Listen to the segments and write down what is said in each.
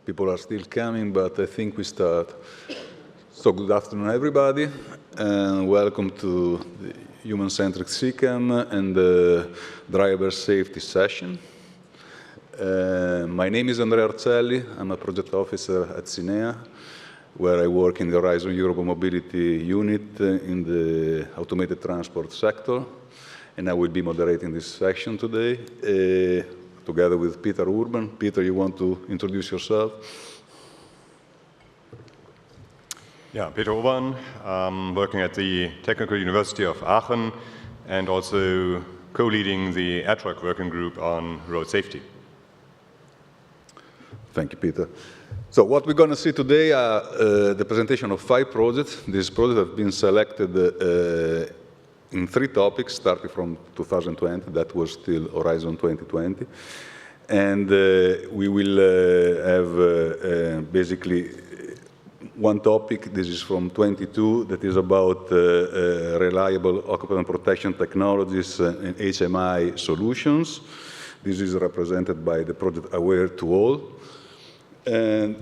People are still coming, but I think we start. So good afternoon, everybody, and welcome to the human-centric CCAM and the driver safety session. My name is Andrea Arcelli. I'm a project officer at CINEA, where I work in the Horizon Europe Mobility unit in the automated transport sector. And I will be moderating this session today, together with Peter Urban. Peter, you want to introduce yourself? Yeah, Peter Urban, working at the Technical University of Aachen and also co-leading the air truck working group on road safety. Thank you, Peter. So what we're going to see today are the presentation of 5 projects. These projects have been selected in 3 topics, starting from 2020. That was still Horizon 2020. And we will have basically one topic. This is from 22, that is about reliable occupant protection technologies and HMI solutions. This is represented by the project Aware to All. And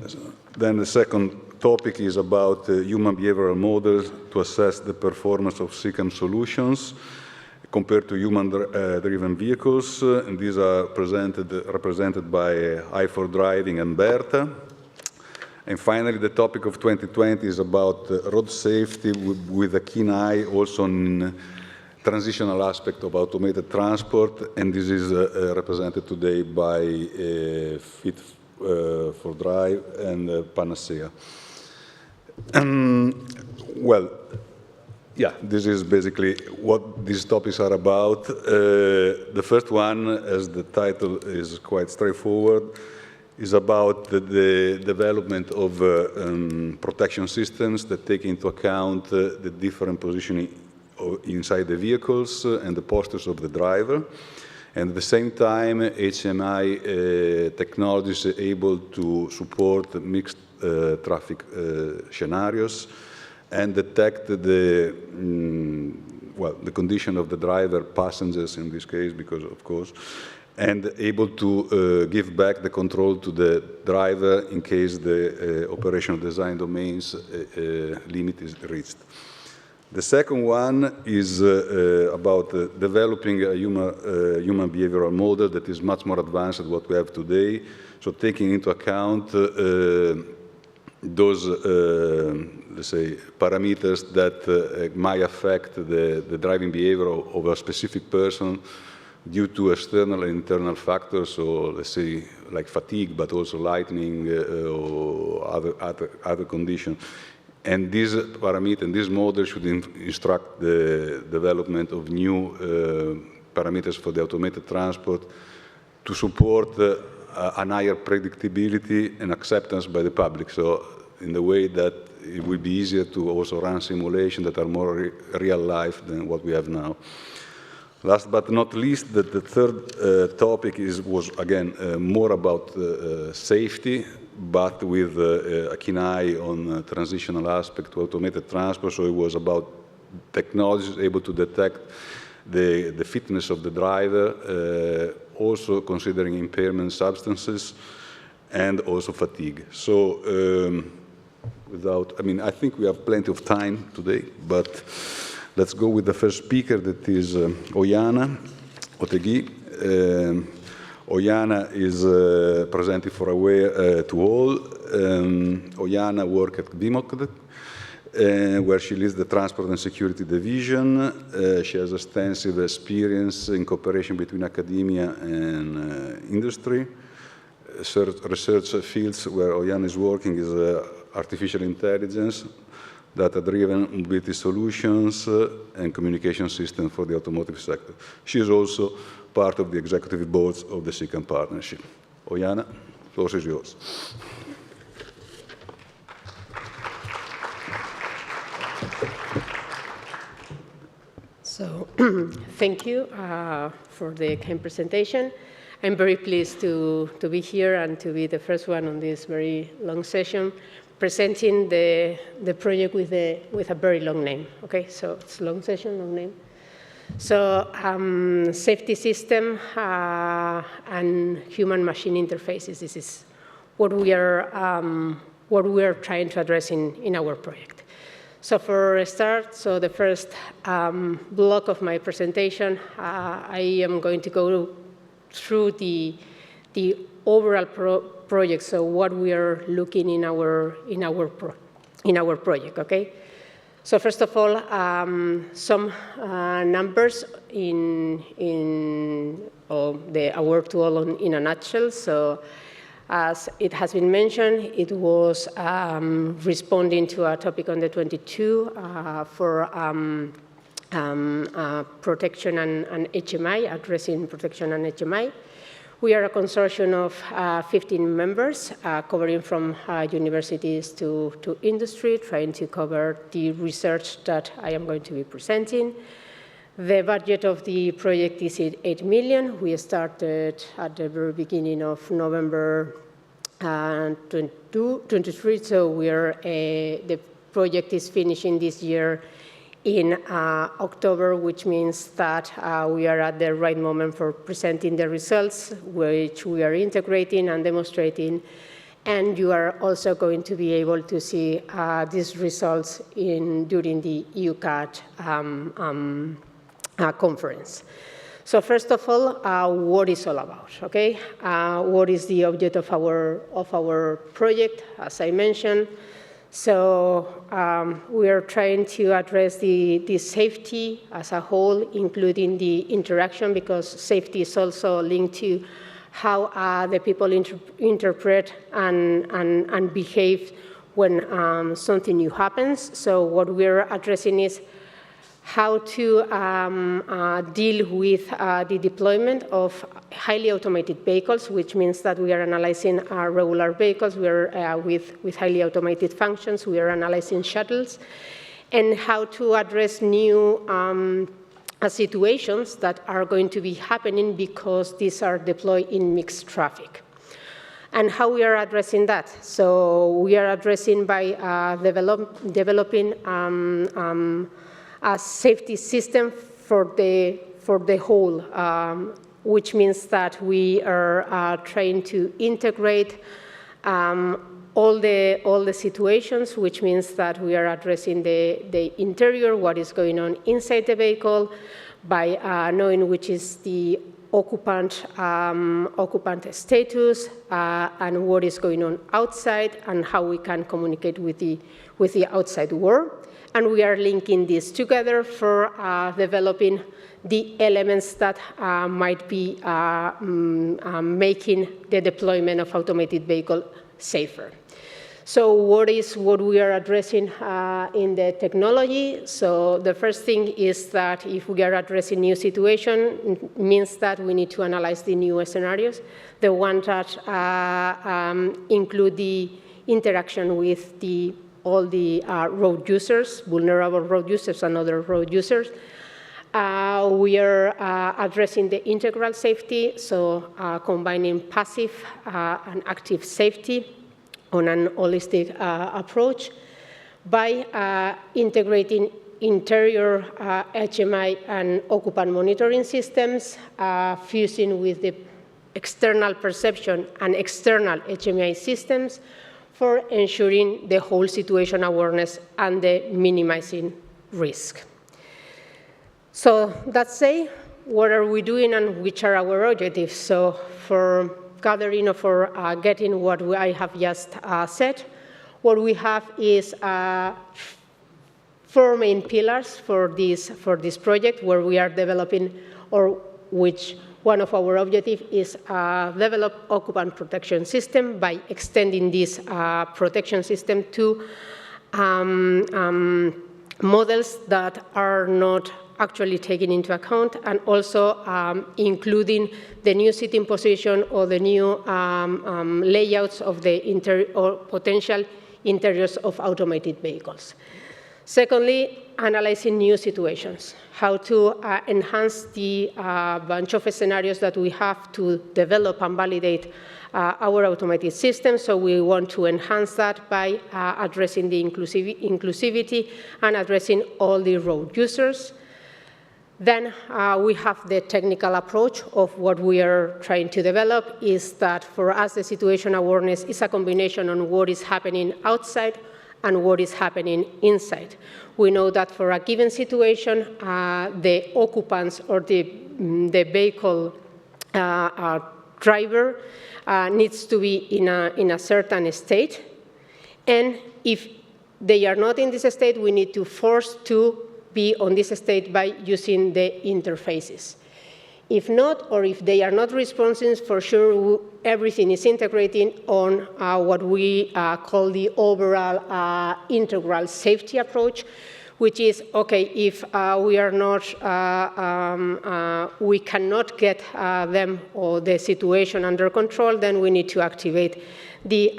then the second topic is about human behavioral models to assess the performance of CCAM solutions compared to human-driven vehicles. And these are represented by FITDRIVE and BERTHA. And finally, the topic of 2020 is about road safety with a keen eye also on transitional aspect of automated transport. And this is represented today by FITDRIVE and PANACEA. Well, yeah, this is basically what these topics are about. The first one, as the title is quite straightforward, is about the development of protection systems that take into account the different positioning inside the vehicles and the postures of the driver. And at the same time, HMI technologies are able to support mixed traffic scenarios and detect the condition of the driver, passengers in this case, because of course, and able to give back the control to the driver in case the operational design domains limit is reached. The second one is about developing a human behavioral model that is much more advanced than what we have today. So taking into account those, let's say, parameters that might affect the driving behavior of a specific person due to external and internal factors, so let's say like fatigue, but also lightning or other conditions. And these parameters and this model should instruct the development of new parameters for the automated transport to support a higher predictability and acceptance by the public. So in the way that it will be easier to also run simulations that are more real life than what we have now. Last but not least, the third topic was again more about safety, but with a keen eye on transitional aspect to automated transport. So it was about technologies able to detect the fitness of the driver, also considering impairment substances, and also fatigue. So I think we have plenty of time today, but let's go with the first speaker, that is Oyana Otegui. Oyana is presenting for Aware to All. Oyana worked at BMOC, where she leads the Transport and Security Division. She has extensive experience in cooperation between academia and industry. Research fields where Oyana is working is artificial intelligence, data-driven mobility solutions, and communication systems for the automotive sector. She is also part of the executive boards of the CCAM partnership. Oyana, the floor is yours. So, thank you for the kind presentation. I'm very pleased to be here and to be the first one on this very long session, presenting the project with a very long name. Okay, so it's a long session, long name. So safety system and human-machine interfaces. This is what we are trying to address in our project. So for a start, so the first block of my presentation, I am going to go through the overall project, so what we are looking in our project, okay? So first of all, some numbers in the aware tool in a nutshell. So as it has been mentioned, it was responding to a topic on the 22 for protection and HMI, addressing protection and HMI. We are a consortium of 15 members, covering from universities to industry, trying to cover the research that I am going to be presenting. The budget of the project is 8 million. We started at the very beginning of November 23, so the project is finishing this year in October, which means that we are at the right moment for presenting the results, which we are integrating and demonstrating. And you are also going to be able to see these results during the EUCAT conference. So first of all, what is all about, okay? What is the object of our project, as I mentioned? So we are trying to address the safety as a whole, including the interaction, because safety is also linked to how the people interpret and behave when something new happens. So what we're addressing is how to deal with the deployment of highly automated vehicles, which means that we are analyzing regular vehicles. We are with highly automated functions. We are analyzing shuttles, and how to address new situations that are going to be happening because these are deployed in mixed traffic. And how we are addressing that? So we are addressing by developing a safety system for the whole, which means that we are trying to integrate all the situations, which means that we are addressing the interior, what is going on inside the vehicle, by knowing which is the occupant status, and what is going on outside, and how we can communicate with the outside world. And we are linking this together for developing the elements that might be making the deployment of automated vehicle safer. So what we are addressing in the technology? So the first thing is that if we are addressing new situation, it means that we need to analyze the new scenarios, the ones that include the interaction with all the road users, vulnerable road users and other road users. We are addressing the integral safety, so combining passive and active safety on an holistic approach by integrating interior HMI and occupant monitoring systems, fusing with the external perception and external HMI systems, for ensuring the whole situation awareness and the minimizing risk. So that's say, what are we doing and which are our objectives? So for gathering or for getting what I have just said, what we have is 4 main pillars for this project, where we are developing, or which one of our objectives is develop occupant protection system by extending this protection system to models that are not actually taken into account, and also including the new sitting position or the new layouts of the potential interiors of automated vehicles. Secondly, analyzing new situations, how to enhance the bunch of scenarios that we have to develop and validate our automated system. So we want to enhance that by addressing the inclusivity and addressing all the road users. Then we have the technical approach of what we are trying to develop is that for us the situation awareness is a combination on what is happening outside and what is happening inside. We know that for a given situation, the occupants or the vehicle driver needs to be in a certain state. And if they are not in this state, we need to force to be on this state by using the interfaces. If not, or if they are not responsive, for sure everything is integrating on what we call the overall integral safety approach, which is, okay, if we are not, we cannot get them or the situation under control, then we need to activate the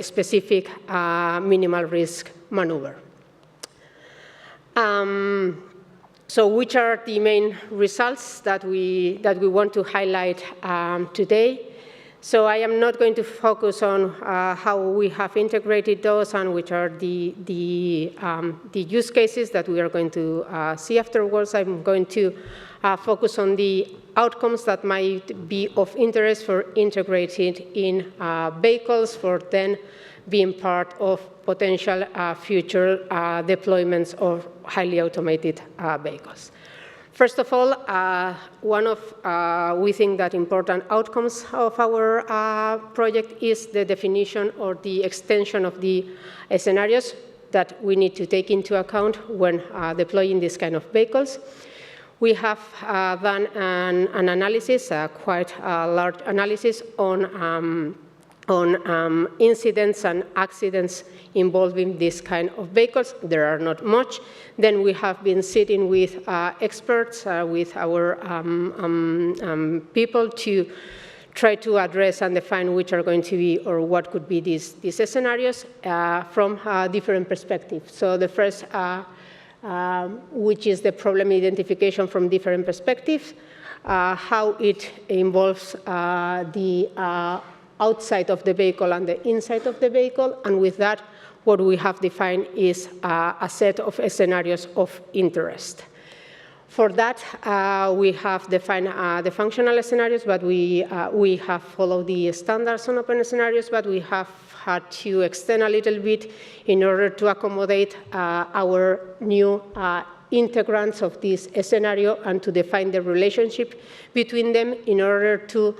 specific minimal risk maneuver. So which are the main results that we want to highlight today? So I am not going to focus on how we have integrated those and which are the use cases that we are going to see afterwards. I'm going to focus on the outcomes that might be of interest for integrated in vehicles for then being part of potential future deployments of highly automated vehicles. First of all, one of, we think that important outcomes of our project is the definition or the extension of the scenarios that we need to take into account when deploying this kind of vehicles. We have done an analysis, a quite large analysis on incidents and accidents involving this kind of vehicles. There are not much. Then we have been sitting with experts, with our people to try to address and define which are going to be or what could be these scenarios from different perspectives. So the first, which is the problem identification from different perspectives, how it involves the outside of the vehicle and the inside of the vehicle, and with that, what we have defined is a set of scenarios of interest. For that, we have defined the functional scenarios, but we have followed the standards on open scenarios, but we have had to extend a little bit in order to accommodate our new integrants of this scenario and to define the relationship between them in order to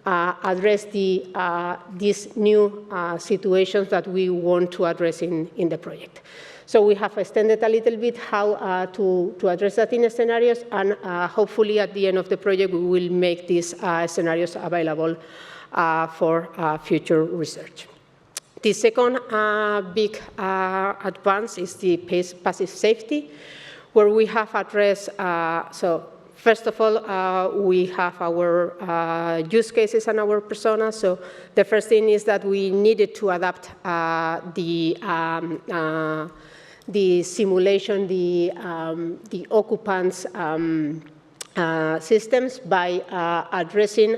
address these new situations that we want to address in the project. So we have extended a little bit how to address that in the scenarios, and hopefully at the end of the project we will make these scenarios available for future research. The second big advance is the passive safety, where we have addressed, first of all, we have our use cases and our personas. So the first thing is that we needed to adapt the simulation, the occupants' systems by addressing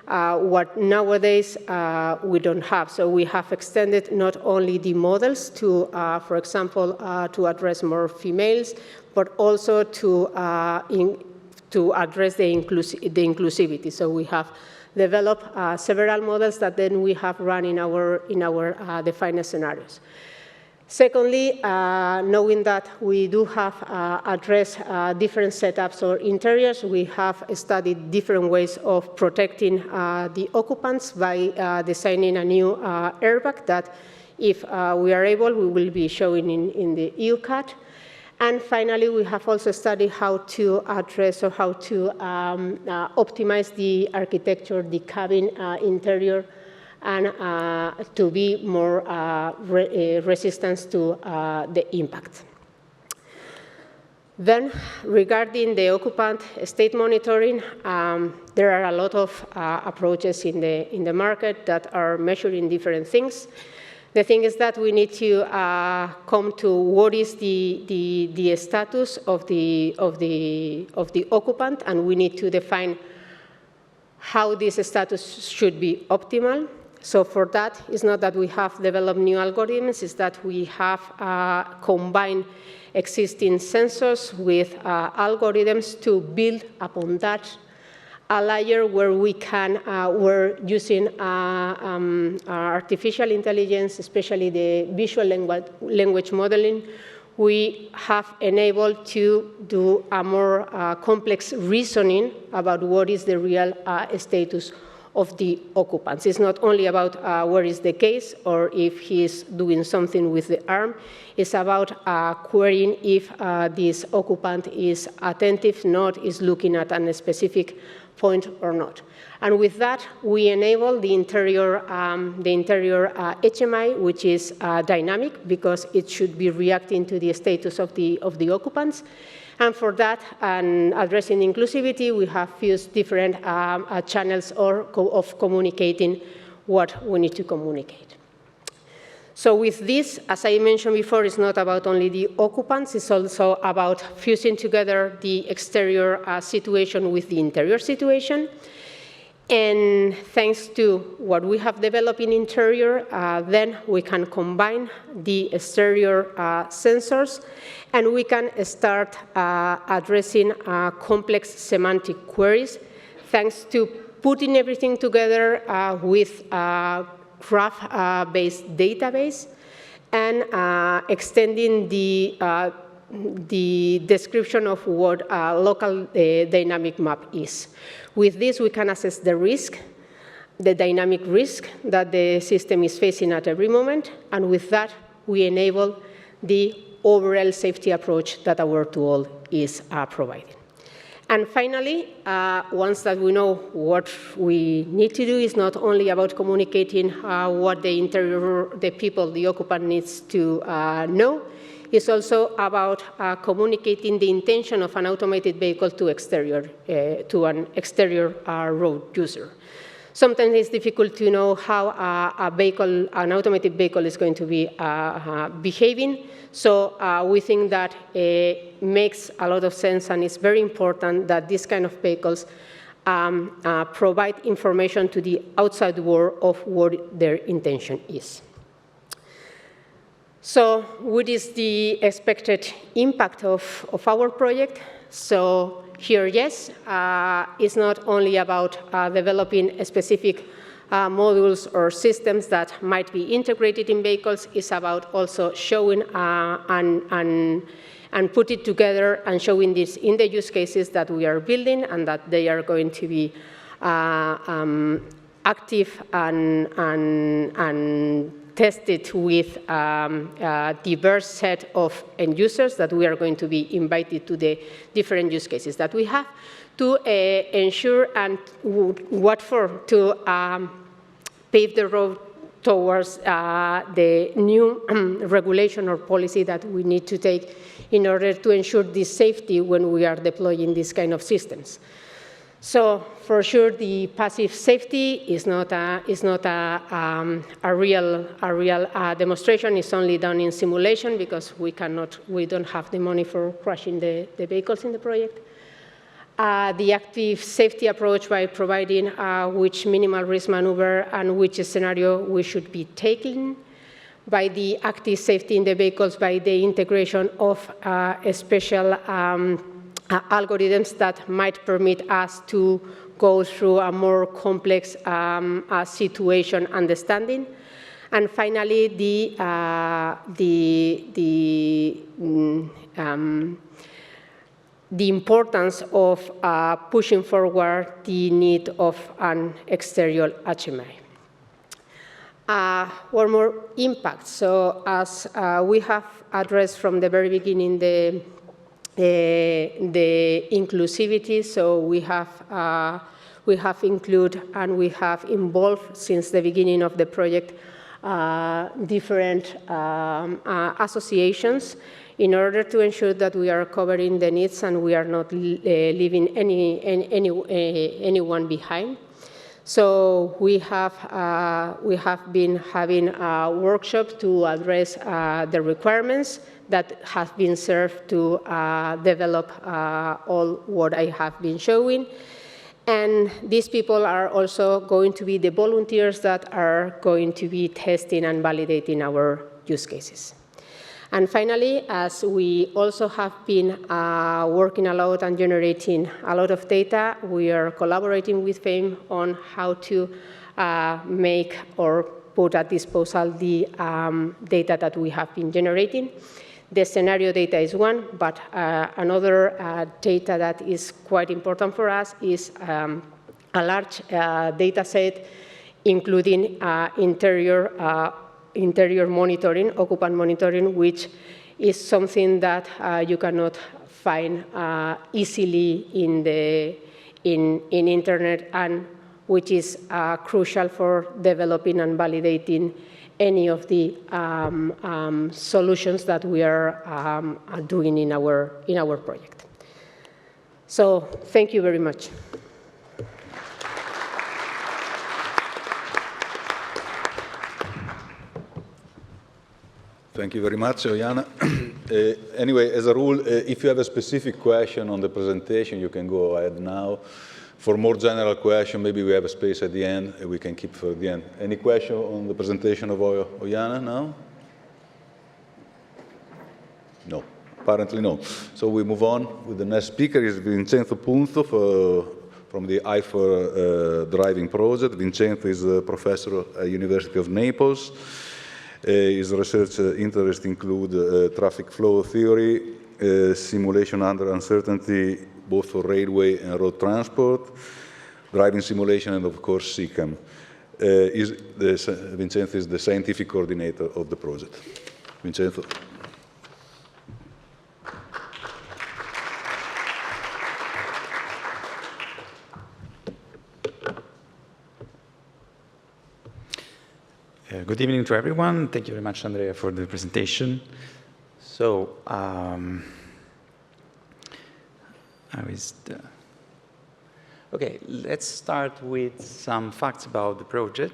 what nowadays we don't have. So we have extended not only the models to, for example, to address more females, but also to address the inclusivity. So we have developed several models that then we have run in our defined scenarios. Secondly, knowing that we do have addressed different setups or interiors, we have studied different ways of protecting the occupants by designing a new airbag that, if we are able, we will be showing in the EUCAT. And finally, we have also studied how to address or how to optimize the architecture, the cabin interior, and to be more resistant to the impact. Then, regarding the occupant state monitoring, there are a lot of approaches in the market that are measuring different things. The thing is that we need to come to what is the status of the occupant, and we need to define how this status should be optimal. So for that, it's not that we have developed new algorithms, it's that we have combined existing sensors with algorithms to build upon that a layer where we can, we're using artificial intelligence, especially the visual language modeling. We have enabled to do a more complex reasoning about what is the real status of the occupants. It's not only about where is the case or if he's doing something with the arm. It's about querying if this occupant is attentive, not is looking at a specific point or not. And with that, we enable the interior HMI, which is dynamic because it should be reacting to the status of the occupants. And for that, and addressing inclusivity, we have used different channels of communicating what we need to communicate. So with this, as I mentioned before, it's not about only the occupants, it's also about fusing together the exterior situation with the interior situation. And thanks to what we have developed in interior, then we can combine the exterior sensors, and we can start addressing complex semantic queries, thanks to putting everything together with graph-based database and extending the description of what a local dynamic map is. With this, we can assess the risk, the dynamic risk that the system is facing at every moment, and with that, we enable the overall safety approach that our tool is providing. And finally, once that we know what we need to do, is not only about communicating what the people, the occupant needs to know, it's also about communicating the intention of an automated vehicle to an exterior road user. Sometimes it's difficult to know how an automated vehicle is going to be behaving. So we think that it makes a lot of sense, and it's very important that these kind of vehicles provide information to the outside world of what their intention is. So what is the expected impact of our project? So here, yes, it's not only about developing specific modules or systems that might be integrated in vehicles. It's about also showing and put it together and showing this in the use cases that we are building, and that they are going to be active and tested with a diverse set of end users that we are going to be invited to the different use cases that we have to ensure and to pave the road towards the new regulation or policy that we need to take in order to ensure this safety when we are deploying these kind of systems. So for sure, the passive safety is not a real demonstration. It's only done in simulation because we don't have the money for crashing the vehicles in the project. The active safety approach by providing which minimal risk maneuver and which scenario we should be taking. By the active safety in the vehicles, by the integration of special algorithms that might permit us to go through a more complex situation understanding. And finally, the importance of pushing forward the need of an exterior HMI. One more impact. So as we have addressed from the very beginning the inclusivity, so we have included and we have involved since the beginning of the project different associations in order to ensure that we are covering the needs and we are not leaving anyone behind. So we have been having a workshop to address the requirements that have been served to develop all what I have been showing. And these people are also going to be the volunteers that are going to be testing and validating our use cases. And finally, as we also have been working a lot and generating a lot of data, we are collaborating with FAME on how to make or put at disposal the data that we have been generating. The scenario data is one, but another data that is quite important for us is a large data set, including interior monitoring, occupant monitoring, which is something that you cannot find easily in internet, and which is crucial for developing and validating any of the solutions that we are doing in our project. So thank you very much. Thank you very much, Oyana. Anyway, as a rule, if you have a specific question on the presentation, you can go ahead now. For more general question, maybe we have a space at the end, and we can keep for the end. Any question on the presentation of Oyana now? No, apparently no. So we move on with the next speaker, is Vincenzo Punzo from the FITDRIVE project. Vincenzo is a professor at University of Naples. His research interests include traffic flow theory, simulation under uncertainty, both for railway and road transport, driving simulation, and of course CCAM. Vincenzo is the scientific coordinator of the project. Vincenzo. Good evening to everyone. Thank you very much, Andrea, for the presentation. So, okay, let's start with some facts about the project.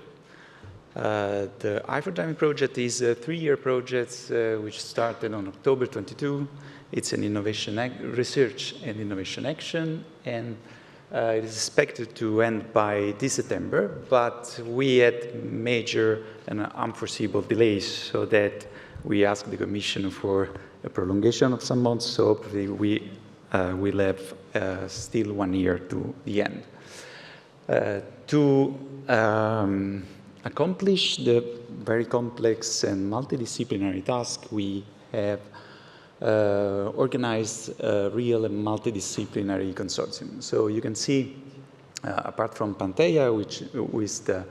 The FITDRIVE project is a 3-year project which started on October 22. It's an research and innovation action, and it is expected to end by this September, but we had major and unforeseeable delays, so that we asked the Commission for a prolongation of some months, so hopefully we will have still 1 year to the end. To accomplish the very complex and multidisciplinary task, we have organized a real and multidisciplinary consortium. So you can see, apart from PANACEA, who is the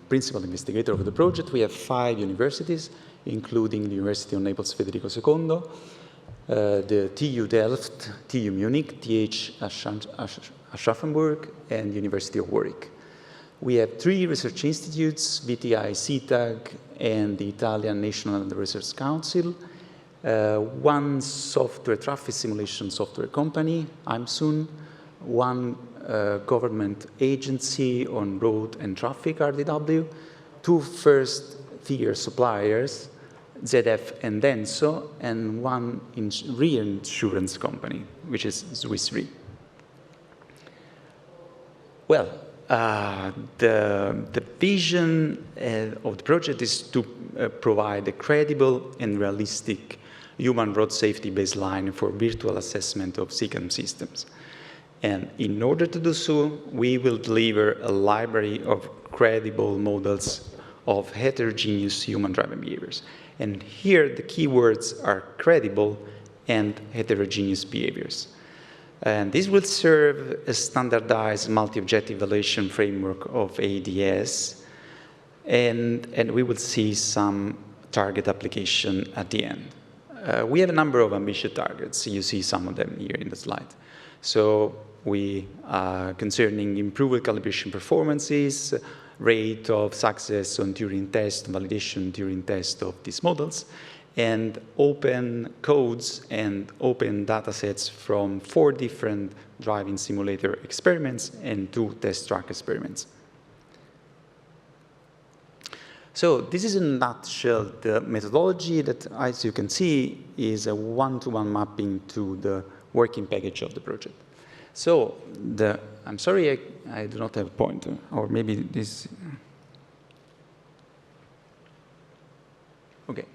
principal investigator of the project, we have 5 universities, including the University of Naples Federico II, the TU Delft, TU Munich, TH Aschaffenburg, and University of Warwick. We have 3 research institutes, VTI CTAG and the Italian National Research Council, 1 software traffic simulation software company, IMSUN, 1 government agency on road and traffic, RDW, 2 first-tier suppliers, ZF and Denso, and 1 reinsurance company, which is Swiss Re. Well, the vision of the project is to provide a credible and realistic human road safety baseline for virtual assessment of CCAM systems. And in order to do so, we will deliver a library of credible models of heterogeneous human driving behaviors. And here the keywords are credible and heterogeneous behaviors. And this will serve a standardized multi-objective evaluation framework of ADS, and we will see some target application at the end. We have a number of ambitious targets. You see some of them here in the slide. So we are concerning improved calibration performances, rate of success on Turing test, validation Turing test of these models, and open codes and open data sets from 4 different driving simulator experiments and 2 test track experiments. So this is in a nutshell the methodology that, as you can see, is a one-to-one mapping to the working package of the project. So I'm sorry, I do not have a pointer, or maybe this. Okay.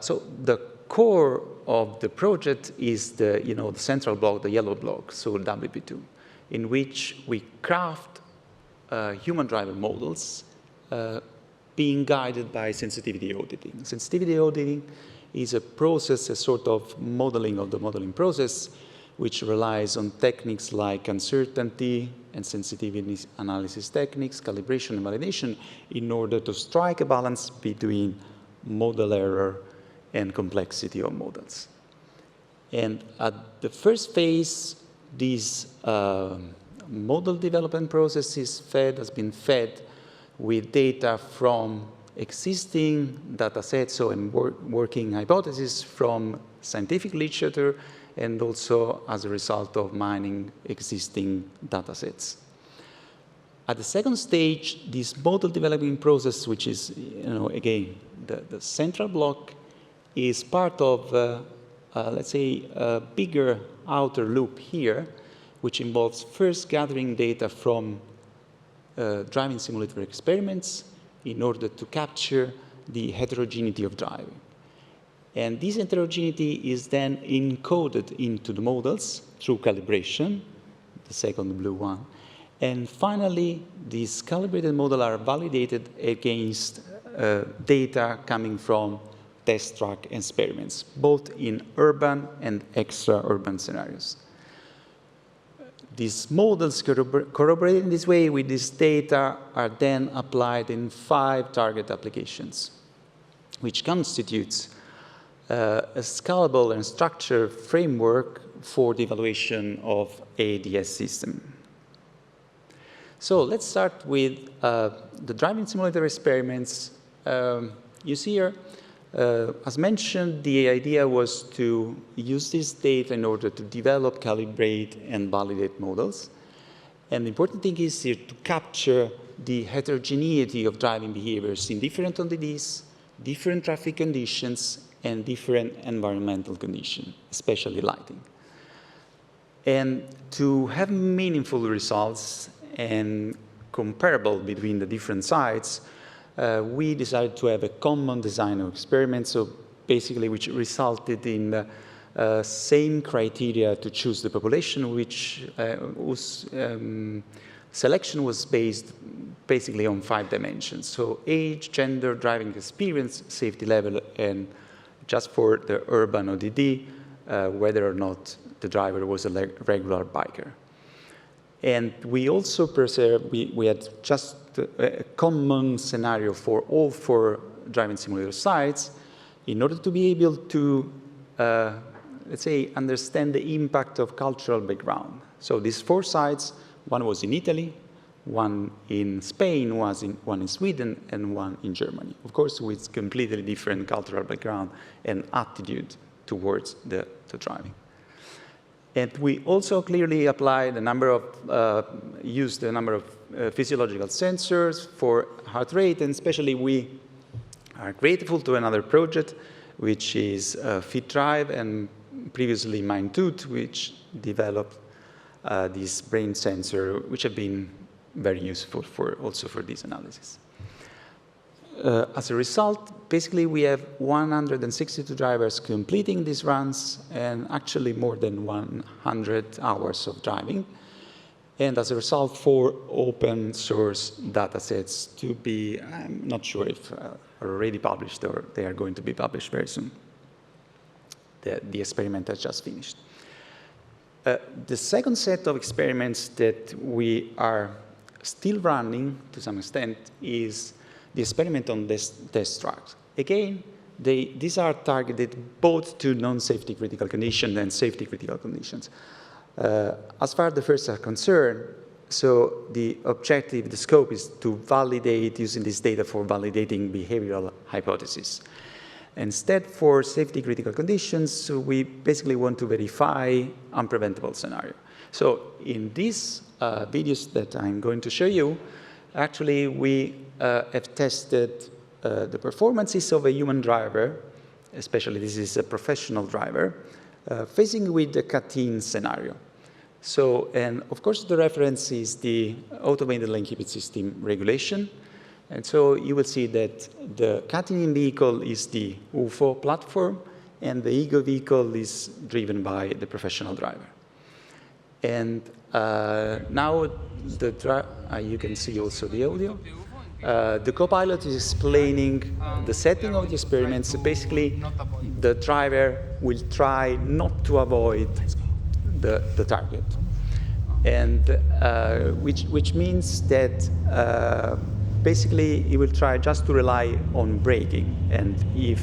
So the core of the project is the central block, the yellow block, so WP2, in which we craft human driver models being guided by sensitivity auditing. Sensitivity auditing is a process, a sort of modeling of the modeling process, which relies on techniques like uncertainty and sensitivity analysis techniques, calibration and validation, in order to strike a balance between model error and complexity of models. And at the first phase, this model development process has been fed with data from existing data sets, so working hypotheses from scientific literature, and also as a result of mining existing data sets. At the second stage, this model developing process, which is, again, the central block, is part of, let's say, a bigger outer loop here, which involves first gathering data from driving simulator experiments in order to capture the heterogeneity of driving. And this heterogeneity is then encoded into the models through calibration, the second blue one. And finally, these calibrated models are validated against data coming from test track experiments, both in urban and extra-urban scenarios. These models corroborated in this way with this data are then applied in 5 target applications, which constitutes a scalable and structured framework for the evaluation of ADS system. So let's start with the driving simulator experiments. You see here, as mentioned, the idea was to use this data in order to develop, calibrate, and validate models. And the important thing is here to capture the heterogeneity of driving behaviors in different entities, different traffic conditions, and different environmental conditions, especially lighting. And to have meaningful results and comparable between the different sites, we decided to have a common design of experiments, so basically which resulted in the same criteria to choose the population, which whose selection was based basically on 5 dimensions. So age, gender, driving experience, safety level, and just for the urban ODD, whether or not the driver was a regular biker. And we also preserved, we had just a common scenario for all 4 driving simulator sites in order to be able to, let's say, understand the impact of cultural background. So these 4 sites, one was in Italy, one in Spain, one in Sweden, and one in Germany. Of course, with completely different cultural background and attitude towards the driving. And we also clearly applied a number of, used a number of physiological sensors for heart rate, and especially we are grateful to another project, which is FITDRIVE, and previously MindTooth, which developed this brain sensor, which have been very useful also for this analysis. As a result, basically we have 162 drivers completing these runs and actually more than 100 hours of driving. And as a result, 4 open source data sets to be, I'm not sure if are already published or they are going to be published very soon. The experiment has just finished. The second set of experiments that we are still running to some extent is the experiment on test tracks. Again, these are targeted both to non-safety critical conditions and safety critical conditions. As far as the first are concerned, so the objective, the scope is to validate, using this data for validating behavioral hypotheses. Instead, for safety critical conditions, we basically want to verify unpreventable scenario. So in these videos that I'm going to show you, actually we have tested the performances of a human driver, especially this is a professional driver, facing with the cut-in scenario. So, and of course, the reference is the automated lane keeping system regulation. And so you will see that the cutting-in vehicle is the UFO platform, and the ego vehicle is driven by the professional driver. And now you can see also the audio. The co-pilot is explaining the setting of the experiments. So basically, the driver will try not to avoid the target, and which means that basically he will try just to rely on braking. And if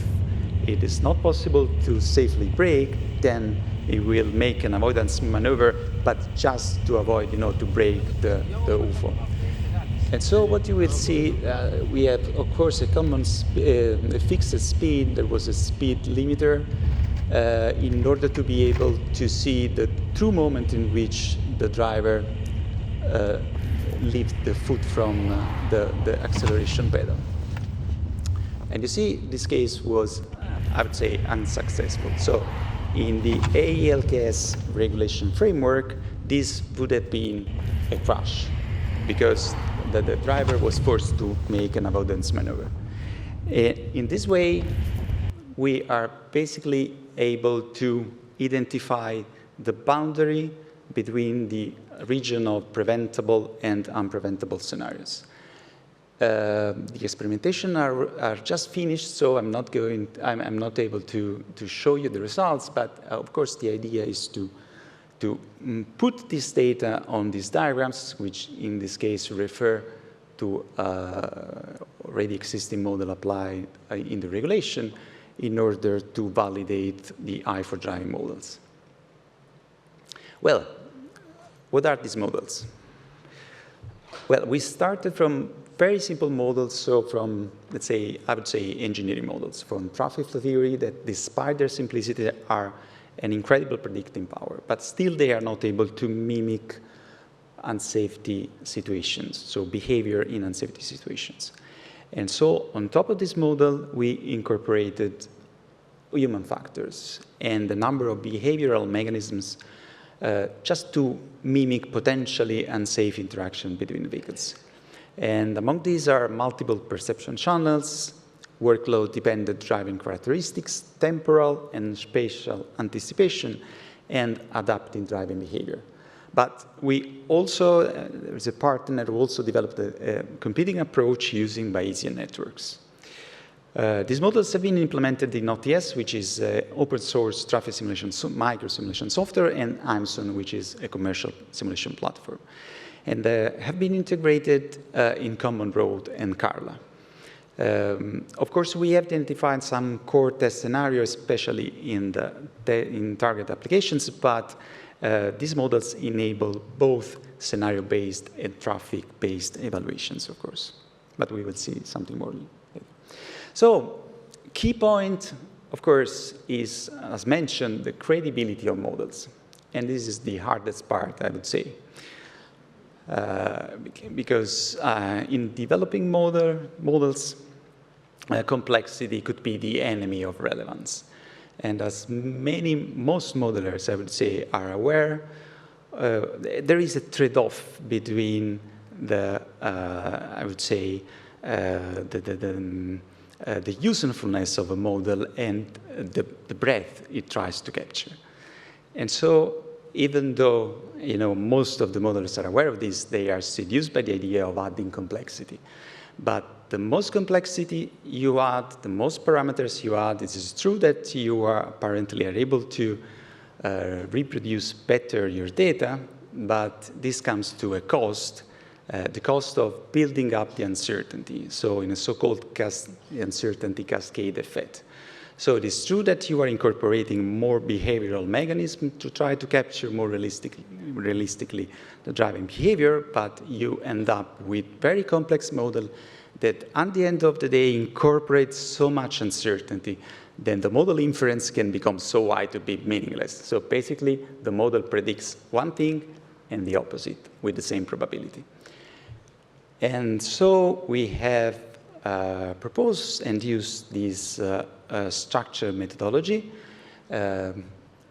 it is not possible to safely brake, then he will make an avoidance maneuver, but just to avoid, to brake the UFO. And so what you will see, we have, of course, a common a fixed speed. There was a speed limiter in order to be able to see the true moment in which the driver lifts the foot from the acceleration pedal. And you see, this case was, I would say, unsuccessful. So in the AELKS regulation framework, this would have been a crash, because the driver was forced to make an avoidance maneuver. In this way, we are basically able to identify the boundary between the region of preventable and unpreventable scenarios. The experimentation are just finished, so I'm not able to show you the results, but of course the idea is to put this data on these diagrams, which in this case refer to already existing model applied in the regulation, in order to validate the I4Driving models. Well, what are these models? Well, we started from very simple models, so from, let's say, I would say engineering models, from traffic flow theory that, despite their simplicity, are an incredible predicting power, but still they are not able to mimic unsafety situations, so behavior in unsafety situations. And so on top of this model, we incorporated human factors and a number of behavioral mechanisms just to mimic potentially unsafe interaction between vehicles. And among these are multiple perception channels, workload-dependent driving characteristics, temporal and spatial anticipation, and adapting driving behavior. But we also, there's a partner who also developed a competing approach using Bayesian networks. These models have been implemented in OTS, which is open source traffic simulation, micro simulation software, and AMSON, which is a commercial simulation platform. And have been integrated in Common Road and Carla. Of course, we have identified some core test scenarios, especially in target applications, but these models enable both scenario-based and traffic-based evaluations, of course. But we will see something more later. So, key point, of course, is, as mentioned, the credibility of models. And this is the hardest part, I would say. Because in developing models, complexity could be the enemy of relevance. And as most modelers, I would say, are aware, there is a trade-off between the, I would say, the usefulness of a model and the breadth it tries to capture. And so, even though most of the modelers are aware of this, they are seduced by the idea of adding complexity. But the most complexity you add, the most parameters you add, it is true that you are apparently able to reproduce better your data, but this comes to a cost, the cost of building up the uncertainty, so in a so-called uncertainty cascade effect. So it is true that you are incorporating more behavioral mechanisms to try to capture more realistically the driving behavior, but you end up with very complex model that at the end of the day incorporates so much uncertainty, then the model inference can become so wide to be meaningless. So basically, the model predicts one thing and the opposite with the same probability. And so we have proposed and used this structured methodology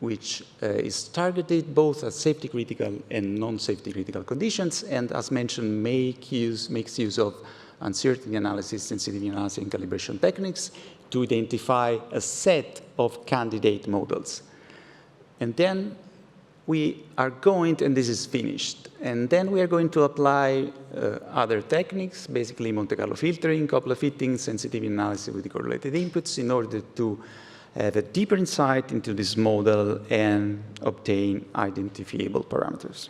which is targeted both at safety critical and non-safety critical conditions, and as mentioned, makes use of uncertainty analysis, sensitivity analysis, and calibration techniques to identify a set of candidate models. And then we are going to, and this is finished, and then we are going to apply other techniques, basically Monte Carlo filtering, coupler fitting, sensitivity analysis with the correlated inputs in order to have a deeper insight into this model and obtain identifiable parameters.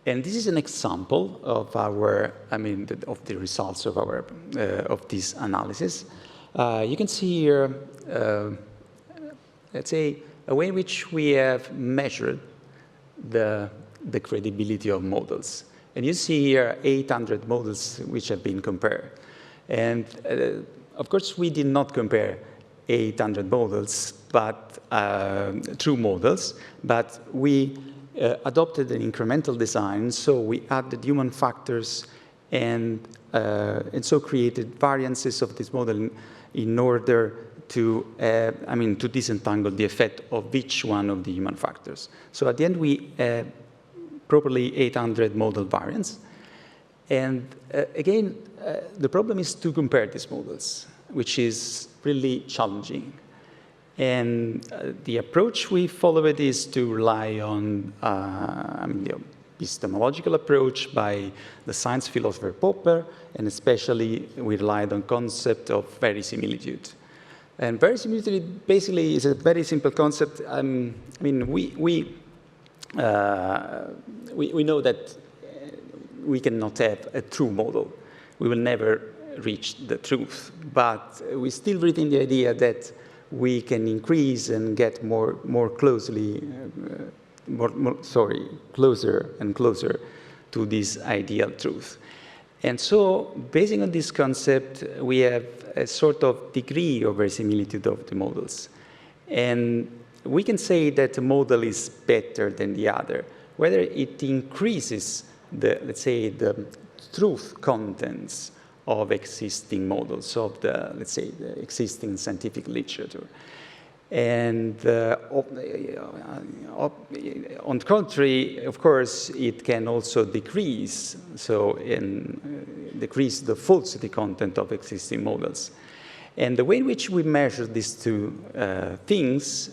And this is an example of our, of the results of our, of this analysis. You can see here, let's say, a way in which we have measured the credibility of models. And you see here 800 models which have been compared. And of course, we did not compare 800 models, but true models, but we adopted an incremental design, so we added human factors and so created variances of this model in order to, to disentangle the effect of each one of the human factors. So at the end, we properly 800 model variants. And again, the problem is to compare these models, which is really challenging. And the approach we followed is to rely on the epistemological approach by the science philosopher Popper, and especially we relied on concept of verisimilitude. And verisimilitude basically is a very simple concept. We know that we cannot have a true model. We will never reach the truth, but we still retain the idea that we can increase and get closer and closer to this ideal truth. And so, based on this concept, we have a sort of degree of verisimilitude of the models. And we can say that a model is better than the other, whether it increases the, let's say, the truth contents of existing models, of the, let's say, the existing scientific literature. And on the contrary, of course, it can also decrease, decrease the falsity content of existing models. And the way in which we measure these two things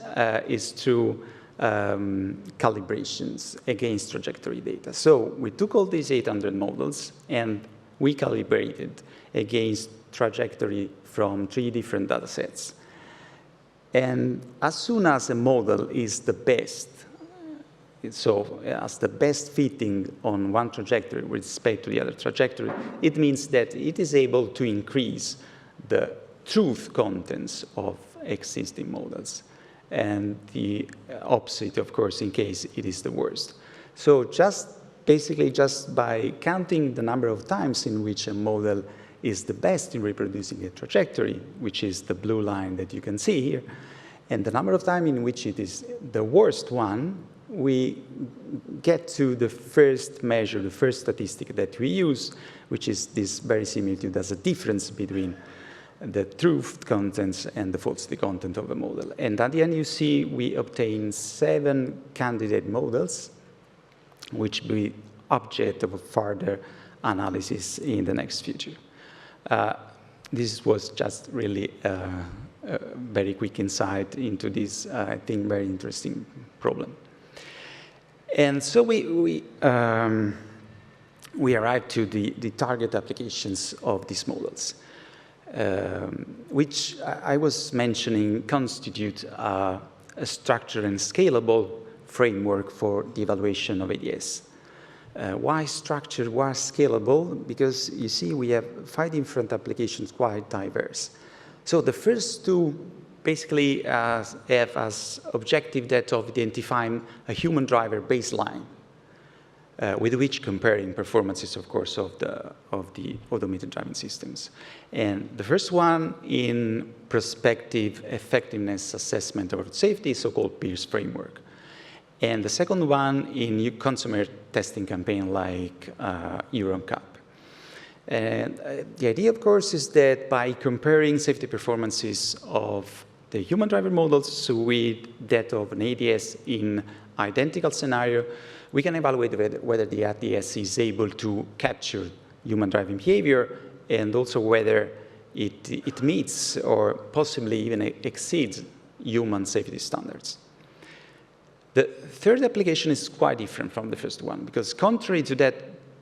is through calibrations against trajectory data. So we took all these 800 models and we calibrated against trajectory from 3 different data sets. And as soon as a model is the best, so as the best fitting on one trajectory with respect to the other trajectory, it means that it is able to increase the truth contents of existing models. And the opposite, of course, in case it is the worst. So basically just by counting the number of times in which a model is the best in reproducing a trajectory, which is the blue line that you can see here, and the number of times in which it is the worst one, we get to the first measure, the first statistic that we use, which is this verisimilitude as a difference between the truth contents and the falsity content of a model. And at the end, you see we obtain 7 candidate models, which will be object of a further analysis in the next future. This was just really a very quick insight into this, I think, very interesting problem. And so we arrived to the target applications of these models, which I was mentioning constitute a structured and scalable framework for the evaluation of ADS. Why structured, why scalable? Because you see we have 5 different applications, quite diverse. So the first 2 basically have as objective that of identifying a human driver baseline, with which comparing performances, of course, of the automated driving systems. And the first one in prospective effectiveness assessment of safety, so-called Pierce framework. And the second one in consumer testing campaign like Euro NCAP. And the idea, of course, is that by comparing safety performances of the human driver models with that of an ADS in identical scenario, we can evaluate whether the ADS is able to capture human driving behavior and also whether it meets or possibly even exceeds human safety standards. The third application is quite different from the first one because contrary to that,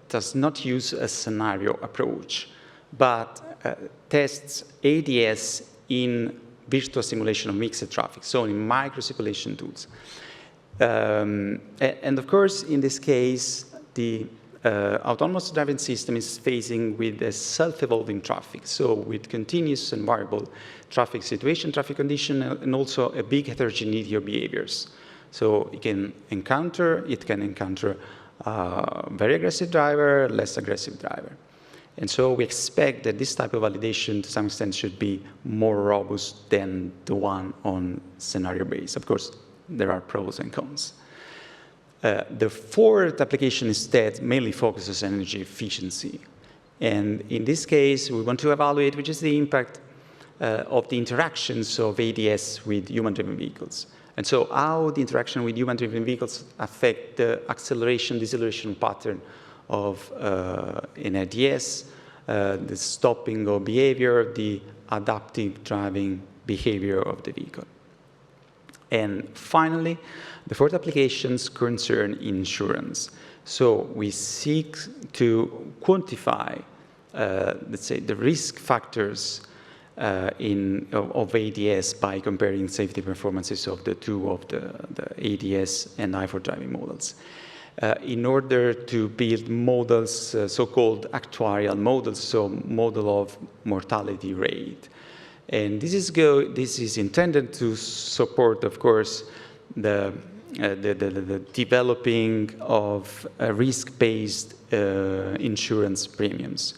does not use a scenario approach, but tests ADS in virtual simulation of mixed traffic, so in micro-simulation tools. And of course, in this case, the autonomous driving system is facing with a self-evolving traffic, so with continuous and variable traffic situation, traffic condition, and also a big heterogeneity of behaviors. So it can encounter very aggressive driver, less aggressive driver. And so we expect that this type of validation to some extent should be more robust than the one on scenario base. Of course, there are pros and cons. The fourth application instead mainly focuses on energy efficiency. And in this case, we want to evaluate which is the impact of the interactions of ADS with human-driven vehicles. And so how the interaction with human-driven vehicles affect the acceleration-deceleration pattern of an ADS, the stopping of behavior, the adaptive driving behavior of the vehicle. And finally, the fourth applications concern insurance. So we seek to quantify, let's say, the risk factors of ADS by comparing safety performances of the two of the ADS and I4 driving models. In order to build models, so-called actuarial models, so model of mortality rate. And this is intended to support, of course, the developing of risk-based insurance premiums.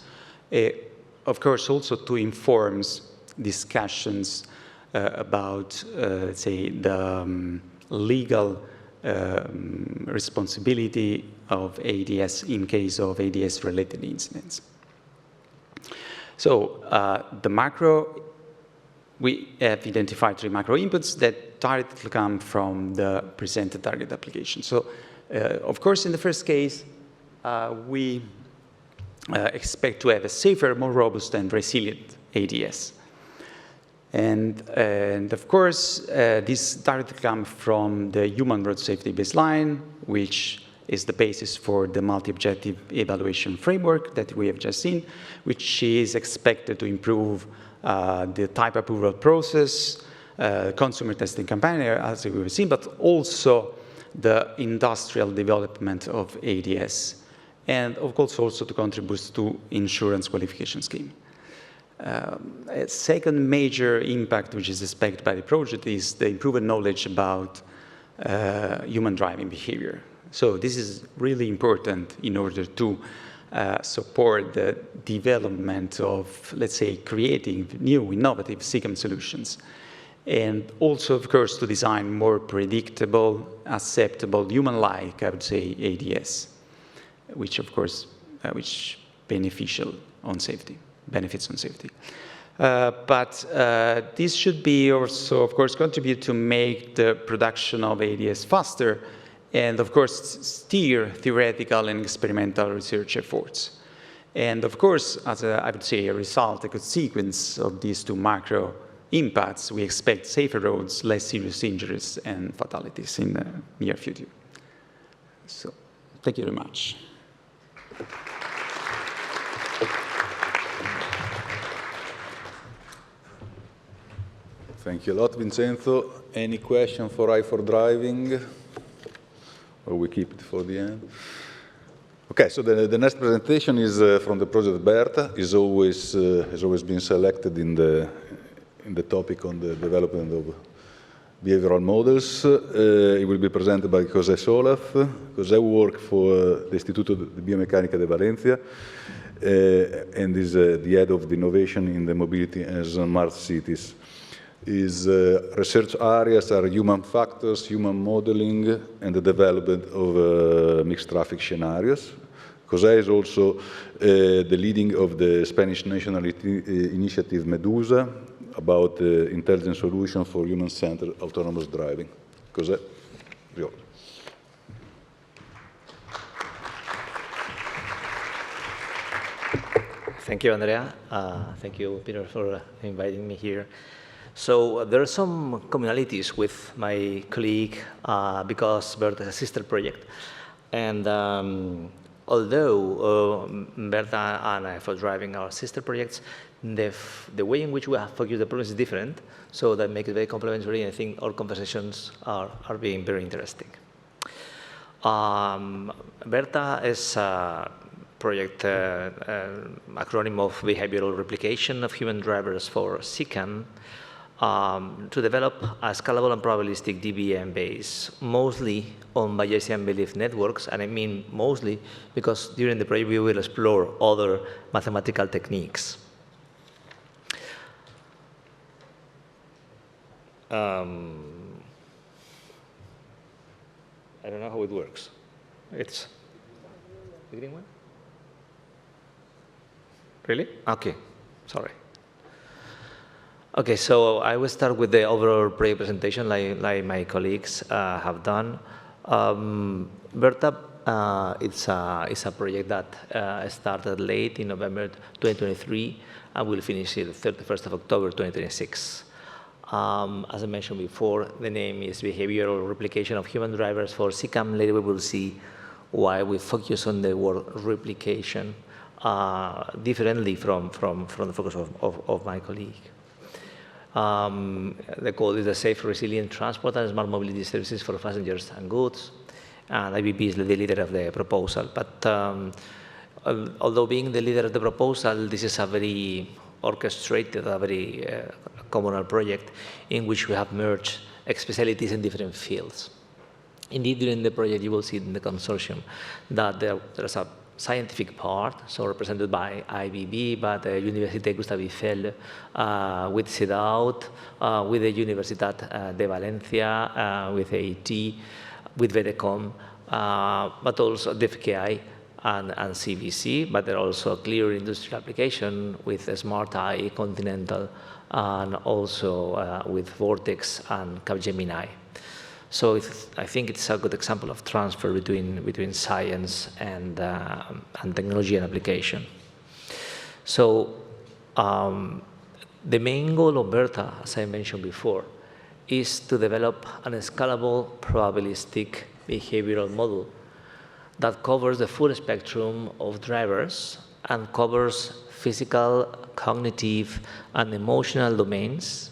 Of course, also to inform discussions about, let's say, the legal responsibility of ADS in case of ADS-related incidents. So we have identified 3 macro inputs that directly come from the presented target application. So, of course, in the first case, we expect to have a safer, more robust, and resilient ADS. And of course, this directly comes from the human road safety baseline, which is the basis for the multi-objective evaluation framework that we have just seen, which is expected to improve the type approval process, consumer testing campaign, as we've seen, but also the industrial development of ADS, and of course also to contribute to insurance qualification scheme. A second major impact which is expected by the project is the improved knowledge about human driving behavior. So this is really important in order to support the development of, let's say, creating new, innovative CCAM solutions. And also, of course, to design more predictable, acceptable, human-like, I would say, ADS, which, of course, which beneficial on safety, benefits on safety. But this should be also, of course, contribute to make the production of ADS faster and, of course, steer theoretical and experimental research efforts. And, of course, as I would say, a result, a consequence of these 2 macro impacts, we expect safer roads, less serious injuries and fatalities in the near future. So, thank you very much. Thank you a lot, Vincenzo. Any question for I4 driving? Or we keep it for the end? Okay, so the next presentation is from the project BERTHA. Has always been selected in the topic on the development of behavioral models. It will be presented by José Solaz. José works for the Instituto de Biomecánica de Valencia and is the head of the innovation in the mobility and smart cities. His research areas are human factors, human modeling, and the development of mixed traffic scenarios. José is also the leading of the Spanish national initiative Medusa, about the intelligent solution for human-centered autonomous driving. Cos'è? Rio. Thank you, Andrea. Thank you, Peter, for inviting me here. So there are some commonalities with my colleague because BERTHA is a sister project. And although BERTHA and FITDRIVE are sister projects, the way in which we have focused the problems is different, so that makes it very complementary, and I think our conversations are being very interesting. BERTHA is a project acronym of Behavioral Replication of Human Drivers for CCAM, to develop a scalable and probabilistic DBM base, mostly on Bayesian belief networks, and I mean mostly because during the project we will explore other mathematical techniques. I don't know how it works. It's the green one? Really? Okay, sorry. Okay, so I will start with the overall project presentation like my colleagues have done. BERTHA it's a project that started late in November 2023 and will finish it 31st of October 2026. As I mentioned before, the name is Behavioral Replication of Human Drivers for CCAM. Later we will see why we focus on the word replication differently from the focus of my colleague. The goal is a safe, resilient transport and smart mobility services for passengers and goods. And IBP is the leader of the proposal. But although being the leader of the proposal, this is a very orchestrated, a very communal project in which we have merged specialties in different fields. Indeed, during the project, you will see in the consortium that there's a scientific part, so represented by IBB, but the Université Gustave Eiffel, with CEDAUT, with the Universitat de Valencia, with AET, with VEDECOM, but also DFKI and CVC, but there are also clear industrial application with Smart Eye, Continental, and also with Vortex and Capgemini. So I think it's a good example of transfer between science and technology and application. So the main goal of BERTHA, as I mentioned before, is to develop an scalable probabilistic behavioral model that covers the full spectrum of drivers and covers physical, cognitive, and emotional domains,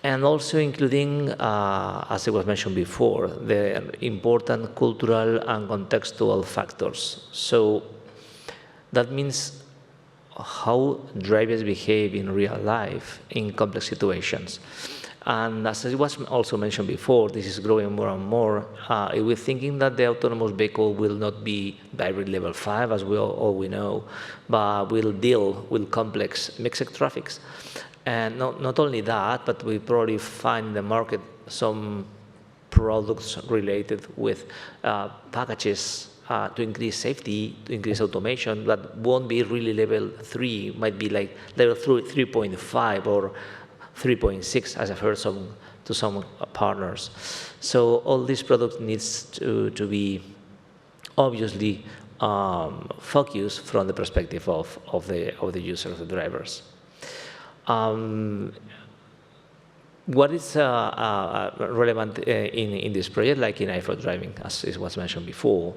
and also including, as it was mentioned before, the important cultural and contextual factors. So that means how drivers behave in real life in complex situations. And as it was also mentioned before, this is growing more and more. We're thinking that the autonomous vehicle will not be direct level 5, as all we know, but will deal with complex mixed traffics. And not only that, but we probably find in the market some products related with packages to increase safety, to increase automation, that won't be really level 3, might be like level 3.5 or 3.6, as I've heard to some partners. So all these products needs to be obviously focused from the perspective of the users, the drivers. What is relevant in this project, like in FITDRIVE, as it was mentioned before,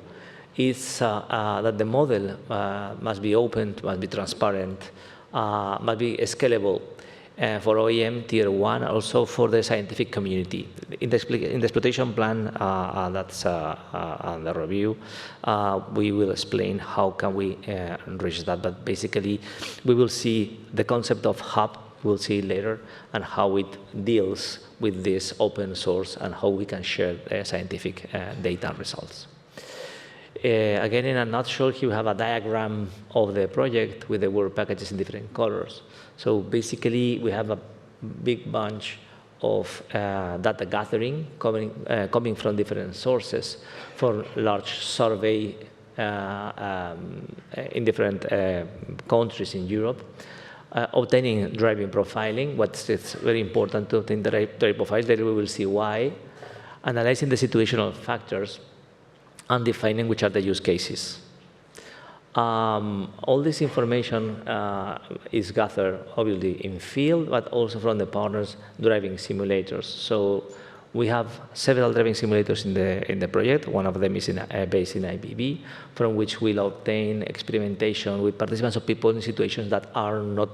is that the model must be open, must be transparent, must be scalable for OEM Tier 1, also for the scientific community. In the exploitation plan that's under review, we will explain how can we reach that. But basically, we will see the concept of hub, we'll see later, and how it deals with this open source and how we can share scientific data and results. Again, in a nutshell, here we have a diagram of the project with the work packages in different colors. So basically, we have a big bunch of data gathering coming from different sources for large survey in different countries in Europe. obtaining driving profiling, it's very important to obtain the driving profiles, later we will see why, analyzing the situational factors, and defining which are the use cases. All this information is gathered, obviously, in field, but also from the partners' driving simulators. So we have several driving simulators in the project. One of them is based in IBB, from which we'll obtain experimentation with participants or people in situations that are not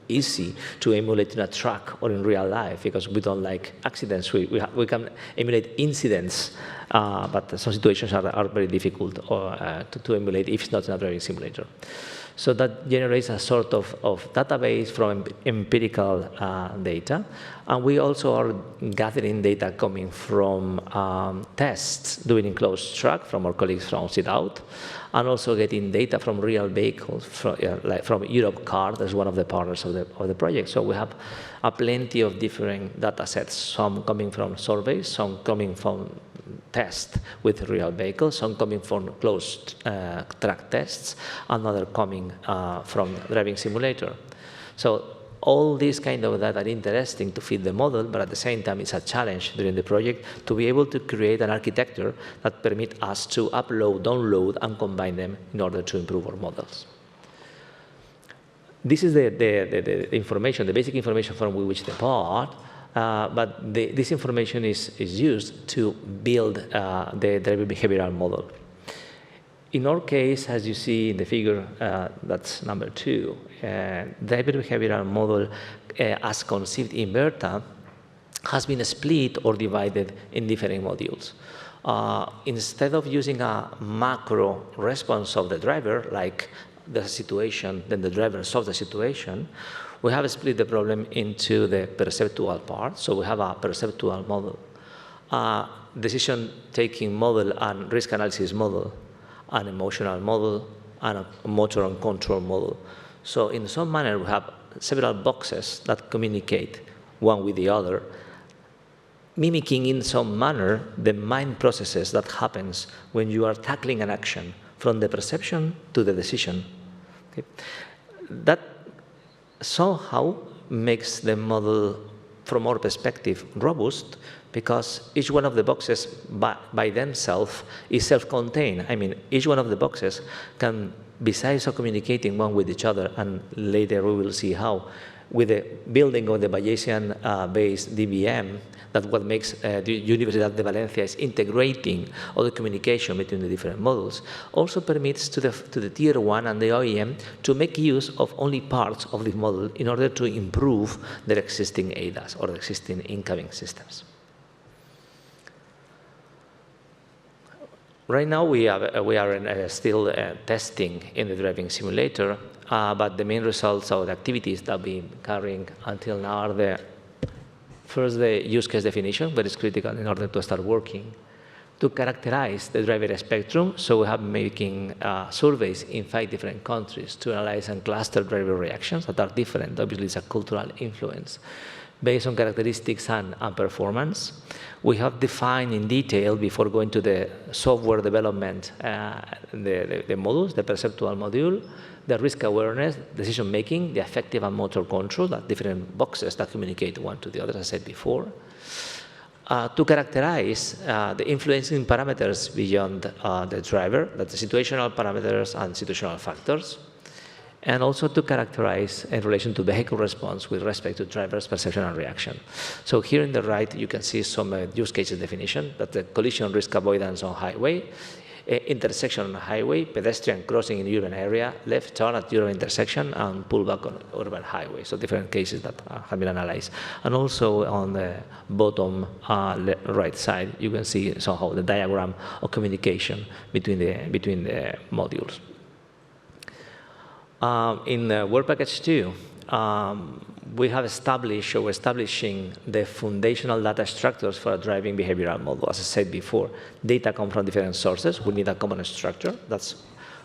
easy to emulate in a truck or in real life, because we don't like accidents. We can emulate incidents, but some situations are very difficult to emulate if it's not in a driving simulator. So that generates a sort of database from empirical data. And we also are gathering data coming from tests doing in closed track from our colleagues from CITOUT, and also getting data from real vehicles, from Europe Car, that's one of the partners of the project. So we have plenty of different data sets, some coming from surveys, some coming from tests with real vehicles, some coming from closed track tests, another coming from driving simulator. So all these kind of data are interesting to fit the model, but at the same time it's a challenge during the project to be able to create an architecture that permits us to upload, download, and combine them in order to improve our models. This is the information, the basic information from which they part. But this information is used to build the driving behavioral model. In our case, as you see in the figure, that's number 2, driving behavioral model as conceived in BERTHA has been split or divided in different modules. Instead of using a macro response of the driver, like the situation, then the driver solves the situation, we have split the problem into the perceptual part. So we have a perceptual model, decision-taking model and risk analysis model, an emotional model, and a motor and control model. So in some manner, we have several boxes that communicate one with the other, mimicking in some manner the mind processes that happens when you are tackling an action from the perception to the decision. Okay? That somehow makes the model, from our perspective, robust, because each one of the boxes by themselves is self-contained. I mean, each one of the boxes can, besides communicating one with each other, and later we will see how, with the building of the Bayesian-based DBM, that what makes the Universidad de Valencia is integrating all the communication between the different models, also permits to the Tier 1 and the OEM to make use of only parts of the model in order to improve their existing ADAS or existing incoming systems. Right now, we are still testing in the driving simulator, but the main results of the activities that we've been carrying until now are first, the use case definition, that is critical in order to start working, to characterize the driver spectrum. So we have making surveys in 5 different countries to analyze and cluster driver reactions that are different. Obviously, it's a cultural influence based on characteristics and performance. We have defined in detail, before going to the software development, the modules, the perceptual module, the risk awareness, decision-making, the affective and motor control, that different boxes that communicate one to the other, as I said before. To characterize the influencing parameters beyond the driver, that's the situational parameters and situational factors, and also to characterize in relation to vehicle response with respect to driver's perception and reaction. So here in the right, you can see some use cases definition, that the collision risk avoidance on highway, intersection on highway, pedestrian crossing in urban area, left turn at urban intersection, and pullback on urban highway. So different cases that have been analyzed. And also on the bottom right side, you can see somehow the diagram of communication between the modules. In Work Package 2, we have establishing the foundational data structures for a driving behavioral model. As I said before, data come from different sources. We need a common structure. That's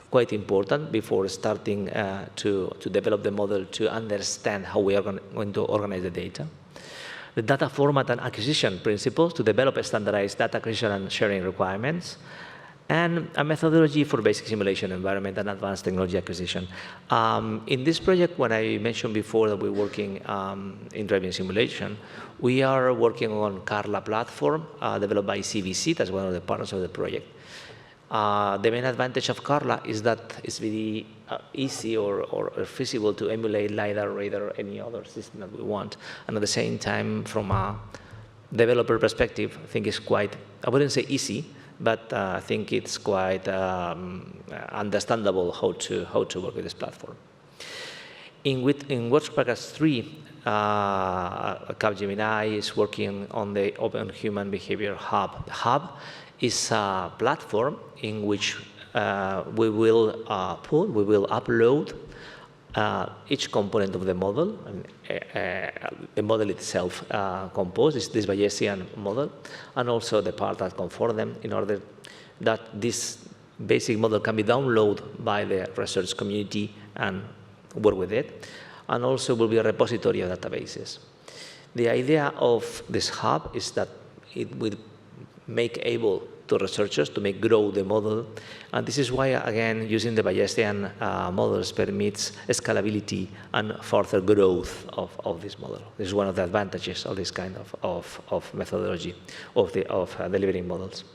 quite important before starting to develop the model, to understand how we are going to organize the data. The data format and acquisition principles to develop a standardized data acquisition and sharing requirements, and a methodology for basic simulation environment and advanced technology acquisition. In this project, when I mentioned before that we're working in driving simulation, we are working on Carla platform developed by CVC. That's one of the partners of the project. The main advantage of Carla is that it's very easy or feasible to emulate LiDAR, radar, or any other system that we want. And at the same time, from a developer perspective, I think it's quite, I wouldn't say easy, but I think it's quite understandable how to work with this platform. In Work Package 3, Capgemini is working on the Open Human Behavior Hub. The Hub is a platform in which we will upload each component of the model. The model itself composed is this Bayesian model, and also the part that conform them, in order that this basic model can be downloaded by the research community and work with it, and also will be a repository of databases. The idea of this hub is that it will make able to researchers to make grow the model, and this is why, again, using the Bayesian models permits scalability and further growth of this model. This is one of the advantages of this kind of methodology of delivering models.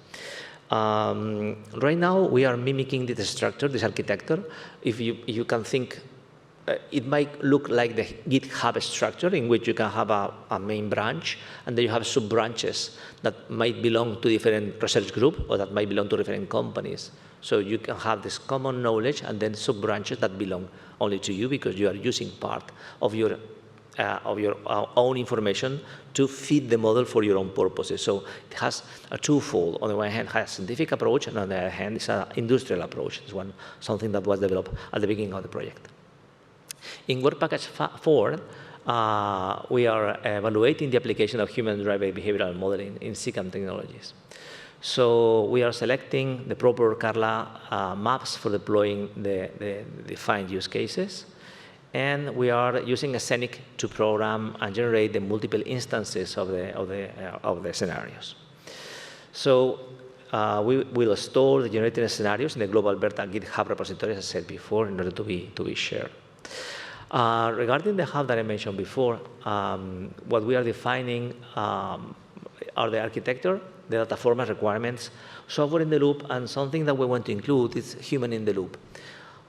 Right now, we are mimicking this structure, this architecture. If you can think, it might look like the GitHub structure, in which you can have a main branch, and then you have sub-branches that might belong to different research groups, or that might belong to different companies. So you can have this common knowledge, and then sub-branches that belong only to you, because you are using part of your own information to feed the model for your own purposes. So it has a twofold. On the one hand, it has a scientific approach, and on the other hand, it's an industrial approach. It's something that was developed at the beginning of the project. In Work Package 4, we are evaluating the application of human-driven behavioral modeling in CCAM technologies. So we are selecting the proper Carla maps for deploying the defined use cases, and we are using a centric to program and generate the multiple instances of the scenarios. So we will store the generated scenarios in the global BERTHA GitHub repository, as I said before, in order to be shared. Regarding the hub that I mentioned before, what we are defining are the architecture, the data format requirements, software in the loop, and something that we want to include is human in the loop.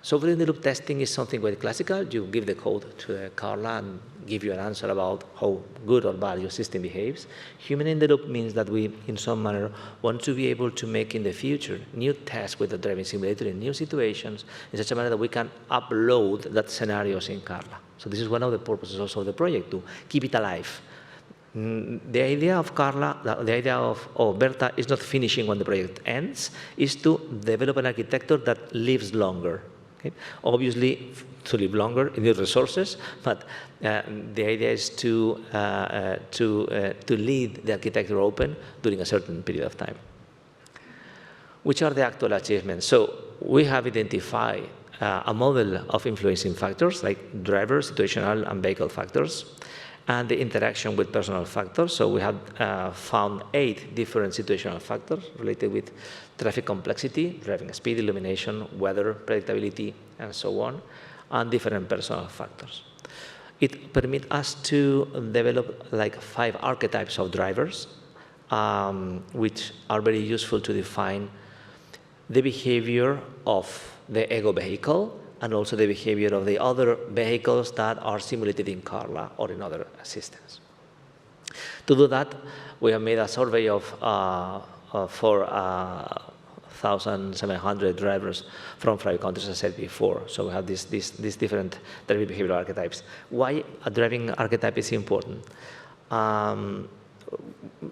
Software in the loop testing is something very classical. You give the code to the Carla and give you an answer about how good or bad your system behaves. Human in the loop means that we, in some manner, want to be able to make in the future new tests with the driving simulator in new situations in such a manner that we can upload that scenarios in Carla. So this is one of the purposes also of the project, to keep it alive. The idea of Carla, the idea of BERTHA is not finishing when the project ends, is to develop an architecture that lives longer. Okay? Obviously, to live longer, you need resources, but the idea is to leave the architecture open during a certain period of time. Which are the actual achievements? So we have identified a model of influencing factors like driver, situational, and vehicle factors, and the interaction with personal factors. So we have found 8 different situational factors related with traffic complexity, driving speed, illumination, weather, predictability, and so on, and different personal factors. It permits us to develop like 5 archetypes of drivers, which are very useful to define the behavior of the ego vehicle, and also the behavior of the other vehicles that are simulated in Carla or in other systems. To do that, we have made a survey of 4,700 drivers from 5 countries, as I said before. So we have these different driving behavioral archetypes. Why a driving archetype is important?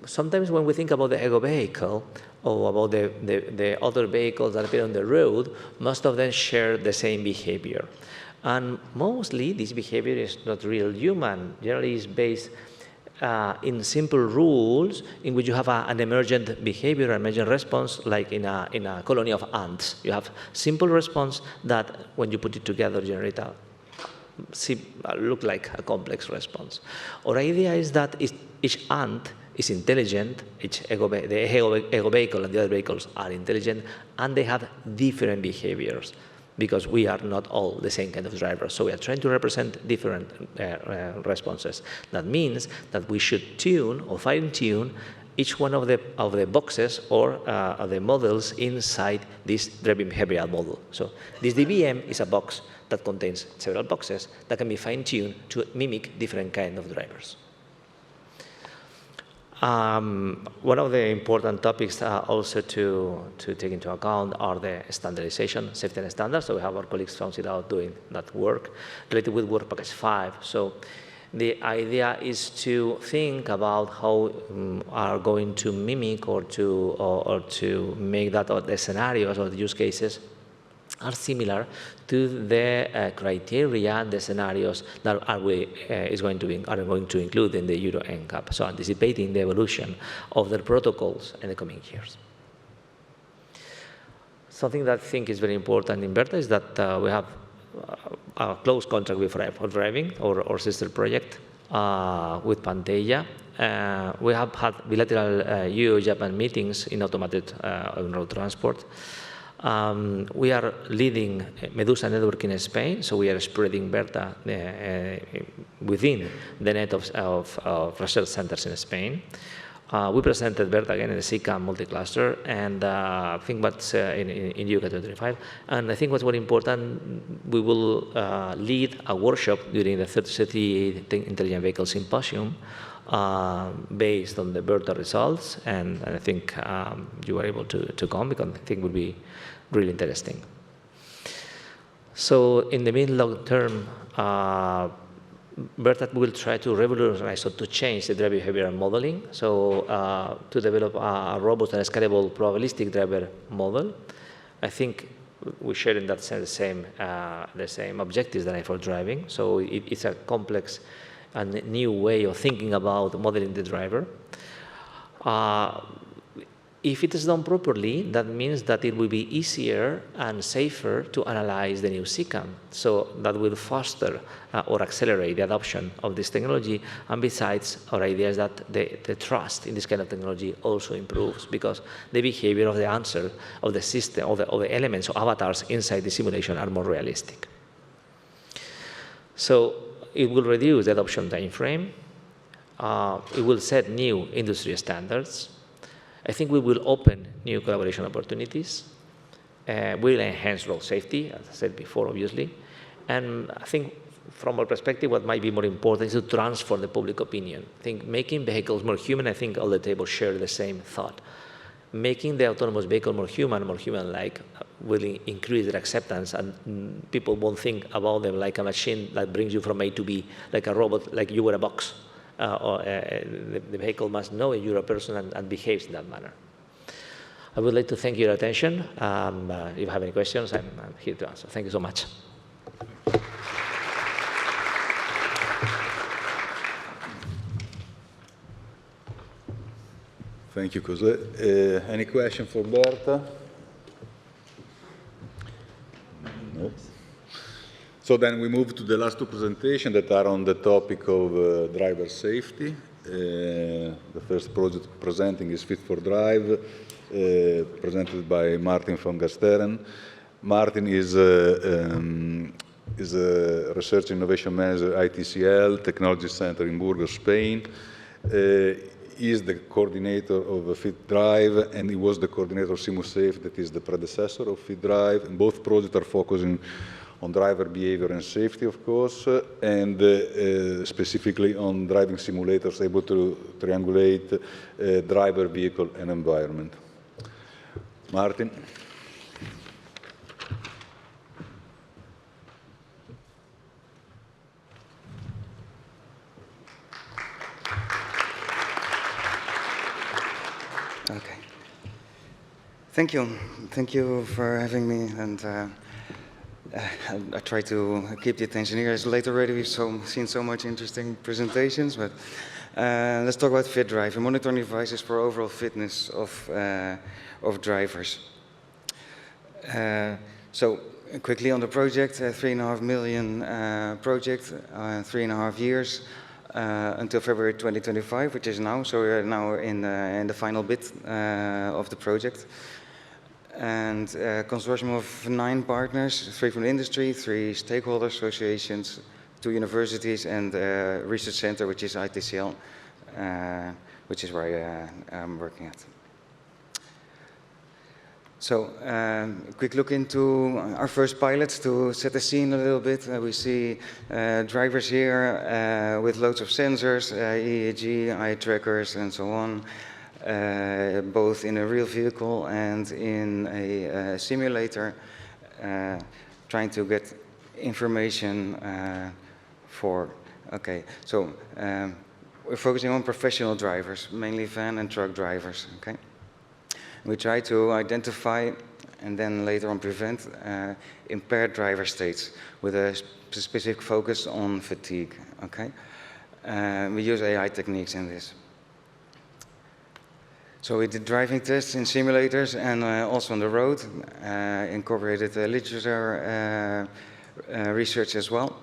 Sometimes when we think about the ego vehicle, or about the other vehicles that appear on the road, most of them share the same behavior. And mostly, this behavior is not real human. Generally, it's based in simple rules in which you have an emergent behavior, an emergent response, like in a colony of ants. You have simple response that, when you put it together, generate look like a complex response. Our idea is that each ant is intelligent, the ego vehicle and the other vehicles are intelligent, and they have different behaviors, because we are not all the same kind of drivers. So we are trying to represent different responses. That means that we should tune or fine-tune each one of the boxes or the models inside this driving behavioral model. So this DBM is a box that contains several boxes that can be fine-tuned to mimic different kinds of drivers. One of the important topics also to take into account are the standardization, safety and standards. So we have our colleagues from CIDAO doing that work related with Work Package 5. So the idea is to think about how are going to mimic or to make that the scenarios or the use cases are similar to the criteria and the scenarios that are going to include in the Euro NCAP. So anticipating the evolution of the protocols in the coming years. Something that I think is very important in BERTHA is that we have a close contract with FITDRIVE, our sister project, with PANACEA. We have had bilateral EU-Japan meetings in automated road transport. We are leading Medusa network in Spain, so we are spreading BERTHA within the net of research centers in Spain. We presented BERTHA again in the CCAM multi-cluster, and I think what's in UK 2025. And I think what's very important, we will lead a workshop during the 30 Intelligent Vehicle Symposium based on the BERTHA results, and I think you are able to come, because I think it would be really interesting. So in the mid-long term, BERTHA will try to revolutionize or to change the driver behavioral modeling, so to develop a robust and scalable probabilistic driver model. I think we share in that sense the same objectives that I for driving. So it's a complex and new way of thinking about modeling the driver. If it is done properly, that means that it will be easier and safer to analyze the new CCAM. So that will foster or accelerate the adoption of this technology. And besides, our idea is that the trust in this kind of technology also improves, because the behavior of the answer of the system, of the elements or avatars inside the simulation are more realistic. So it will reduce the adoption time frame. It will set new industry standards. I think we will open new collaboration opportunities. We will enhance road safety, as I said before, obviously. And I think from our perspective, what might be more important is to transform the public opinion. I think making vehicles more human, I think all the tables share the same thought. Making the autonomous vehicle more human-like, will increase their acceptance, and people won't think about them like a machine that brings you from A to B, like a robot, like you were a box. The vehicle must know you're a person and behaves in that manner. I would like to thank you for your attention. If you have any questions, I'm here to answer. Thank you so much. Thank you, Jose. Any question for BERTHA? No. So then we move to the last two presentations that are on the topic of driver safety. The first project presenting is FITDRIVE, presented by Martin van Gasteren. Martin is a Research Innovation Manager at ITCL, Technology Center in Burgos, Spain. He is the coordinator of FITDRIVE, and he was the coordinator of SimuSafe, that is the predecessor of FITDRIVE. And both projects are focusing on driver behavior and safety, of course, and specifically on driving simulators able to triangulate driver, vehicle, and environment. Martin. Okay. Thank you. Thank you for having me. And I try to keep the attention here. As late already, we've seen so much interesting presentations, but let's talk about FITDRIVE, a monitoring devices for overall fitness of drivers. So quickly on the project, 3.5 million project, 3.5 years. until February 2025, which is now. So we are now in the final bit of the project. And a consortium of 9 partners, 3 from the industry, 3 stakeholder associations, 2 universities, and a research center, which is ITCL, which is where I'm working at. So, a quick look into our first pilots to set the scene a little bit. We see drivers here with loads of sensors, EEG, eye trackers, and so on, both in a real vehicle and in a simulator, trying to get information for, okay, so we're focusing on professional drivers, mainly van and truck drivers, okay? We try to identify and then later on prevent impaired driver states with a specific focus on fatigue, okay? We use AI techniques in this. So we did driving tests in simulators and also on the road, incorporated literature research as well,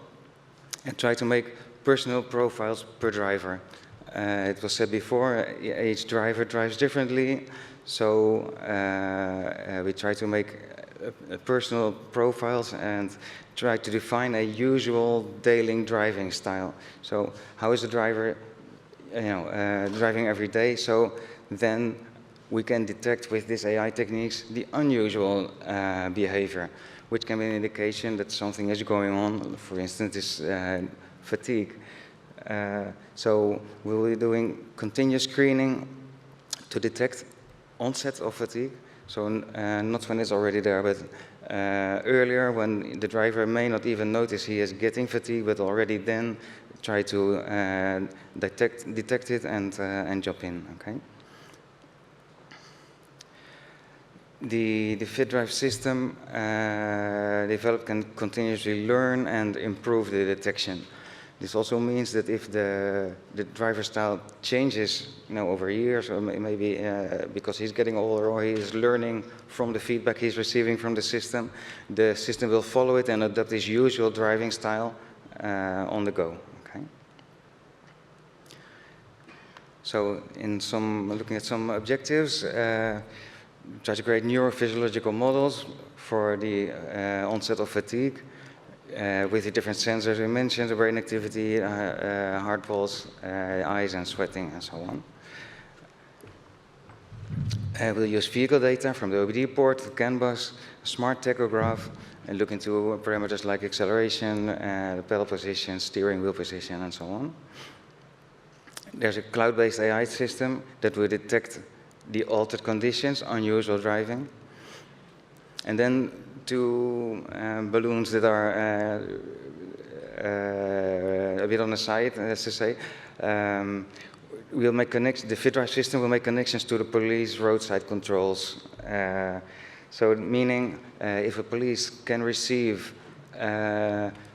and tried to make personal profiles per driver. It was said before, each driver drives differently, so we try to make personal profiles and try to define a usual daily driving style. So how is the driver, driving every day? So then we can detect with these AI techniques the unusual behavior, which can be an indication that something is going on. For instance, this fatigue. So we'll be doing continuous screening to detect onset of fatigue. So not when it's already there, but earlier when the driver may not even notice he is getting fatigue, but already then try to detect it and jump in, okay? The FITDRIVE system developed can continuously learn and improve the detection. This also means that if the driver style changes, over years, or maybe because he's getting older or he is learning from the feedback he's receiving from the system will follow it and adapt his usual driving style on the go. Okay. So, looking at some objectives, try to create neurophysiological models for the onset of fatigue. With the different sensors we mentioned, the brain activity, heart pulse, eyes and sweating and so on. We'll use vehicle data from the OBD port, CAN bus, smart tachograph, and look into parameters like acceleration, the pedal position, steering wheel position, and so on. There's a cloud-based AI system that will detect the altered conditions, unusual driving. And then 2 balloons that are a bit on the side, as to say. We'll make connections, the FITDRIVE system will make connections to the police roadside controls. So meaning if a police can receive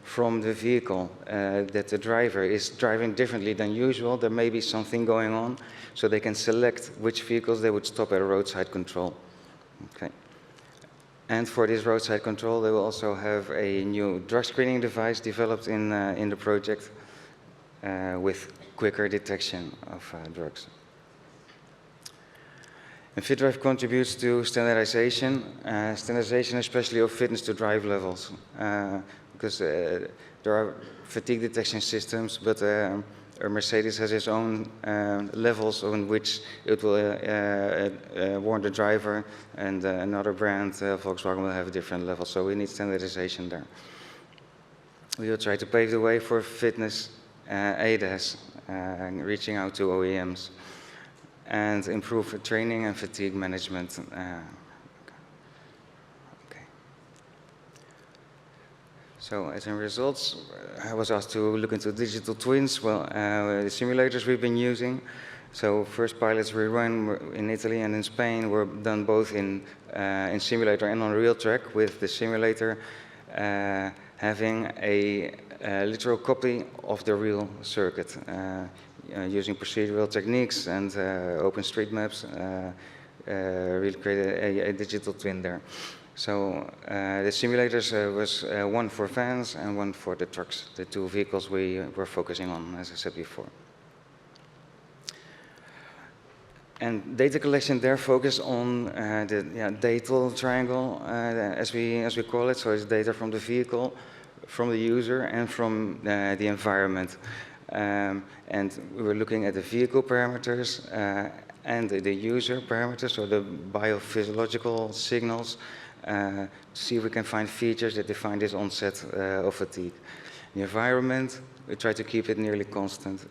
from the vehicle that the driver is driving differently than usual, there may be something going on, so they can select which vehicles they would stop at a roadside control. Okay. And for this roadside control, they will also have a new drug screening device developed in the project with quicker detection of drugs. And FITDRIVE contributes to standardization, especially of fitness to drive levels, because there are fatigue detection systems, but Mercedes has its own levels on which it will warn the driver, and another brand, Volkswagen, will have a different level. So we need standardization there. We will try to pave the way for fitness ADAS, reaching out to OEMs, and improve training and fatigue management. So as in results, I was asked to look into digital twins. Well, the simulators we've been using. So first pilots we run in Italy and in Spain were done both in simulator and on real track, with the simulator having a literal copy of the real circuit, using procedural techniques and OpenStreetMaps, really created a digital twin there. So the simulators was one for vans and one for the trucks, the two vehicles we were focusing on, as I said before. And data collection there focused on the data triangle, as we call it. So it's data from the vehicle, from the user, and from the environment. And we were looking at the vehicle parameters and the user parameters, so the biophysiological signals, to see if we can find features that define this onset of fatigue. The environment, we try to keep it nearly constant.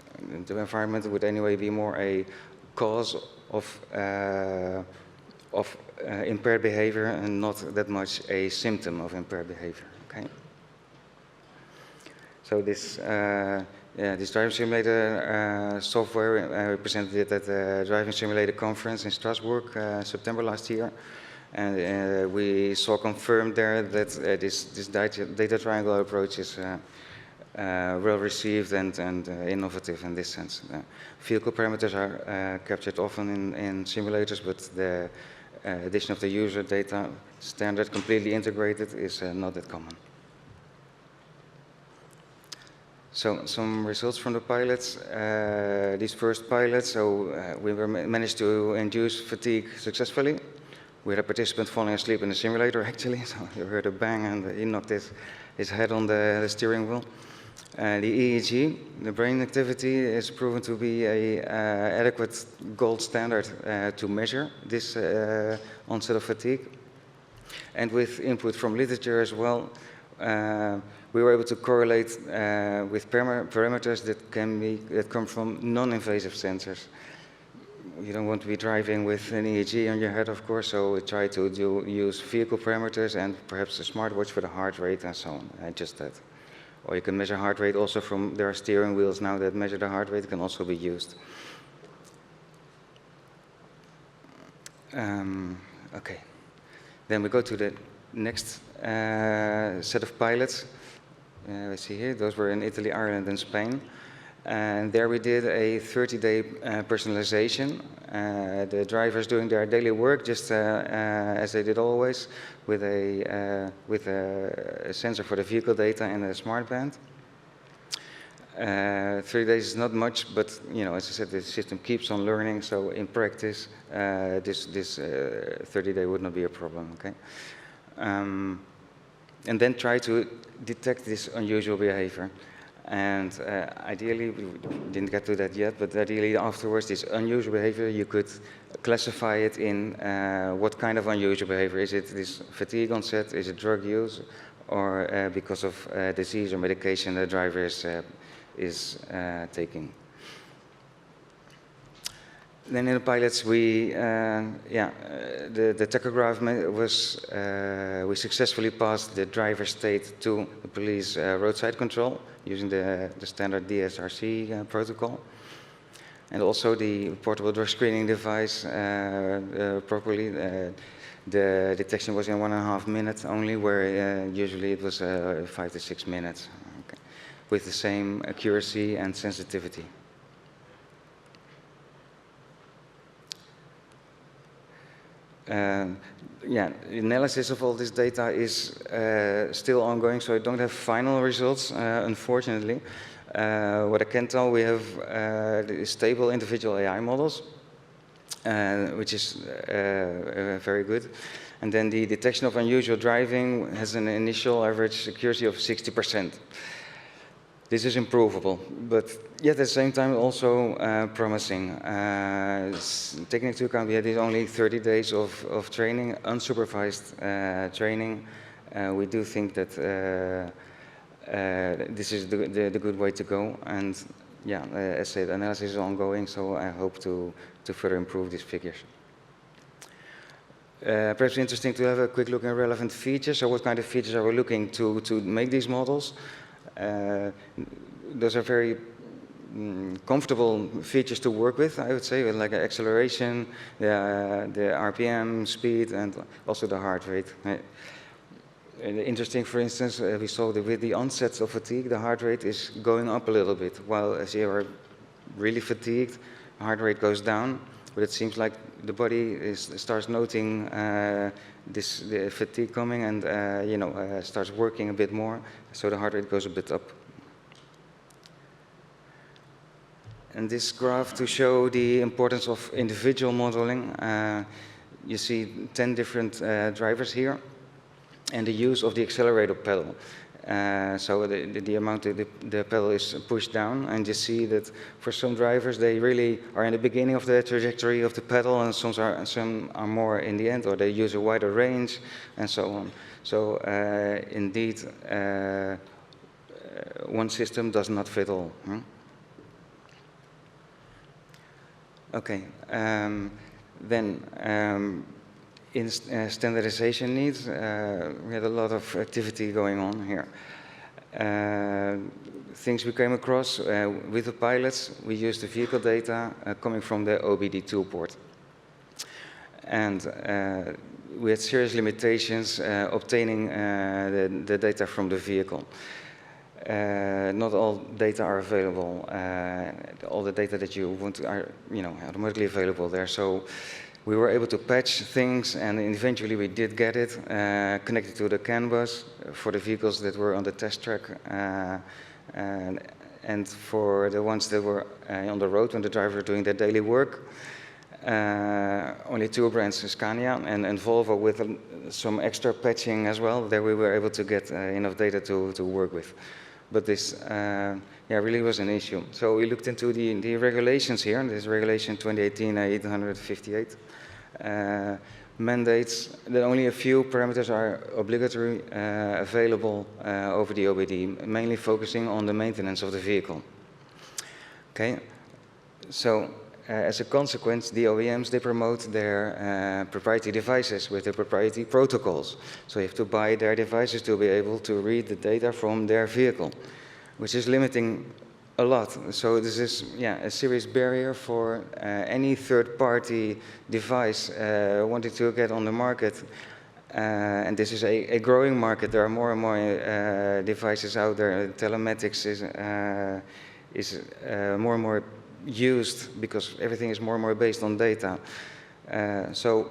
The environment would anyway be more a cause of impaired behavior and not that much a symptom of impaired behavior. Okay. So this driving simulator software, we presented it at the Driving Simulator Conference in Strasbourg, September last year. And we saw confirmed there that this data triangle approach is well received and innovative in this sense. Vehicle parameters are captured often in simulators, but the addition of the user data standard completely integrated is not that common. So some results from the pilots. These first pilots, so we managed to induce fatigue successfully. We had a participant falling asleep in the simulator, actually. So you heard a bang, and he knocked his head on the steering wheel. The EEG, the brain activity, is proven to be a adequate gold standard to measure this onset of fatigue. And with input from literature as well, we were able to correlate with parameters that come from non-invasive sensors. You don't want to be driving with an EEG on your head, of course, so we try to use vehicle parameters and perhaps a smartwatch for the heart rate and so on, just that. Or you can measure heart rate also from, there are steering wheels now that measure the heart rate, it can also be used. Okay, then we go to the next set of pilots. We see here, those were in Italy, Ireland, and Spain. And there we did a 30-day personalization. The drivers doing their daily work just as they did always, with a sensor for the vehicle data and a smart band. 3 days is not much, but you know, as I said, the system keeps on learning. So in practice, this 30-day would not be a problem. Okay. And then try to detect this unusual behavior. And ideally, we didn't get to that yet, but ideally afterwards, this unusual behavior, you could classify it in what kind of unusual behavior. Is it this fatigue onset? Is it drug use? Or because of disease or medication the driver is taking? Then in the pilots, the tachograph was, we successfully passed the driver state to the police roadside control using the standard DSRC protocol. And also the portable drug screening device properly. The detection was in 1.5 minutes only, where usually it was 5 to 6 minutes, okay, with the same accuracy and sensitivity. Analysis of all this data is still ongoing, so I don't have final results, unfortunately. What I can tell, we have stable individual AI models, which is very good. And then the detection of unusual driving has an initial average accuracy of 60%. This is improvable, but yet at the same time also promising. Taking into account we had only 30 days of training, unsupervised training, we do think that this is the good way to go. And yeah, as I said, analysis is ongoing, so I hope to further improve these figures. Perhaps interesting to have a quick look at relevant features. So what kind of features are we looking to make these models? Those are very comfortable features to work with, I would say, with like acceleration, the RPM, speed, and also the heart rate. Interesting, for instance, we saw that with the onset of fatigue, the heart rate is going up a little bit, while as you are really fatigued, heart rate goes down. but it seems like the body starts noting the fatigue coming and starts working a bit more, so the heart rate goes a bit up. And this graph to show the importance of individual modeling. You see 10 different drivers here, and the use of the accelerator pedal. So the amount the pedal is pushed down, and you see that for some drivers they really are in the beginning of the trajectory of the pedal, and some are more in the end, or they use a wider range, and so on. So indeed, one system does not fit all. Okay. Then in standardization needs, we had a lot of activity going on here. Things we came across with the pilots, we used the vehicle data coming from the OBD2 port. And we had serious limitations obtaining the data from the vehicle. Not all data are available. All the data that you want are, automatically available there. So we were able to patch things, and eventually we did get it connected to the CAN bus for the vehicles that were on the test track, and for the ones that were on the road when the driver was doing their daily work. Only 2 brands, Scania and Volvo, with some extra patching as well. There we were able to get enough data to work with. But this really was an issue. So we looked into the regulations here. This regulation 2018-858 mandates that only a few parameters are obligatory available over the OBD, mainly focusing on the maintenance of the vehicle. Okay, so as a consequence, the OEMs, they promote their proprietary devices with their proprietary protocols. So you have to buy their devices to be able to read the data from their vehicle, which is limiting a lot. So this is a serious barrier for any third-party device wanting to get on the market. And this is a growing market. There are more and more devices out there. Telematics is more and more used because everything is more and more based on data. So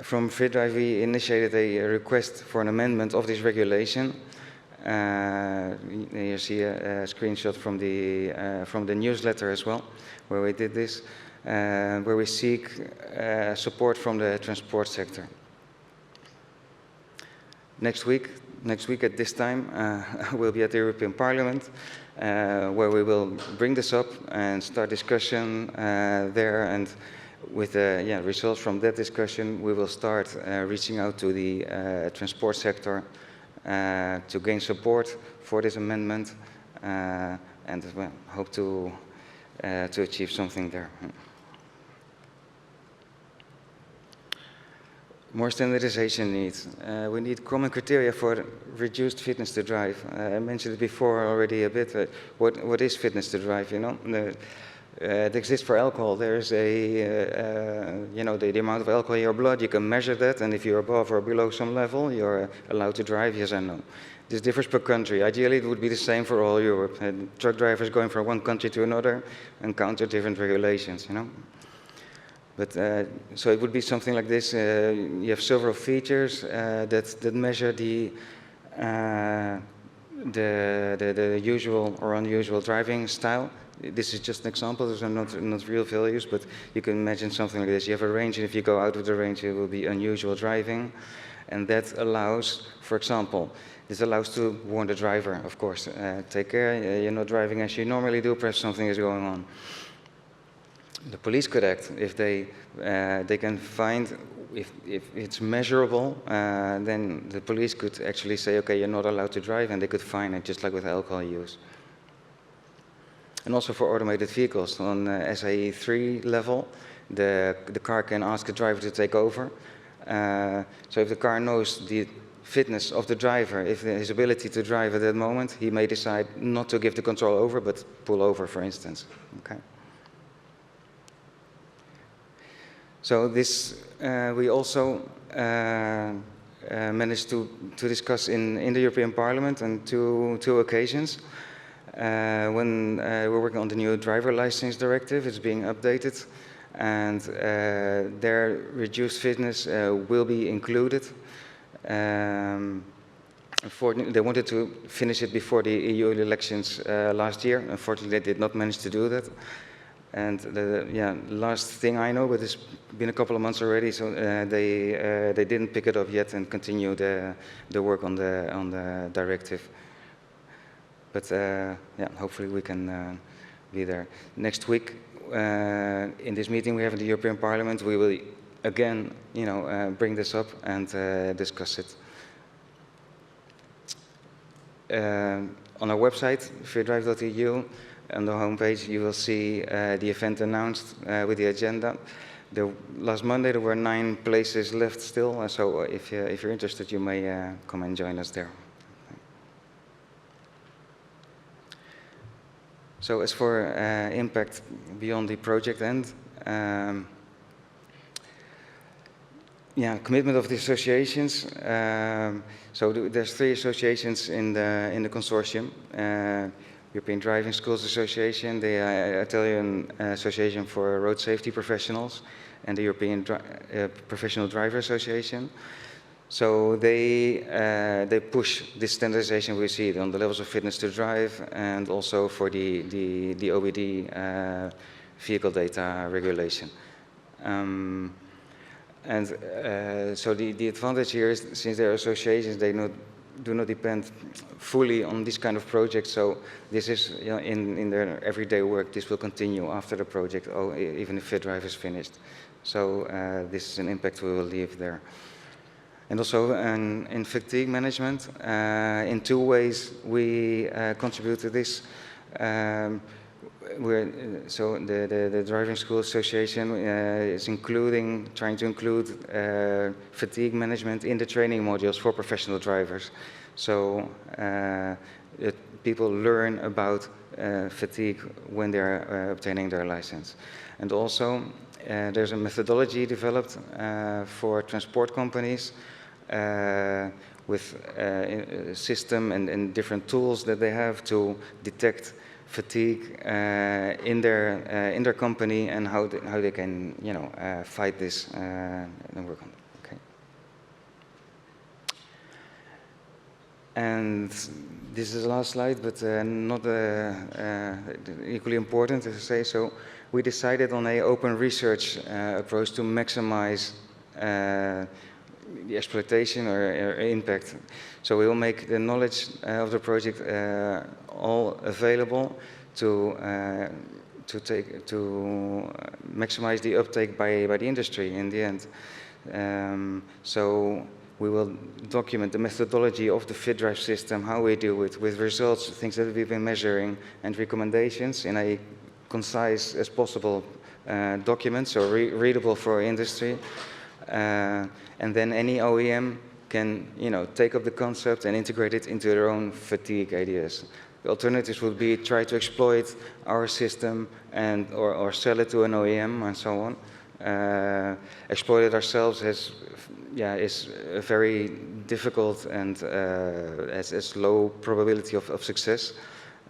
from FITDRIVE we initiated a request for an amendment of this regulation. You see a screenshot from the newsletter as well, where we did this, where we seek support from the transport sector. Next week at this time, we'll be at the European Parliament, where we will bring this up and start discussion there, and with the results from that discussion, we will start reaching out to the transport sector to gain support for this amendment, and hope to achieve something there. More standardization needs. We need common criteria for reduced fitness to drive. I mentioned it before already a bit. What is fitness to drive? It exists for alcohol. There is the amount of alcohol in your blood. You can measure that, and if you're above or below some level, you're allowed to drive, yes or no. This differs per country. Ideally, it would be the same for all Europe. Truck drivers going from one country to another encounter different regulations. But so it would be something like this. You have several features that measure the usual or unusual driving style. This is just an example. Those are not real values, but you can imagine something like this. You have a range, and if you go out of the range, it will be unusual driving, and that allows, for example, this allows to warn the driver. Of course, take care. You're not driving as you normally do. Perhaps something is going on. The police could act if they can find if it's measurable. Then the police could actually say, okay, you're not allowed to drive, and they could fine it, just like with alcohol use. And also for automated vehicles on SAE 3 level, the car can ask the driver to take over. So if the car knows the fitness of the driver, if his ability to drive at that moment, he may decide not to give the control over, but pull over, for instance. Okay. So this we also managed to discuss in the European Parliament on two occasions. When we're working on the new driver license directive, it's being updated. and their reduced fitness will be included. Unfortunately, they wanted to finish it before the EU elections last year. Unfortunately, they did not manage to do that. And the last thing I know, but it's been a couple of months already, so they didn't pick it up yet and continue the work on the directive. But hopefully we can be there. Next week, in this meeting we have in the European Parliament, we will again, bring this up and discuss it. On our website, FITDRIVE.eu, on the homepage, you will see the event announced with the agenda. Last Monday, there were 9 places left still, so if you're interested, you may come and join us there. So as for impact beyond the project end, commitment of the associations. So there's 3 associations in the consortium. European Driving Schools Association, the Italian Association for Road Safety Professionals, and the European Professional Driver Association. So they push this standardization. We see it on the levels of fitness to drive, and also for the OBD vehicle data regulation. So the advantage here is, since they're associations, they do not depend fully on this kind of project. So this is, in their everyday work, this will continue after the project, even if FITDRIVE is finished. So this is an impact we will leave there. And also in fatigue management, in 2 ways we contribute to this. So the Driving School Association is trying to include fatigue management in the training modules for professional drivers. So people learn about fatigue when they're obtaining their license. And also there's a methodology developed for transport companies with a system and different tools that they have to detect fatigue in their company, and how they can fight this and work on it. Okay. And this is the last slide, but not equally important, as I say. So we decided on an open research approach to maximize the exploitation or impact. So we will make the knowledge of the project all available to maximize the uptake by the industry in the end. So we will document the methodology of the FITDRIVE system, how we do it, with results, things that we've been measuring, and recommendations in a concise as possible document, so readable for industry. And then any OEM can, take up the concept and integrate it into their own fatigue ideas. The alternatives would be try to exploit our system or sell it to an OEM and so on. Exploit it ourselves is a very difficult and has low probability of success.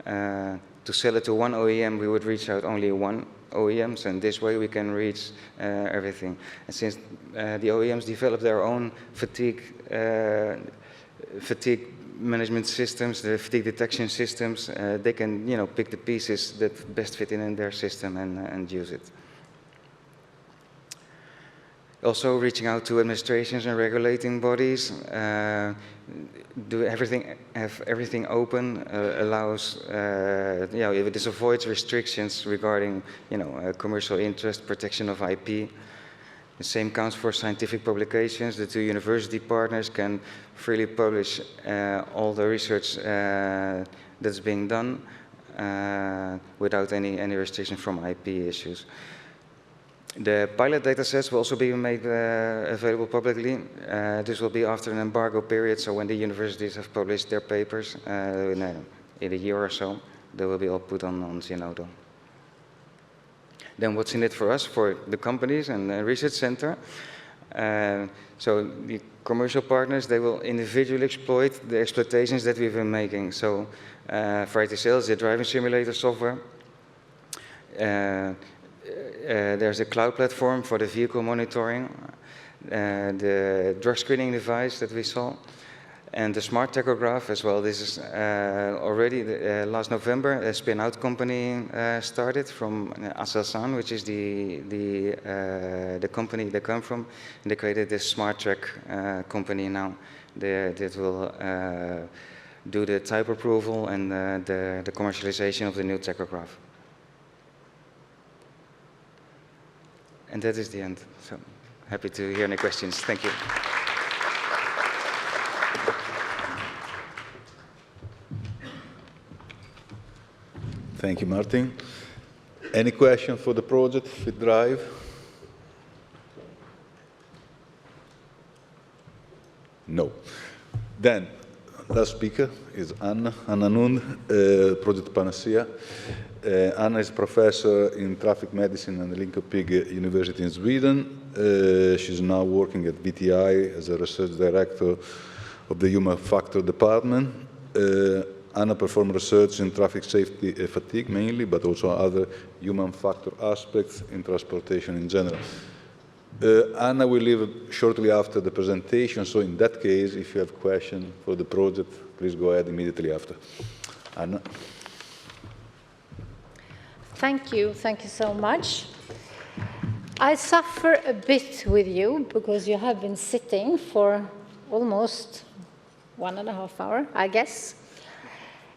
To sell it to one OEM, we would reach out only one OEMs, and this way we can reach everything. And since the OEMs develop their own fatigue management systems, the fatigue detection systems, they can pick the pieces that best fit in their system and use it. Also reaching out to administrations and regulating bodies, have everything open, allows, this avoids restrictions regarding, commercial interest, protection of IP. The same counts for scientific publications. The 2 university partners can freely publish all the research that's being done without any restriction from IP issues. The pilot data sets will also be made available publicly. This will be after an embargo period, so when the universities have published their papers in a year or so, they will be all put on Zenodo. Then what's in it for us, for the companies and the research center? So the commercial partners, they will individually exploit the exploitations that we've been making. So for IT sales, the driving simulator software. there's a cloud platform for the vehicle monitoring, the drug screening device that we saw, and the smart tachograph as well. This is already last November, a spin-out company started from Aselsan, which is the company they come from. And they created this smart track company now that will do the type approval and the commercialization of the new tachograph. And that is the end. So happy to hear any questions. Thank you. Thank you, Martin. Any question for the project, FITDRIVE? No. Then, last speaker is Anna Nund, Project PANACEA. Anna is professor in traffic medicine at the Linköping University in Sweden. She's now working at BTI as a research director of the Human Factor Department. Anna performed research in traffic safety fatigue mainly, but also other human factor aspects in transportation in general. Anna will leave shortly after the presentation, so in that case, if you have questions for the project, please go ahead immediately after. Anna. Thank you so much. I suffer a bit with you because you have been sitting for almost 1.5 hours, I guess.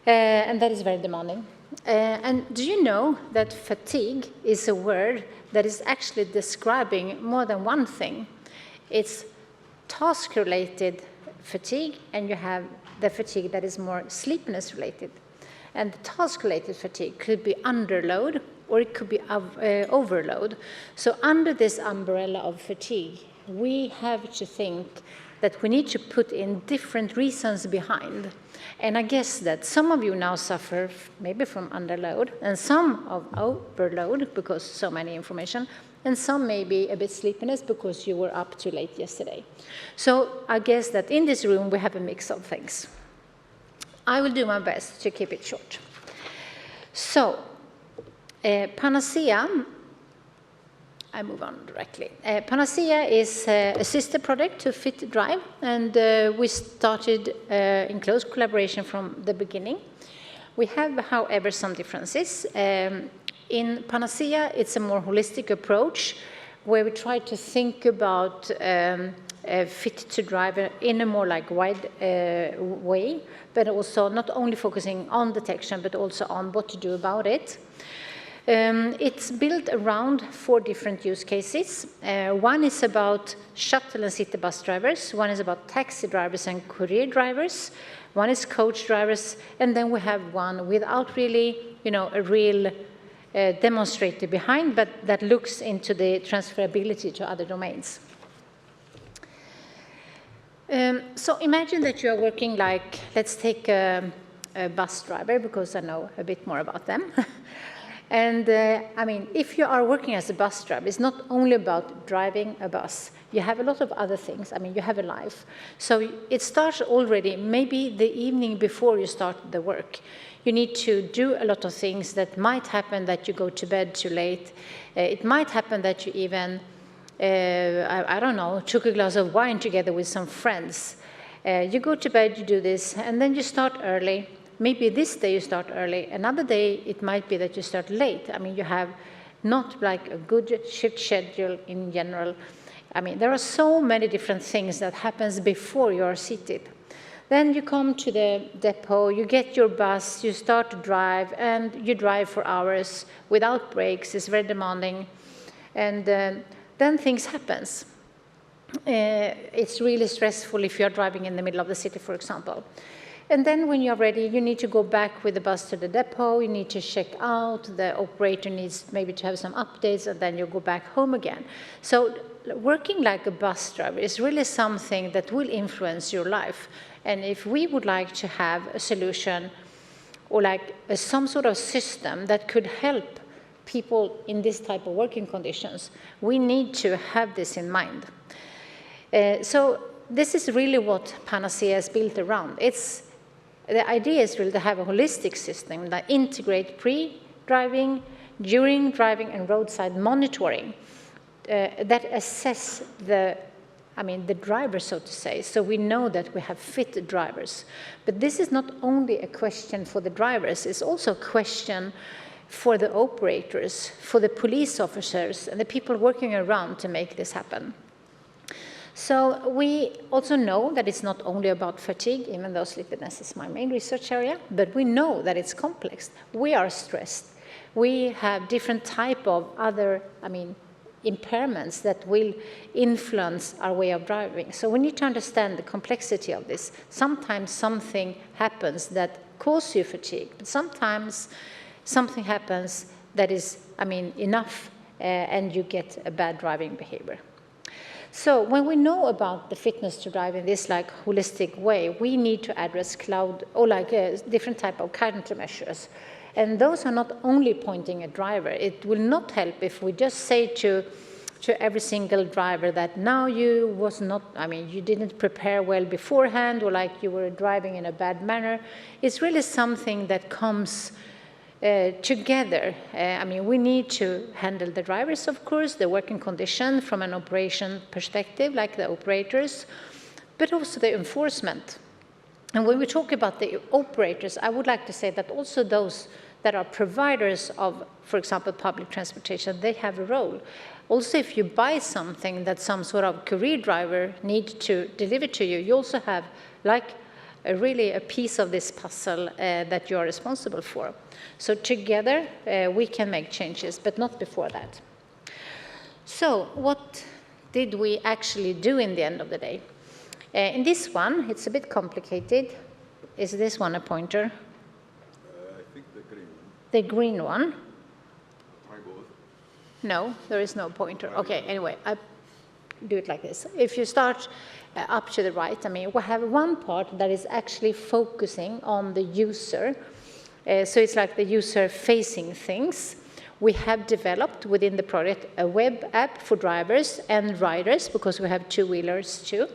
And that is very demanding. And do you know that fatigue is a word that is actually describing more than one thing? It's task-related fatigue, and you have the fatigue that is more sleepiness-related. And the task-related fatigue could be underload, or it could be overload. So under this umbrella of fatigue, we have to think that we need to put in different reasons behind. And I guess that some of you now suffer maybe from underload, and some of overload because so many information, and some maybe a bit sleepiness because you were up too late yesterday. So I guess that in this room we have a mix of things. I will do my best to keep it short. So, PANACEA, I move on directly. PANACEA is a sister project to FITDRIVE, and we started in close collaboration from the beginning. We have, however, some differences. In PANACEA, it's a more holistic approach where we try to think about FITDRIVE in a more like wide way, but also not only focusing on detection, but also on what to do about it. It's built around 4 different use cases. One is about shuttle and city bus drivers. One is about taxi drivers and courier drivers. One is coach drivers. And then we have one without really, a real demonstrator behind, but that looks into the transferability to other domains. So imagine that you are working like, let's take a bus driver, because I know a bit more about them. And I mean, if you are working as a bus driver, it's not only about driving a bus. You have a lot of other things. I mean, you have a life. So it starts already, maybe the evening before you start the work. You need to do a lot of things that might happen that you go to bed too late. It might happen that you even, I don't know, took a glass of wine together with some friends. You go to bed, you do this, and then you start early. Maybe this day you start early. Another day, it might be that you start late. I mean, you have not like a good shift schedule in general. I mean, there are so many different things that happens before you are seated. Then you come to the depot, you get your bus, you start to drive, and you drive for hours without breaks. It's very demanding. And then things happen. It's really stressful if you're driving in the middle of the city, for example. And then when you're ready, you need to go back with the bus to the depot, you need to check out, the operator needs maybe to have some updates, and then you go back home again. So working like a bus driver is really something that will influence your life. And if we would like to have a solution or like some sort of system that could help people in this type of working conditions, we need to have this in mind. So this is really what PANACEA is built around. The idea is really to have a holistic system that integrates pre-driving, during driving and roadside monitoring that assess the driver, so to say. So we know that we have fit drivers. But this is not only a question for the drivers, it's also a question for the operators, for the police officers, and the people working around to make this happen. So we also know that it's not only about fatigue, even though sleepiness is my main research area, but we know that it's complex. We are stressed. We have different type of other, impairments that will influence our way of driving. So we need to understand the complexity of this. Sometimes something happens that causes you fatigue, but sometimes something happens that is, enough, and you get a bad driving behavior. So when we know about the fitness to drive in this holistic way, we need to address different type of countermeasures. And those are not only pointing at driver. It will not help if we just say to every single driver that now you didn't prepare well beforehand, or you were driving in a bad manner. It's really something that comes together. We need to handle the drivers, of course, the working condition from an operation perspective, like the operators, but also the enforcement. And when we talk about the operators, I would like to say that also those that are providers of, for example, public transportation, they have a role. Also, if you buy something that some sort of courier driver needs to deliver to you, you also have really a piece of this puzzle that you are responsible for. So together, we can make changes, but not before that. So what did we actually do in the end of the day? In this one, it's a bit complicated. Is this one a pointer? I think the green one. The green one? Try both. No, there is no pointer. Okay, anyway, I do it like this. If you start up to the right, we have one part that is actually focusing on the user. So it's like the user facing things. We have developed within the project a web app for drivers and riders, because we have two-wheelers too.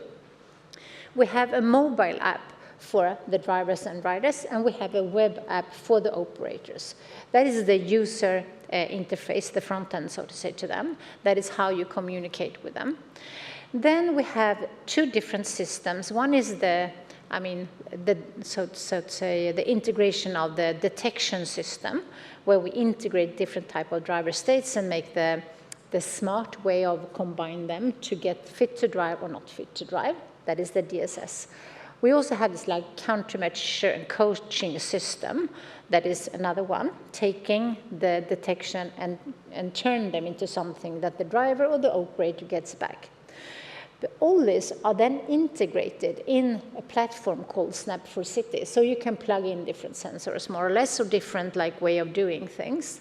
We have a mobile app for the drivers and riders, and we have a web app for the operators. That is the user interface, the front end, so to say, to them. That is how you communicate with them. Then we have two different systems. One is the integration of the detection system, where we integrate different type of driver states and make the smart way of combine them to get fit to drive or not fit to drive. That is the DSS. We also have this countermeasure and coaching system. That is another one, taking the detection and turn them into something that the driver or the operator gets back. But all these are then integrated in a platform called Snap for City. So you can plug in different sensors, more or less, or different way of doing things.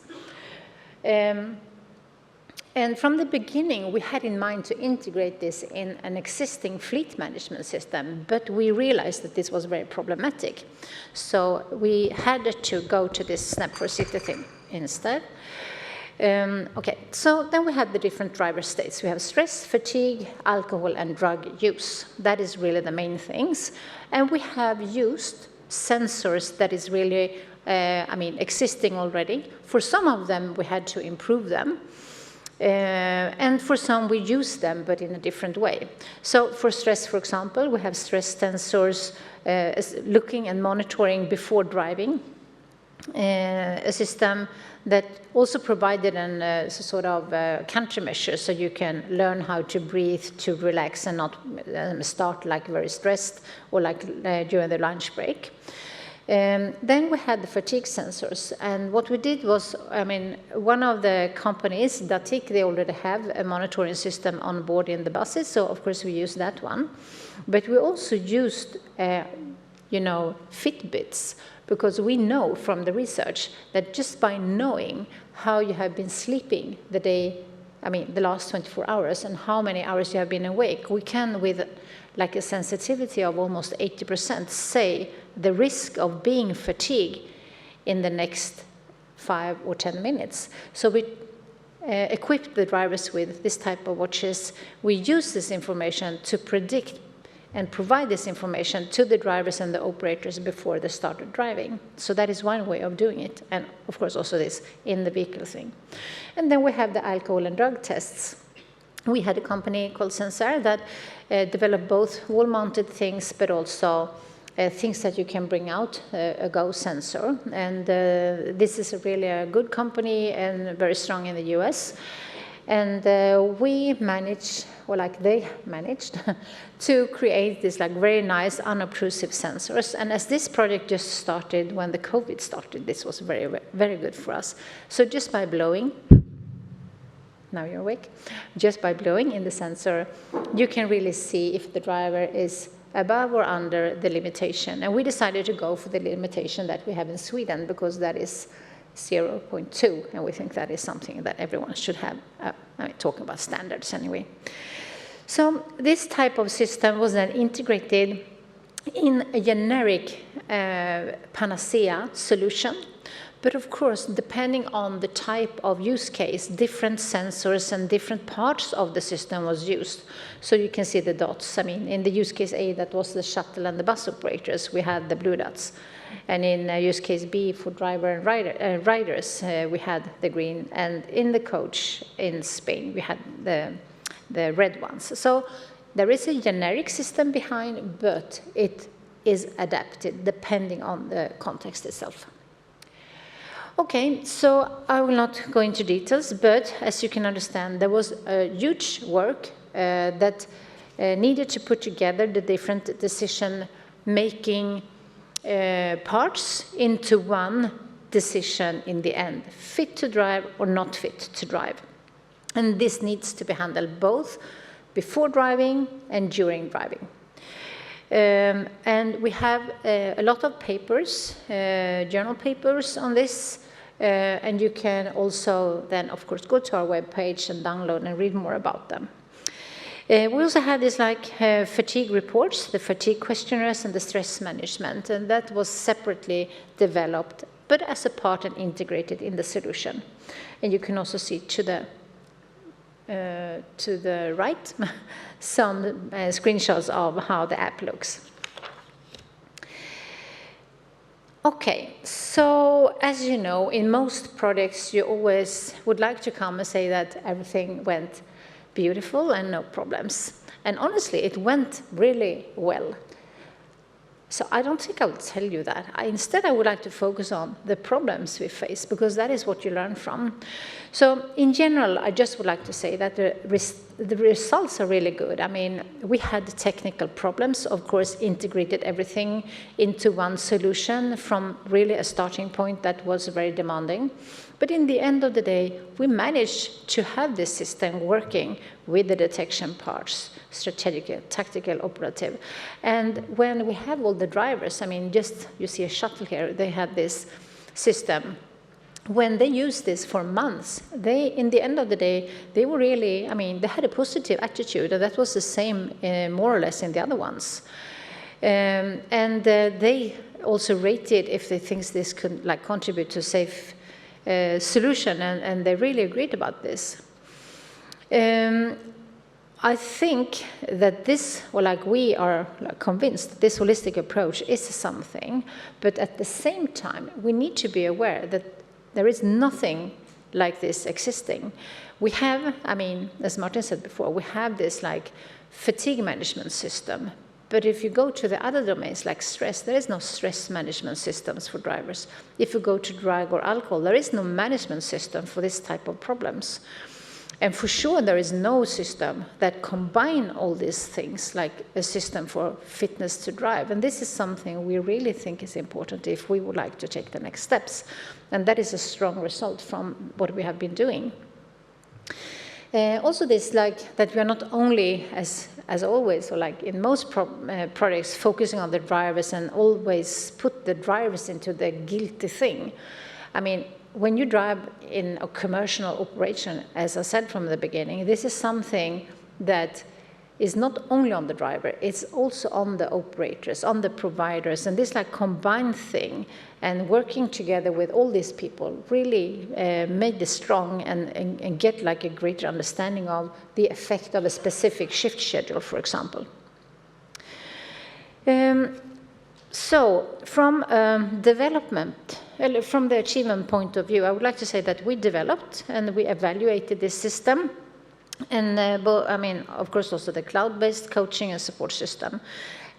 And from the beginning, we had in mind to integrate this in an existing fleet management system, but we realized that this was very problematic. So we had to go to this Snap for City thing instead. Okay, so then we have the different driver states. We have stress, fatigue, alcohol, and drug use. That is really the main things. And we have used sensors that is really, existing already. For some of them, we had to improve them. And for some, we use them, but in a different way. So for stress, for example, we have stress sensors looking and monitoring before driving. A system that also provided a sort of countermeasure, so you can learn how to breathe, to relax, and not start very stressed or during the lunch break. Then we had the fatigue sensors, and what we did was, one of the companies, Datik, they already have a monitoring system on board in the buses, so of course we used that one. But we also used, Fitbits, because we know from the research that just by knowing how you have been sleeping the last 24 hours and how many hours you have been awake, we can, with a sensitivity of almost 80%, say the risk of being fatigued in the next 5 or 10 minutes. So we equipped the drivers with this type of watches. We use this information to predict and provide this information to the drivers and the operators before they started driving. So that is one way of doing it, and of course also this in the vehicle thing. And then we have the alcohol and drug tests. We had a company called Sensar that developed both wall-mounted things, but also things that you can bring out, a GO sensor. And this is really a good company and very strong in the US. And we managed, or like they managed, to create this like very nice unobtrusive sensors. And as this project just started, when the COVID started, this was very, very good for us. So just by blowing, now you're awake, just by blowing in the sensor, you can really see if the driver is above or under the limitation. And we decided to go for the limitation that we have in Sweden, because that is 0.2, and we think that is something that everyone should have. I mean, talking about standards anyway. So this type of system was then integrated in a generic PANACEA solution. But of course, depending on the type of use case, different sensors and different parts of the system was used. So you can see the dots. I mean, in the use case A, that was the shuttle and the bus operators, we had the blue dots. And in use case B, for driver and riders, we had the green. And in the coach in Spain, we had the red ones. So there is a generic system behind, but it is adapted depending on the context itself. Okay, so I will not go into details, but as you can understand, there was a huge work that needed to put together the different decision-making parts into one decision in the end, fit to drive or not fit to drive. And this needs to be handled both before driving and during driving. And we have a lot of papers, journal papers on this, and you can also then, of course, go to our webpage and download and read more about them. We also had this like fatigue reports, the fatigue questionnaires and the stress management, and that was separately developed, but as a part and integrated in the solution. And you can also see to the right some screenshots of how the app looks. Okay, so as you know, in most projects, you always would like to come and say that everything went beautiful and no problems. And honestly, it went really well. So I don't think I will tell you that. Instead, I would like to focus on the problems we face, because that is what you learn from. So in general, I just would like to say that the results are really good. I mean, we had technical problems, of course, integrated everything into one solution from really a starting point that was very demanding. But in the end of the day, we managed to have this system working with the detection parts, strategic, tactical, operative. And when we have all the drivers, I mean, just you see a shuttle here, they had this system. When they used this for months, in the end of the day, they were really, I mean, they had a positive attitude, and that was the same more or less in the other ones. They also rated if they think this could like contribute to safe solution, and they really agreed about this. I think that this, or like we are convinced, this holistic approach is something, but at the same time, we need to be aware that there is nothing like this existing. We have, I mean, as Martin said before, we have this like fatigue management system. But if you go to the other domains like stress, there is no stress management systems for drivers. If you go to drug or alcohol, there is no management system for this type of problems. And for sure, there is no system that combine all these things, like a system for fitness to drive. And this is something we really think is important if we would like to take the next steps. And that is a strong result from what we have been doing. Also this, like, that we are not only, as always, or like in most projects, focusing on the drivers and always put the drivers into the guilty thing. I mean, when you drive in a commercial operation, as I said from the beginning, this is something that is not only on the driver, it's also on the operators, on the providers, and this like combined thing, and working together with all these people really made this strong and get like a greater understanding of the effect of a specific shift schedule, for example. So from development, from the achievement point of view, I would like to say that we developed and we evaluated this system. And I mean, of course, also the cloud-based coaching and support system.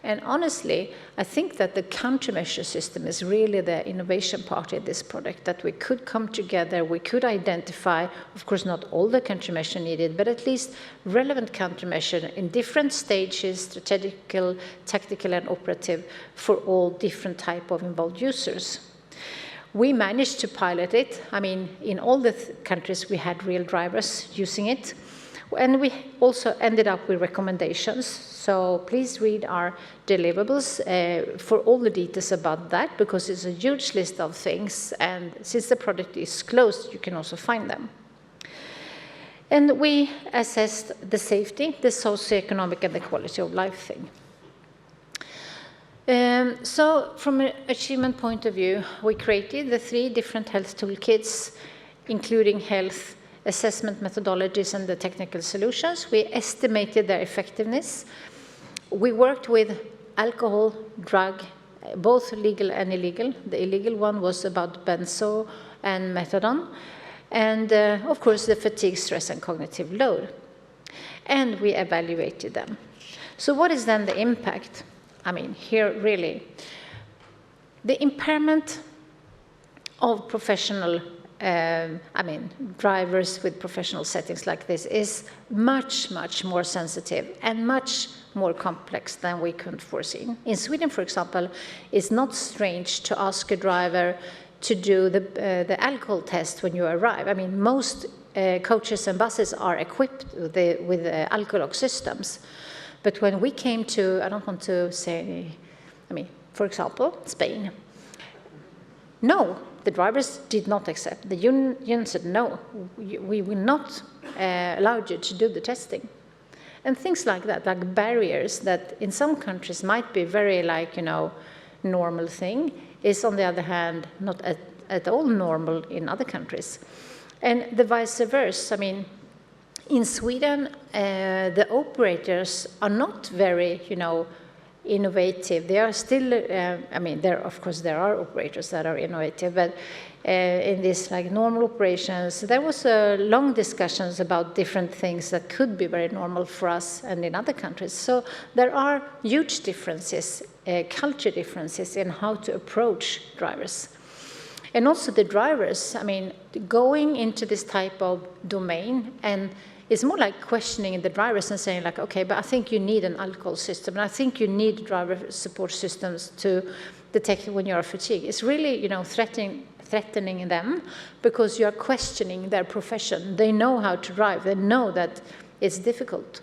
And honestly, I think that the countermeasure system is really the innovation part in this project, that we could come together, we could identify, of course, not all the countermeasure needed, but at least relevant countermeasure in different stages, strategical, tactical, and operative, for all different type of involved users. We managed to pilot it. I mean, in all the countries, we had real drivers using it. And we also ended up with recommendations. So please read our deliverables for all the details about that, because it's a huge list of things. And since the project is closed, you can also find them. And we assessed the safety, the socioeconomic, and the quality of life thing. So from an achievement point of view, we created the 3 different health toolkits, including health assessment methodologies and the technical solutions. We estimated their effectiveness. We worked with alcohol, drug, both legal and illegal. The illegal one was about benzo and methadone. And of course, the fatigue, stress, and cognitive load. And we evaluated them. So what is then the impact? I mean, here really, the impairment of professional drivers with professional settings like this is much, much more sensitive and much more complex than we could foresee. In Sweden, for example, it's not strange to ask a driver to do the alcohol test when you arrive. I mean, most coaches and buses are equipped with alcohol systems. But when we came to, I don't want to say, for example, Spain, no, the drivers did not accept. The union said, no, we will not allow you to do the testing. And things like that, like barriers that in some countries might be very normal thing, is on the other hand not at all normal in other countries. And the vice versa. I mean, in Sweden, the operators are not very, innovative. They are still, of course, there are operators that are innovative, but in these normal operations, there was long discussions about different things that could be very normal for us and in other countries. So there are huge differences, culture differences in how to approach drivers. And also the drivers, going into this type of domain, and it's more like questioning the drivers and saying okay, but I think you need an alcohol system, and I think you need driver support systems to detect when you are fatigued. It's really, threatening them, because you are questioning their profession. They know how to drive. They know that it's difficult.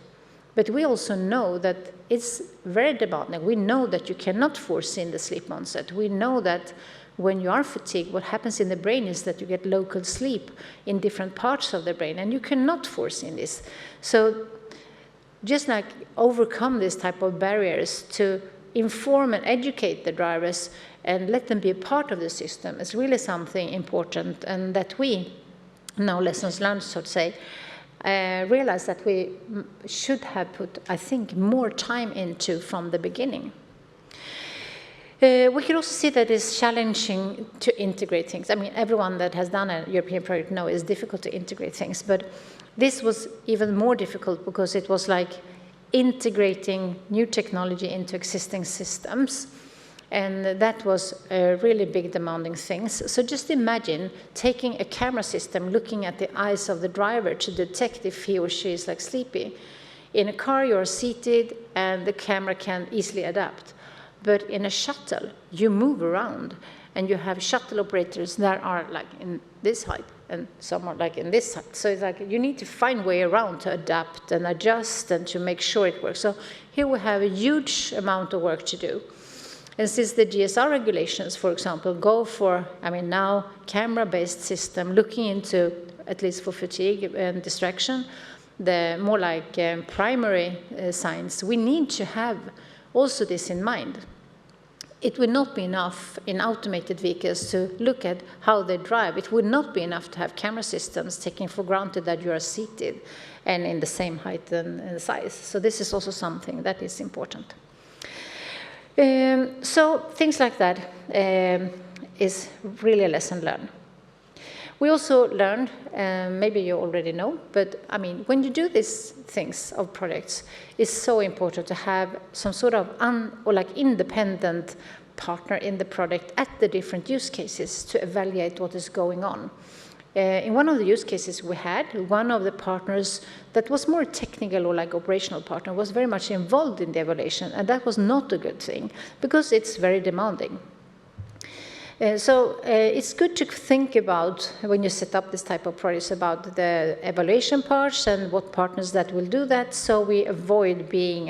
But we also know that it's very demanding. We know that you cannot foresee the sleep onset. We know that when you are fatigued, what happens in the brain is that you get local sleep in different parts of the brain, and you cannot foresee this. So just overcome this type of barriers to inform and educate the drivers and let them be a part of the system is really something important, and that we, now lessons learned, so to say, realize that we should have put, I think, more time into from the beginning. We can also see that it's challenging to integrate things. Everyone that has done a European project knows it's difficult to integrate things, but this was even more difficult because it was integrating new technology into existing systems, and that was a really big demanding things. So just imagine taking a camera system, looking at the eyes of the driver to detect if he or she is sleepy. In a car, you're seated, and the camera can easily adapt. But in a shuttle, you move around, and you have shuttle operators that are in this height, and some are in this height. So it's you need to find a way around to adapt and adjust and to make sure it works. So here we have a huge amount of work to do. And since the GSR regulations, for example, go for, now camera-based system, looking into, at least for fatigue and distraction, the more primary signs, we need to have also this in mind. It would not be enough in automated vehicles to look at how they drive. It would not be enough to have camera systems taking for granted that you are seated and in the same height and size. So this is also something that is important. So things like that is really a lesson learned. We also learned, maybe you already know, but I mean, when you do these things of projects, it's so important to have some sort of independent partner in the project at the different use cases to evaluate what is going on. In one of the use cases we had, one of the partners that was more technical or like operational partner was very much involved in the evaluation, and that was not a good thing because it's very demanding. So it's good to think about, when you set up this type of projects, about the evaluation parts and what partners that will do that, so we avoid being,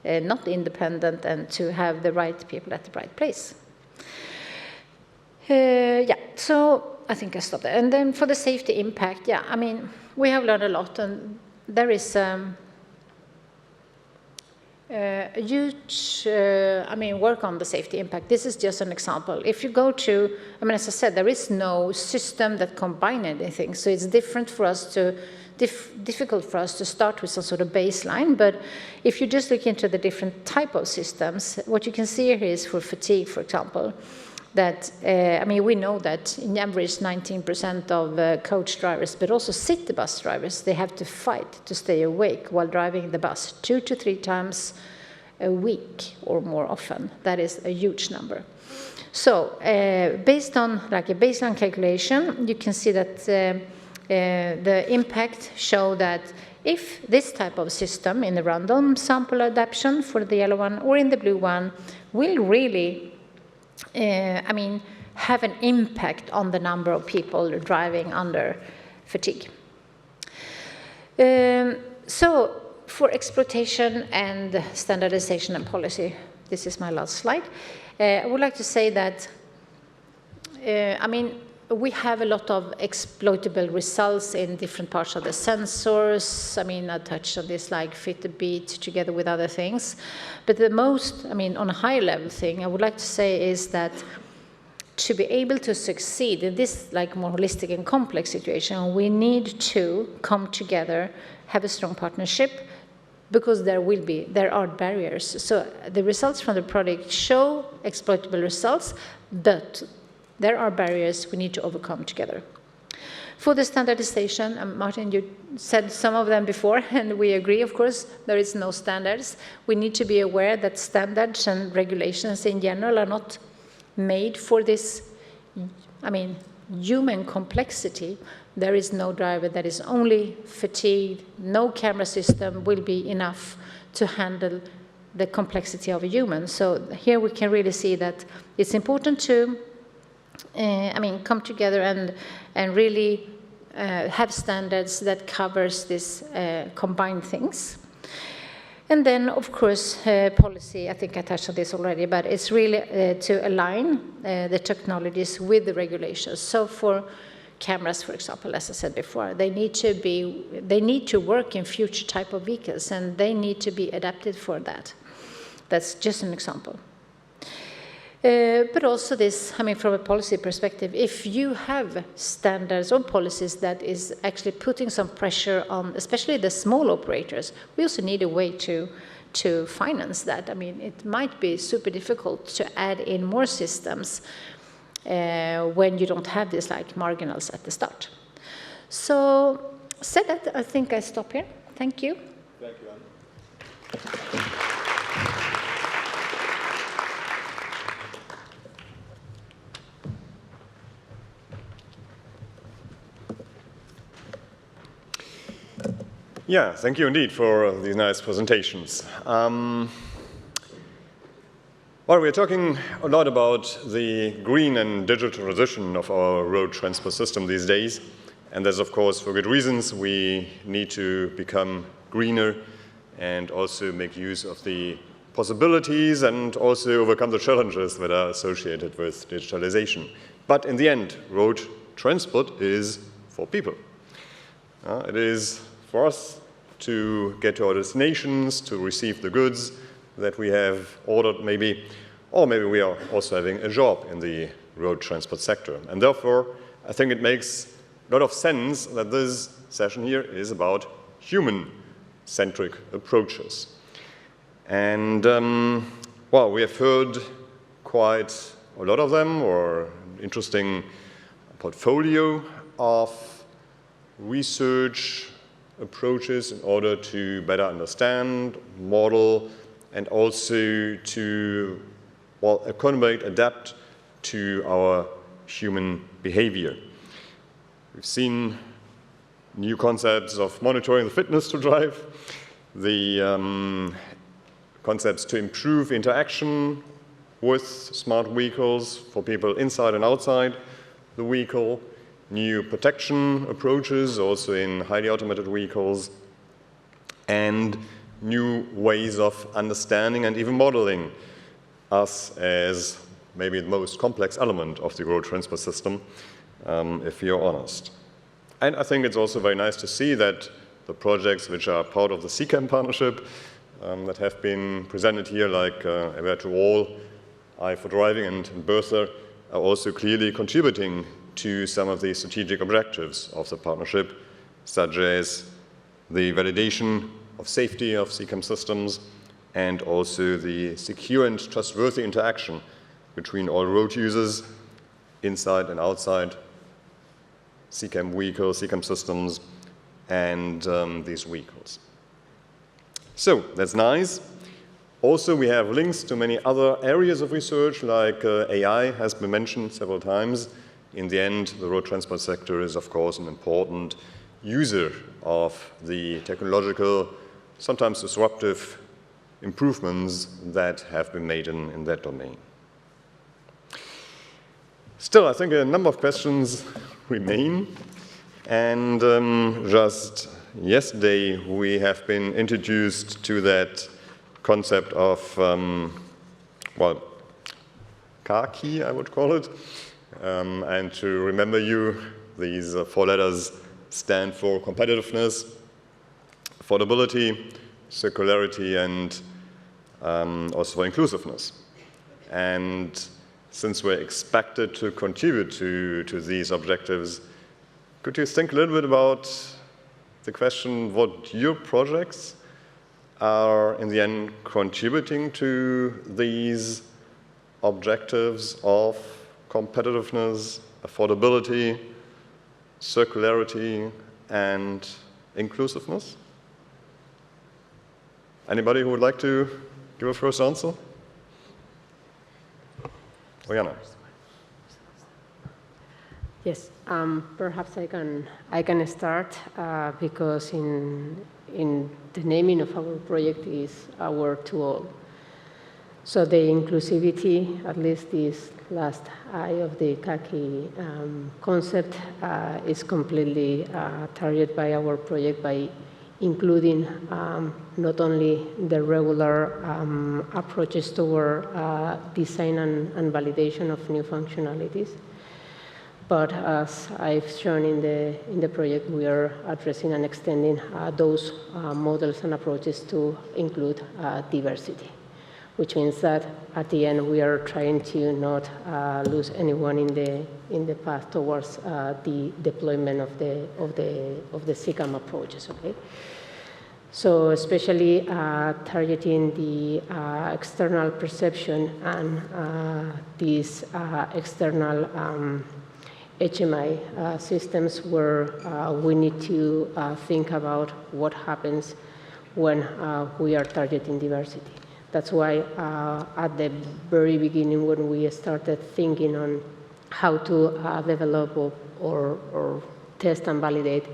not independent, and to have the right people at the right place. Yeah, so I think I stopped there. And then for the safety impact, yeah, we have learned a lot, and there is a huge, work on the safety impact. This is just an example. If you go to, as I said, there is no system that combines anything, so it's different for us to, difficult for us to start with some sort of baseline, but if you just look into the different type of systems, what you can see here is for fatigue, for example, that, we know that in average 19% of coach drivers, but also city bus drivers, they have to fight to stay awake while driving the bus 2 to 3 times a week or more often. That is a huge number. So based on like a baseline calculation, you can see that the impact show that if this type of system in the random sample adaptation for the yellow one or in the blue one will really have an impact on the number of people driving under fatigue. So for exploitation and standardization and policy, this is my last slide. I would like to say that, we have a lot of exploitable results in different parts of the sensors. I touched on this like fit the beat together with other things. But the most, on a higher level thing, I would like to say is that to be able to succeed in this like more holistic and complex situation, we need to come together, have a strong partnership, because there are barriers. So the results from the project show exploitable results, but there are barriers we need to overcome together. For the standardization, Martin, you said some of them before, and we agree, of course, there is no standards. We need to be aware that standards and regulations in general are not made for this, human complexity. There is no driver that is only fatigued. No camera system will be enough to handle the complexity of a human. So here we can really see that it's important to come together and really have standards that covers this combined things. And then, of course, policy, I think I touched on this already, but it's really to align the technologies with the regulations. So for cameras, for example, as I said before, they need to work in future type of vehicles, and they need to be adapted for that. That's just an example. But also this, from a policy perspective, if you have standards or policies that is actually putting some pressure on, especially the small operators, we also need a way to finance that. It might be super difficult to add in more systems when you don't have this like marginals at the start. So, said that, I think I stop here. Thank you. Thank you, Anne. Yeah, thank you indeed for these nice presentations. Well, we're talking a lot about the green and digital transition of our road transport system these days. And there's, of course, for good reasons, we need to become greener and also make use of the possibilities and also overcome the challenges that are associated with digitalization. But in the end, road transport is for people. It is for us to get to our destinations, to receive the goods that we have ordered maybe, or maybe we are also having a job in the road transport sector. And therefore, I think it makes a lot of sense that this session here is about human-centric approaches. And well, we have heard quite a lot of them, or an interesting portfolio of research approaches in order to better understand, model, and also to, well, accommodate, adapt to our human behavior. We've seen new concepts of monitoring the fitness to drive, the concepts to improve interaction with smart vehicles for people inside and outside the vehicle, new protection approaches also in highly automated vehicles, and new ways of understanding and even modeling us as maybe the most complex element of the road transport system, if you're honest. And I think it's also very nice to see that the projects which are part of the CCAM partnership that have been presented here, like BERTHA, FITDRIVE, and BERTHA, are also clearly contributing to some of the strategic objectives of the partnership, such as the validation of safety of CCAM systems and also the secure and trustworthy interaction between all road users inside and outside CCAM vehicles, CCAM systems, and these vehicles. So that's nice. Also, we have links to many other areas of research, like AI has been mentioned several times. In the end, the road transport sector is, of course, an important user of the technological, sometimes disruptive improvements that have been made in that domain. Still, I think a number of questions remain. And just yesterday, we have been introduced to that concept of, well, car key, I would call it. And to remember you, these 4 letters stand for competitiveness, affordability, circularity, and also for inclusiveness. And since we're expected to contribute to these objectives, could you think a little bit about the question what your projects are in the end contributing to these objectives of competitiveness, affordability, circularity, and inclusiveness? Anybody who would like to give a first answer? Oriana. Yes, perhaps I can start because in the naming of our project is our to all. So the inclusivity, at least this last I of the khaki concept, is completely targeted by our project by including not only the regular approaches toward design and validation of new functionalities, but as I've shown in the project, we are addressing and extending those models and approaches to include diversity, which means that at the end we are trying to not lose anyone in the path towards the deployment of the CCAM approaches. Okay. So especially targeting the external perception and these external HMI systems where we need to think about what happens when we are targeting diversity. That's why at the very beginning when we started thinking on how to develop or test and validate,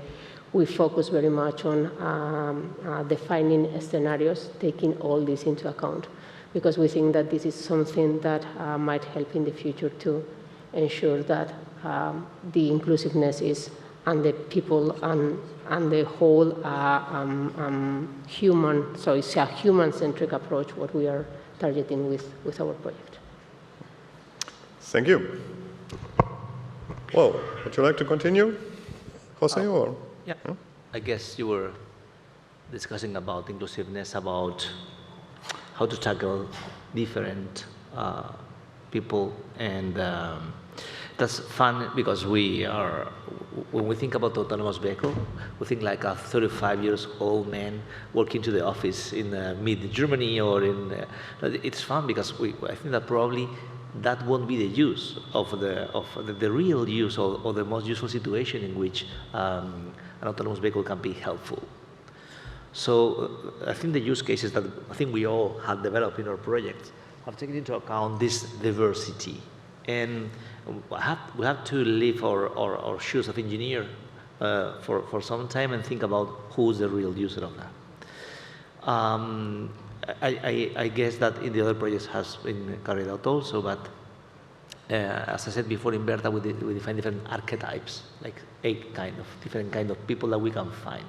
we focus very much on defining scenarios, taking all this into account, because we think that this is something that might help in the future to ensure that the inclusiveness is, and the people and the whole human, so it's a human-centric approach what we are targeting with our project. Thank you. Well, would you like to continue, Jose, or? Yeah, I guess you were discussing about inclusiveness, about how to tackle different people, and That's fun because when we think about autonomous vehicle, we think like a 35-year-old man walking to the office in mid-Germany or in. It's fun because I think that probably that won't be the use of the real use or the most useful situation in which an autonomous vehicle can be helpful. So I think the use cases that I think we all have developed in our projects have taken into account this diversity. And we have to leave our shoes of engineer for some time and think about who's the real user of that. I guess that in the other projects has been carried out also, but as I said before, in BERTHA we define different archetypes, like 8 different kind of people that we can find.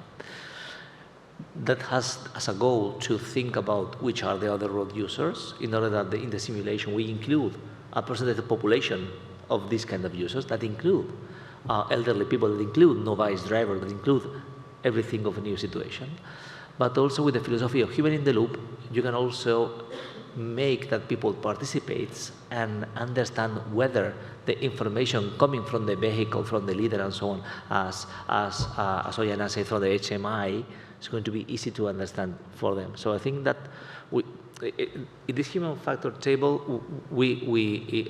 That has as a goal to think about which are the other road users, in order that in the simulation we include a percentage of population of these kind of users that include elderly people, that include novice drivers, that include everything of a new situation. But also with the philosophy of human in the loop, you can also make that people participate and understand whether the information coming from the vehicle, from the leader and so on, as Oyana said, from the HMI, is going to be easy to understand for them. So I think that in this human factor table,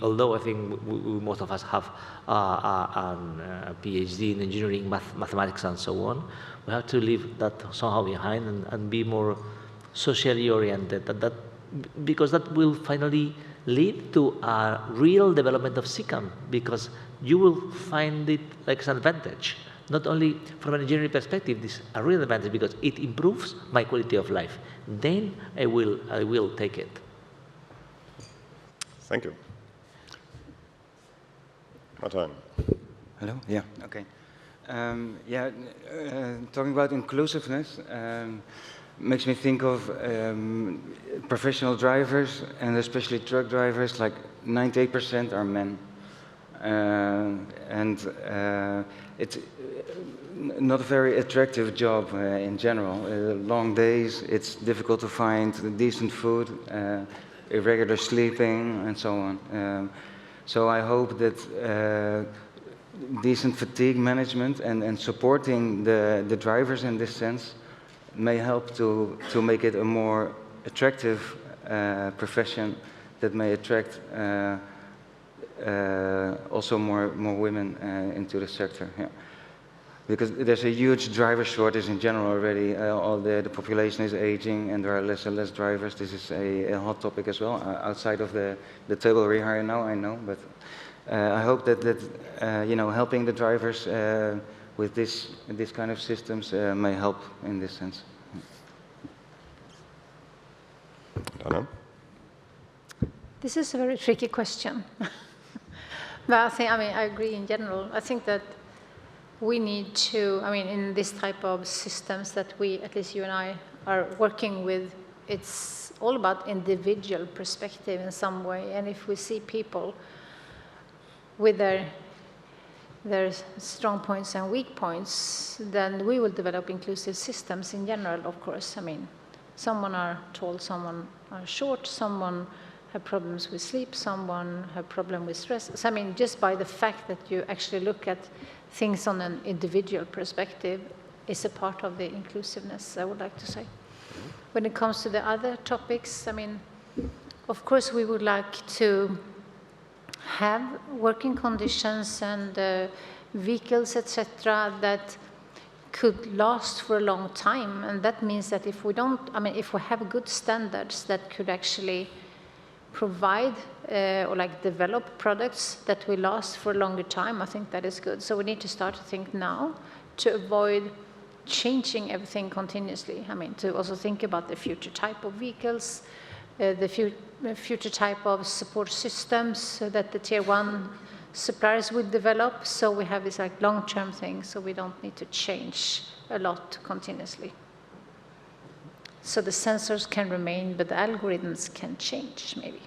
although I think most of us have a PhD in engineering, mathematics, and so on, we have to leave that somehow behind and be more socially oriented. Because that will finally lead to a real development of CCAM, because you will find it like an advantage. Not only from an engineering perspective, this is a real advantage because it improves my quality of life. Then I will take it. Thank you. Martin. Hello? Yeah, okay. Talking about inclusiveness makes me think of professional drivers, and especially truck drivers, like 98% are men. It's not a very attractive job in general. Long days, it's difficult to find decent food, irregular sleeping, and so on. So I hope that decent fatigue management and supporting the drivers in this sense may help to make it a more attractive profession that may attract also more women into the sector. Yeah. Because there's a huge driver shortage in general already. All the population is aging and there are less and less drivers. This is a hot topic as well, outside of the table rehire now, I know. But I hope that helping the drivers with this kind of systems may help in this sense. Anna? This is a very tricky question. But I agree in general. I think that we need to, in this type of systems that at least you and I, are working with, it's all about individual perspective in some way. And if we see people with their strong points and weak points, then we will develop inclusive systems in general, of course. Someone are tall, someone are short, someone have problems with sleep, someone have problem with stress. So, just by the fact that you actually look at things on an individual perspective is a part of the inclusiveness, I would like to say. When it comes to the other topics, of course we would like to have working conditions and vehicles, etc., that could last for a long time. And that means that if we have good standards that could actually provide or develop products that will last for a longer time, I think that is good. So we need to start to think now to avoid changing everything continuously. To also think about the future type of vehicles, the future type of support systems that the tier 1 suppliers will develop. So we have this long-term thing, so we don't need to change a lot continuously. So the sensors can remain, but the algorithms can change, maybe.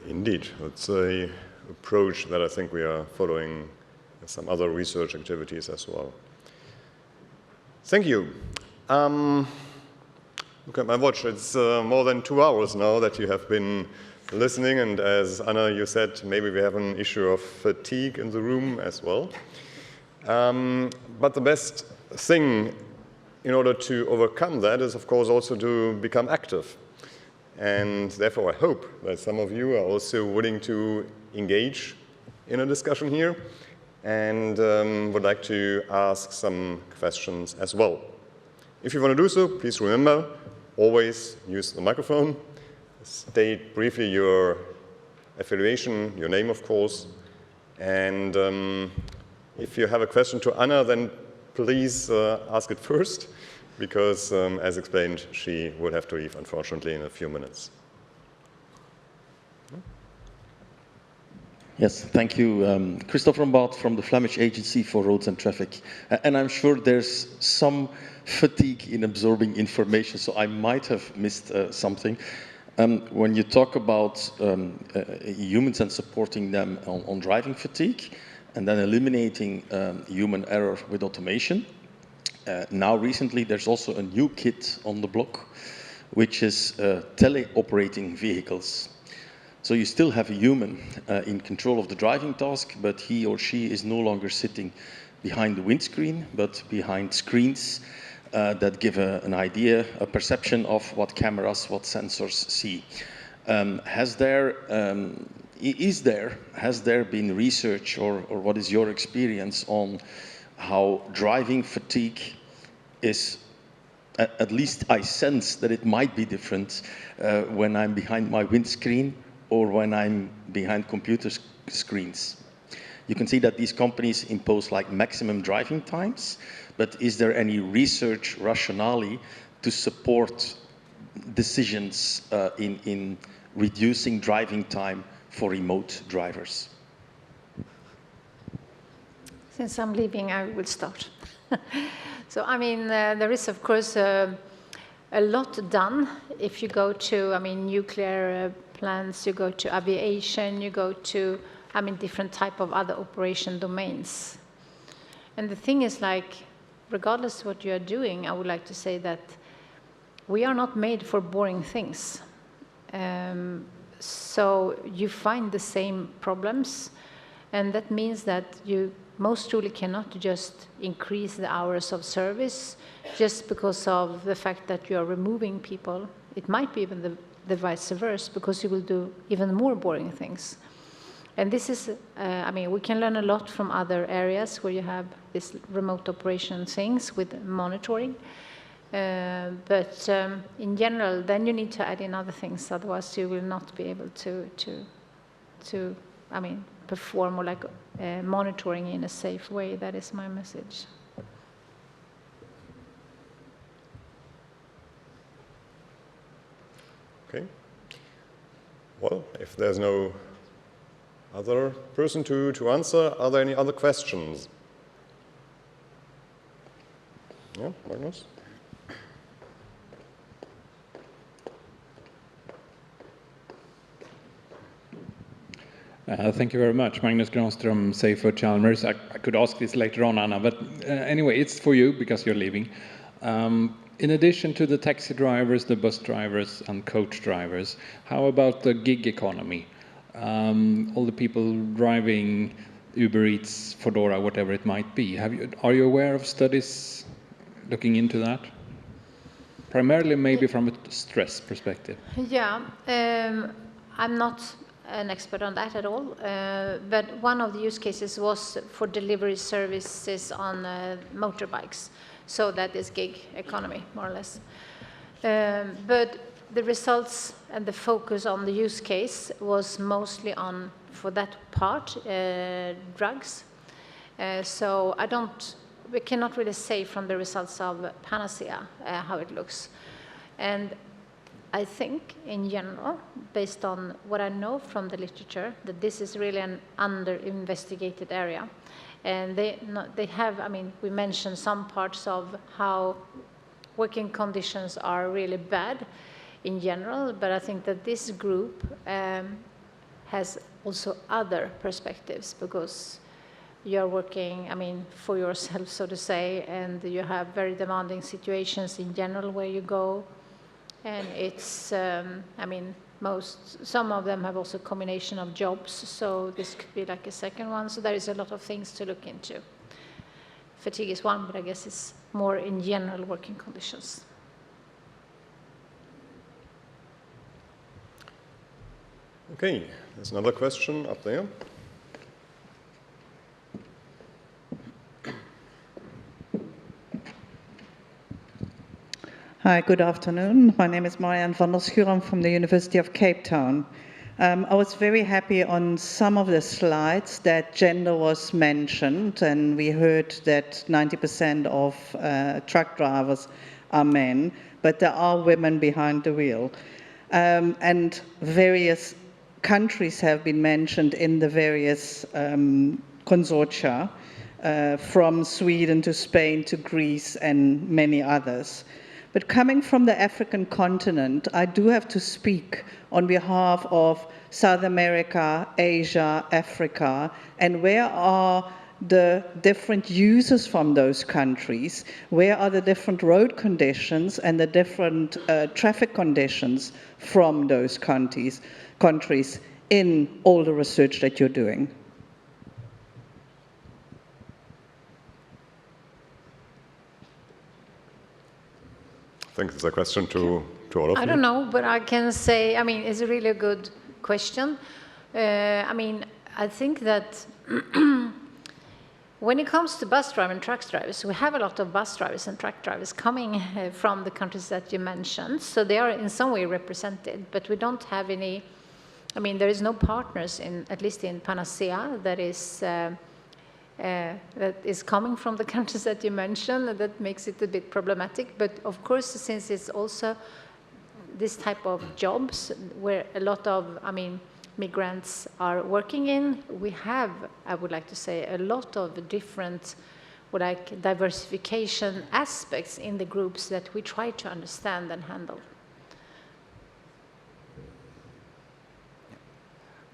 Indeed, it's an approach that I think we are following in some other research activities as well. Thank you. Look at my watch. It's more than 2 hours now that you have been listening. And as Anna, you said, maybe we have an issue of fatigue in the room as well. But the best thing in order to overcome that is, of course, also to become active. And therefore, I hope that some of you are also willing to engage in a discussion here and would like to ask some questions as well. If you want to do so, please remember, always use the microphone. State briefly your affiliation, your name, of course. And if you have a question to Anna, then please ask it first, because, as explained, she will have to leave, unfortunately, in a few minutes. Yes, thank you. Christopher Mbaat from the Flemish Agency for Roads and Traffic. And I'm sure there's some fatigue in absorbing information, so I might have missed something. When you talk about humans and supporting them on driving fatigue, and then eliminating human error with automation, now recently there's also a new kit on the block, which is teleoperating vehicles. So you still have a human in control of the driving task, but he or she is no longer sitting behind the windscreen, but behind screens that give an idea, a perception of what cameras, what sensors see. Has there been research, or what is your experience on how driving fatigue is, at least I sense that it might be different when I'm behind my windscreen or when I'm behind computer screens? You can see that these companies impose like maximum driving times, but is there any research rationale to support decisions in reducing driving time for remote drivers? Since I'm leaving, I will start. So, I mean, there is, of course, a lot done. If you go to, I mean, nuclear plants, you go to aviation, you go to, I mean, different type of other operation domains. And the thing is, like, regardless of what you are doing, I would like to say that we are not made for boring things. So you find the same problems, and that means that you most truly cannot just increase the hours of service just because of the fact that you are removing people. It might be even the vice versa, because you will do even more boring things. And this is, I mean, we can learn a lot from other areas where you have this remote operation things with monitoring. But in general, then you need to add in other things, otherwise you will not be able to I mean, perform or like monitoring in a safe way. That is my message. Okay. Well, if there's no other person to answer, are there any other questions? Yeah, Magnus? Thank you very much. Magnus Granström, Safer Chalmers. I could ask this later on, Anna, but anyway, it's for you because you're leaving. In addition to the taxi drivers, the bus drivers, and coach drivers, how about the gig economy? All the people driving Uber Eats, Foodora, whatever it might be. Are you aware of studies looking into that? Primarily maybe from a stress perspective. Yeah, I'm not an expert on that at all, but one of the use cases was for delivery services on motorbikes. So that is gig economy, more or less. But the results and the focus on the use case was mostly on, for that part, drugs. So we cannot really say from the results of PANACEA how it looks. And I think, in general, based on what I know from the literature, that this is really an under-investigated area. And they have, I mean, we mentioned some parts of how working conditions are really bad in general, but I think that this group has also other perspectives, because you're working, I mean, for yourself, so to say, and you have very demanding situations in general where you go. and it's, I mean, some of them have also a combination of jobs, so this could be like a second one. So there is a lot of things to look into. Fatigue is one, but I guess it's more in general working conditions. Okay, there's another question up there. Hi, good afternoon. My name is Marianne van der Schuren from the University of Cape Town. I was very happy on some of the slides that gender was mentioned, and we heard that 90% of truck drivers are men, but there are women behind the wheel. And various countries have been mentioned in the various consortia, from Sweden to Spain to Greece and many others. But coming from the African continent, I do have to speak on behalf of South America, Asia, Africa, and where are the different users from those countries? Where are the different road conditions and the different traffic conditions from those countries in all the research that you're doing? I think it's a question to all of you. I don't know, but I can say, I mean, it's a really good question. I mean, I think that when it comes to bus drivers and truck drivers, we have a lot of bus drivers and truck drivers coming from the countries that you mentioned. So they are in some way represented, but we don't have any, I mean, there is no partners, at least in PANACEA, that is coming from the countries that you mentioned. That makes it a bit problematic. But of course, since it's also this type of jobs where a lot of, I mean, migrants are working in, we have, I would like to say, a lot of different, like, diversification aspects in the groups that we try to understand and handle.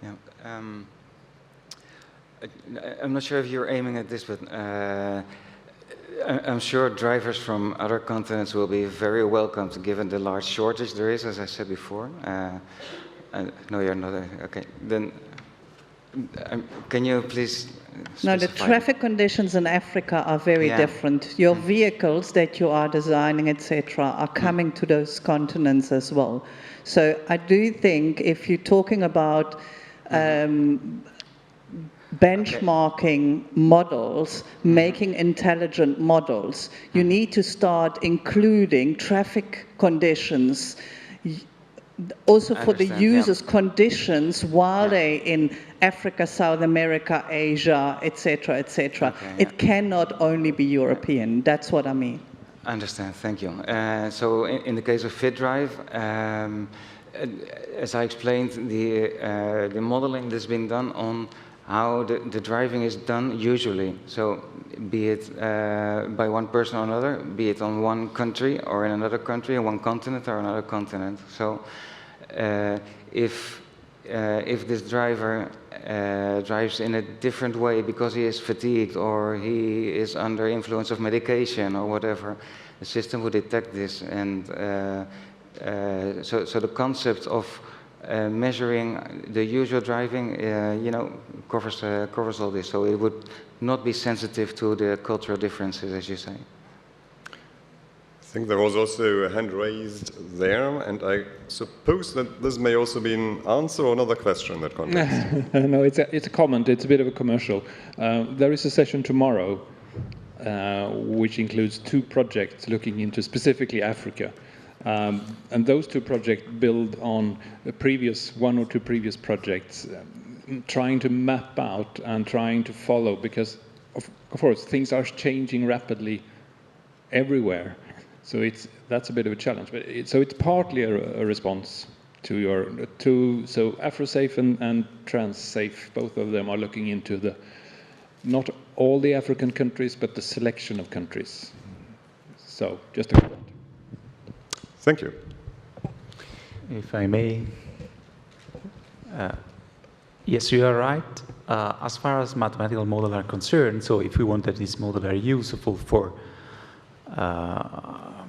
Yeah. I'm not sure if you're aiming at this, but I'm sure drivers from other continents will be very welcomed given the large shortage there is, as I said before. No, you're not. Okay, then can you please specify? No, the traffic conditions in Africa are very different. Your vehicles that you are designing, etc., are coming to those continents as well. So I do think if you're talking about benchmarking models, making intelligent models, you need to start including traffic conditions also for the users' conditions while they're in Africa, South America, Asia, etc., etc. It cannot only be European. That's what I mean. I understand. Thank you. So in the case of FITDRIVE, as I explained, the modeling that's been done on how the driving is done usually. So be it by one person or another, be it on one country or in another country, on one continent or another continent. So if this driver drives in a different way because he is fatigued or he is under influence of medication or whatever, the system would detect this. And so the concept of measuring the usual driving, you know, covers all this. So it would not be sensitive to the cultural differences, as you say. I think there was also a hand raised there, and I suppose that this may also be an answer or another question in that context. No, it's a comment. It's a bit of a commercial. There is a session tomorrow, which includes 2 projects looking into specifically Africa. And those 2 projects build on a previous 1 or 2 previous projects, trying to map out and trying to follow, because of course things are changing rapidly everywhere. So that's a bit of a challenge. But so it's partly a response to your so AfroSafe and TransSafe, both of them are looking into not all the African countries, but the selection of countries. So just a comment. Thank you. If I may. Yes, you are right. As far as mathematical models are concerned, so if we want that this model are useful for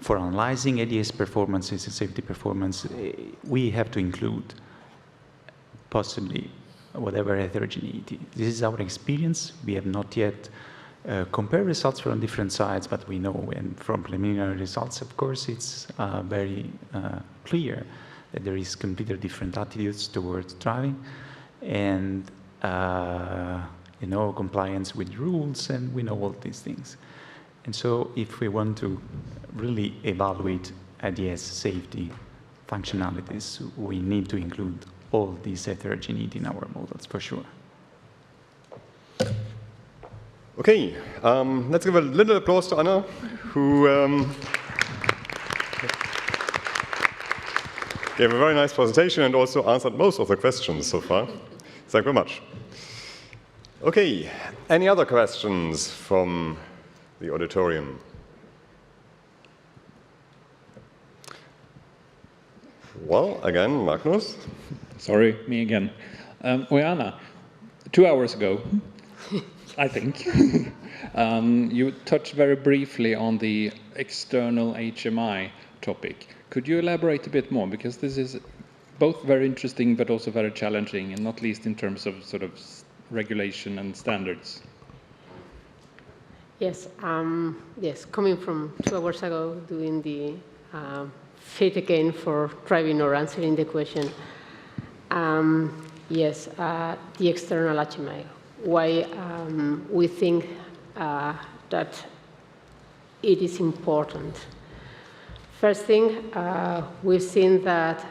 for analyzing ADS performances and safety performance, we have to include possibly whatever heterogeneity. This is our experience. We have not yet compared results from different sides, but we know, and from preliminary results, of course, it's very clear that there is completely different attitudes towards driving, and compliance with rules, and we know all these things. And so if we want to really evaluate ADS safety functionalities, we need to include all these heterogeneity in our models, for sure. Okay, let's give a little applause to Anna, who gave a very nice presentation and also answered most of the questions so far. Thank you very much. Okay, any other questions from the auditorium? Well, again, Magnus. Sorry, me again. Oana, 2 hours ago, I think, you touched very briefly on the external HMI topic. Could you elaborate a bit more? Because this is both very interesting but also very challenging, and not least in terms of sort of regulation and standards. Yes, yes. Coming from 2 hours ago, doing the fit again for driving or answering the question. Yes, the external HMI. Why we think that it is important. First thing, we've seen that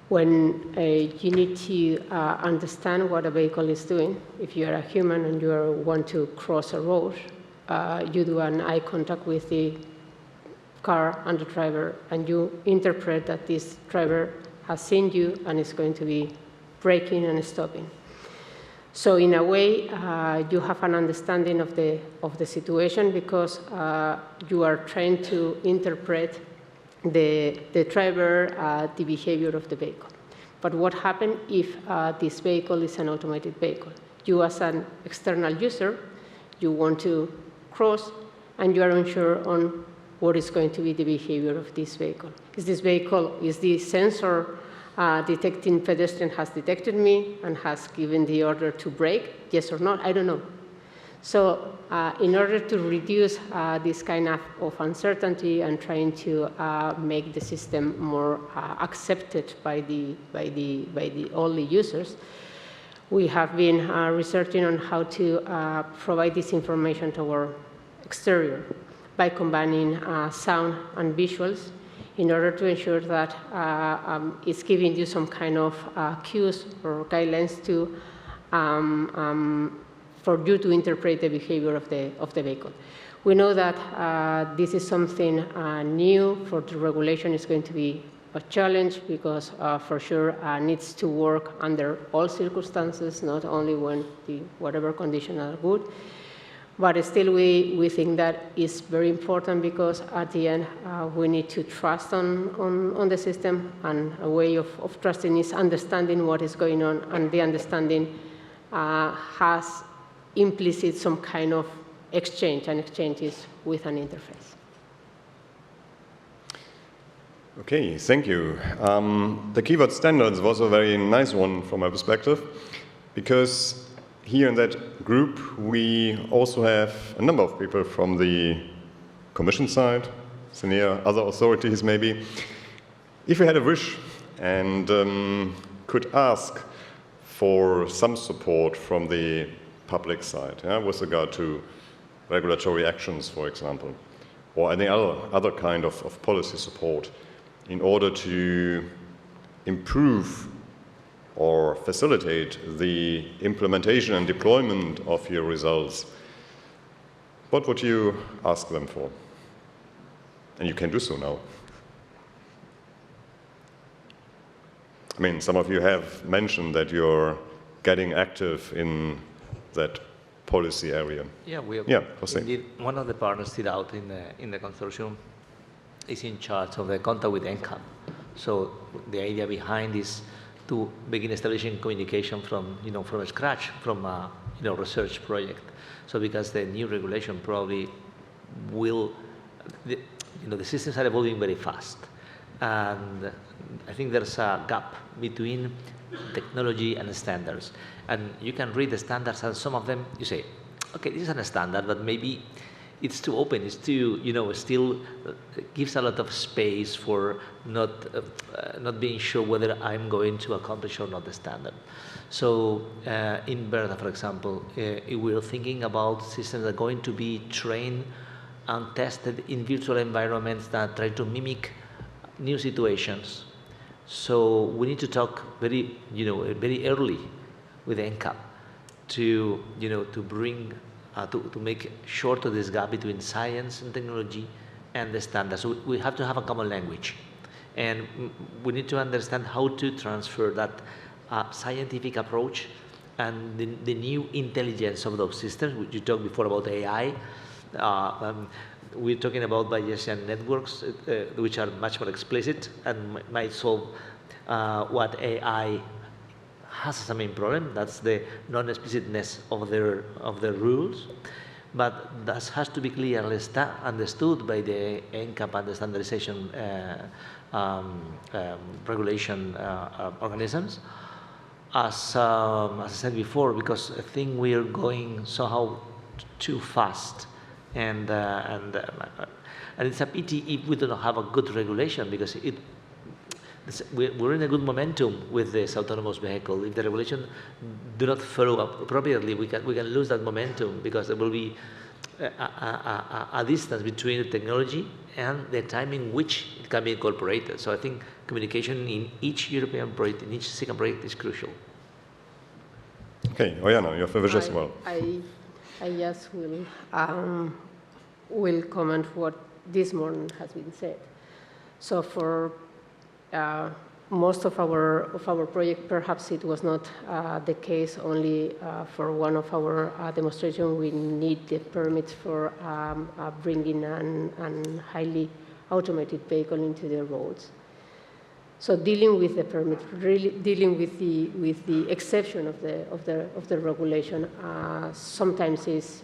when you need to understand what a vehicle is doing, if you are a human and you want to cross a road, you do an eye contact with the car and the driver, and you interpret that this driver has seen you and is going to be braking and stopping. So in a way, you have an understanding of the situation because you are trying to interpret the driver, the behavior of the vehicle. But what happens if this vehicle is an automated vehicle? You as an external user, you want to cross and you are unsure on what is going to be the behavior of this vehicle. Is the sensor detecting pedestrian has detected me and has given the order to brake? Yes or not? I don't know. So in order to reduce this kind of uncertainty and trying to make the system more accepted by all the users, we have been researching on how to provide this information to our exterior by combining sound and visuals in order to ensure that it's giving you some kind of cues or guidelines to for you to interpret the behavior of the vehicle. We know that this is something new for the regulation. It's going to be a challenge because for sure needs to work under all circumstances, not only when whatever conditions are good. But still we think that is very important because at the end we need to trust on the system, and a way of trusting is understanding what is going on, and the understanding has implicit some kind of exchange, and exchange is with an interface. Okay, thank you. The keyword standards was a very nice one from my perspective, because here in that group we also have a number of people from the Commission side, SENEA, other authorities maybe. If we had a wish and could ask for some support from the public side, with regard to regulatory actions, for example, or any other kind of policy support in order to improve or facilitate the implementation and deployment of your results, what would you ask them for? And you can do so now. I mean, some of you have mentioned that you're getting active in that policy area. Yeah, indeed, one of the partners still out in the consortium is in charge of the contact with NCAP. So the idea behind is to begin establishing communication from scratch, from a research project. So because the new regulation probably will the systems are evolving very fast. And I think there's a gap between technology and standards. And you can read the standards, and some of them, you say, okay, this is a standard, but maybe it's too open, it's too, still gives a lot of space for not being sure whether I'm going to accomplish or not the standard. So in BERTHA, for example, we're thinking about systems that are going to be trained and tested in virtual environments that try to mimic new situations. So we need to talk very early with NCAP to bring to make short of this gap between science and technology and the standards. So we have to have a common language, and we need to understand how to transfer that scientific approach and the new intelligence of those systems. You talked before about AI. We're talking about Bayesian networks, which are much more explicit and might solve what AI has as a main problem. That's the non-explicitness of their rules. But that has to be clearly understood by the NCAP and the standardization regulation organisms. As I said before, because I think we are going somehow too fast, and it's a pity if we do not have a good regulation, because we're in a good momentum with this autonomous vehicle. If the regulation do not follow up appropriately, we can lose that momentum, because there will be a distance between the technology and the time in which it can be incorporated. So I think communication in each European project, in each CCAM project, is crucial. Okay, Oyana, you have a vision as well. I just will comment what this morning has been said. So for most of our project, perhaps it was not the case only for one of our demonstrations. We need the permits for bringing an highly automated vehicle into the roads. So dealing with the permit, really dealing with the exception of the regulation, sometimes is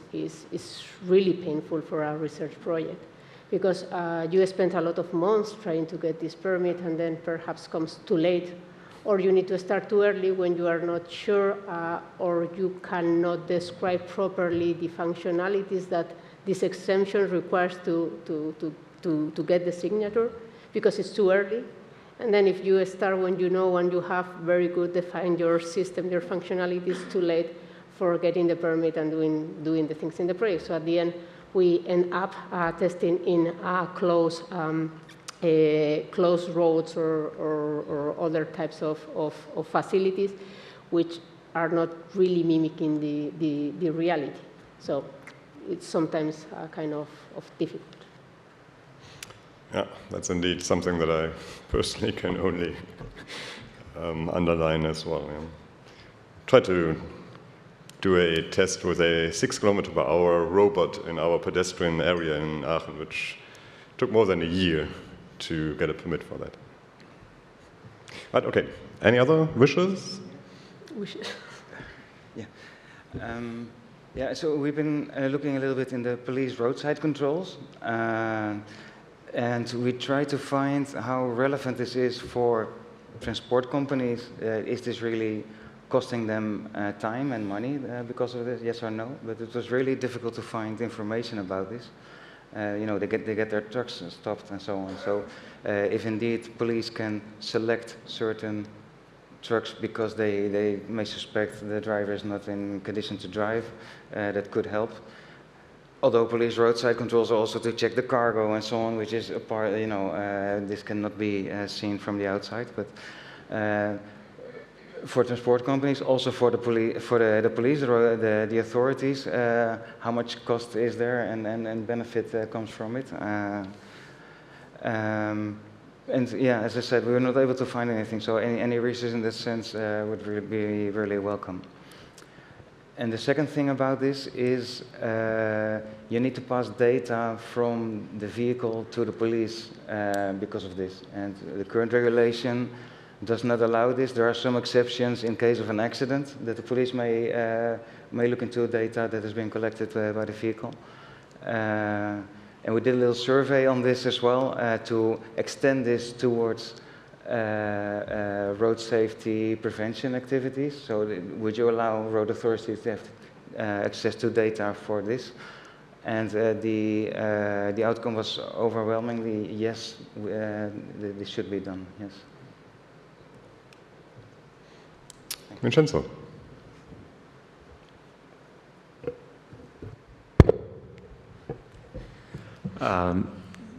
really painful for a research project, because you spend a lot of months trying to get this permit, and then perhaps comes too late, or you need to start too early when you are not sure, or you cannot describe properly the functionalities that this exemption requires to get the signature, because it's too early. And then if you start when you know and you have very good defined your system, your functionality, is too late for getting the permit and doing the things in the project. So at the end, we end up testing in closed roads or other types of facilities, which are not really mimicking the reality. So it's sometimes kind of difficult. Yeah, that's indeed something that I personally can only underline as well. Yeah. Try to do a test with a 6 km/h robot in our pedestrian area in Aachen, which took more than a year to get a permit for that. But okay, any other wishes? Wishes? Yeah. Yeah, so we've been looking a little bit in the police roadside controls. And we try to find how relevant this is for transport companies. Is this really costing them time and money because of this? Yes or no? But it was really difficult to find information about this. They get their trucks stopped and so on. So if indeed police can select certain trucks because they may suspect the driver is not in condition to drive, that could help. Although police roadside controls are also to check the cargo and so on, which is a part, this cannot be seen from the outside. But for transport companies, also for the police, the authorities, how much cost is there and benefit comes from it. And yeah, as I said, we were not able to find anything. So any research in this sense would be really welcome. And the second thing about this is you need to pass data from the vehicle to the police because of this. And the current regulation does not allow this. There are some exceptions in case of an accident that the police may look into data that has been collected by the vehicle. And we did a little survey on this as well to extend this towards road safety prevention activities. So would you allow road authorities to have access to data for this? And the outcome was overwhelmingly yes, this should be done, yes. Vincenzo.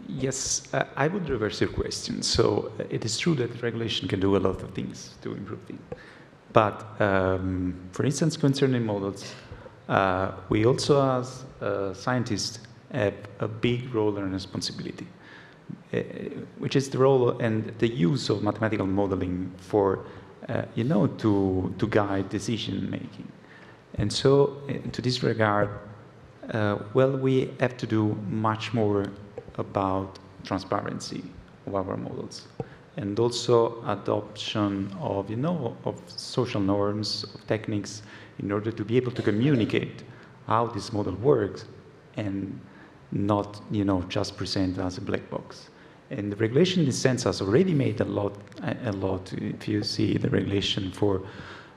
Yes, I would reverse your question. So it is true that regulation can do a lot of things to improve things. But for instance, concerning models, we also as scientists have a big role and responsibility, which is the role and the use of mathematical modeling for, to guide decision making. And so to this regard, we have to do much more about transparency of our models, and also adoption of, of social norms, of techniques, in order to be able to communicate how this model works, and not, just present as a black box. And the regulation, in this sense, has already made a lot. If you see the regulation for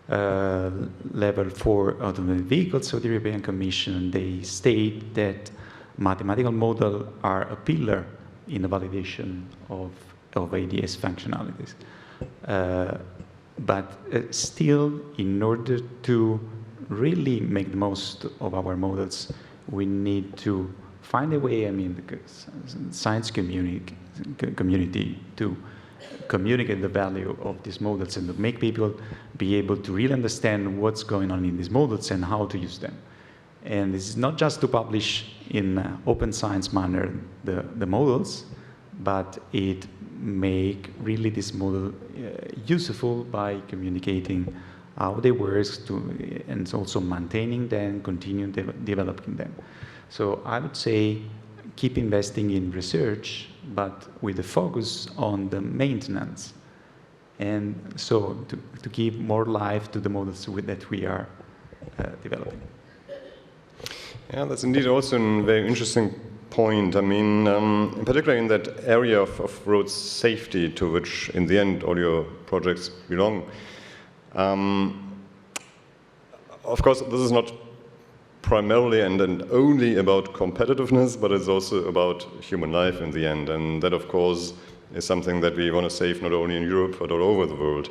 level 4 autonomous vehicles of the European Commission, they state that mathematical models are a pillar in the validation of ADS functionalities. But still, in order to really make the most of our models, we need to find a way, the science community to communicate the value of these models and to make people be able to really understand what's going on in these models and how to use them. And this is not just to publish in open science manner the models, but it make really this model useful by communicating how they work and also maintaining them, continue developing them. So I would say keep investing in research, but with a focus on the maintenance, and so to give more life to the models that we are developing. Yeah, that's indeed also a very interesting point. In particular in that area of road safety, to which in the end all your projects belong. Of course, this is not primarily and only about competitiveness, but it's also about human life in the end. And that, of course, is something that we want to save not only in Europe, but all over the world.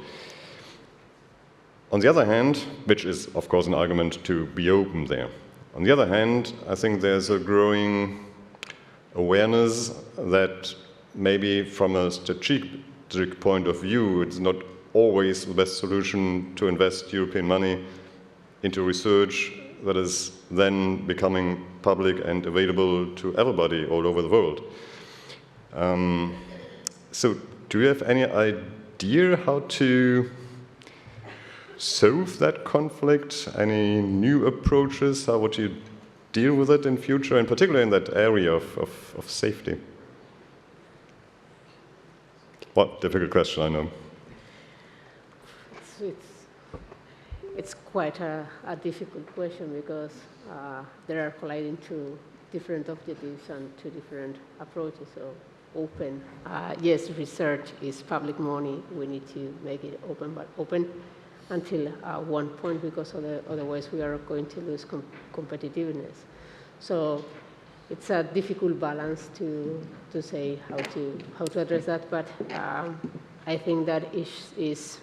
On the other hand, which is, of course, an argument to be open there. On the other hand, I think there's a growing awareness that maybe from a strategic point of view, it's not always the best solution to invest European money into research that is then becoming public and available to everybody all over the world. So do you have any idea how to solve that conflict? Any new approaches? How would you deal with it in future, and particularly in that area of safety? Well, difficult question, I know. It's quite a difficult question because there are colliding two different objectives and two different approaches. So open, yes, research is public money. We need to make it open, but open until one point, because otherwise we are going to lose competitiveness. So it's a difficult balance to say how to address that. But I think that is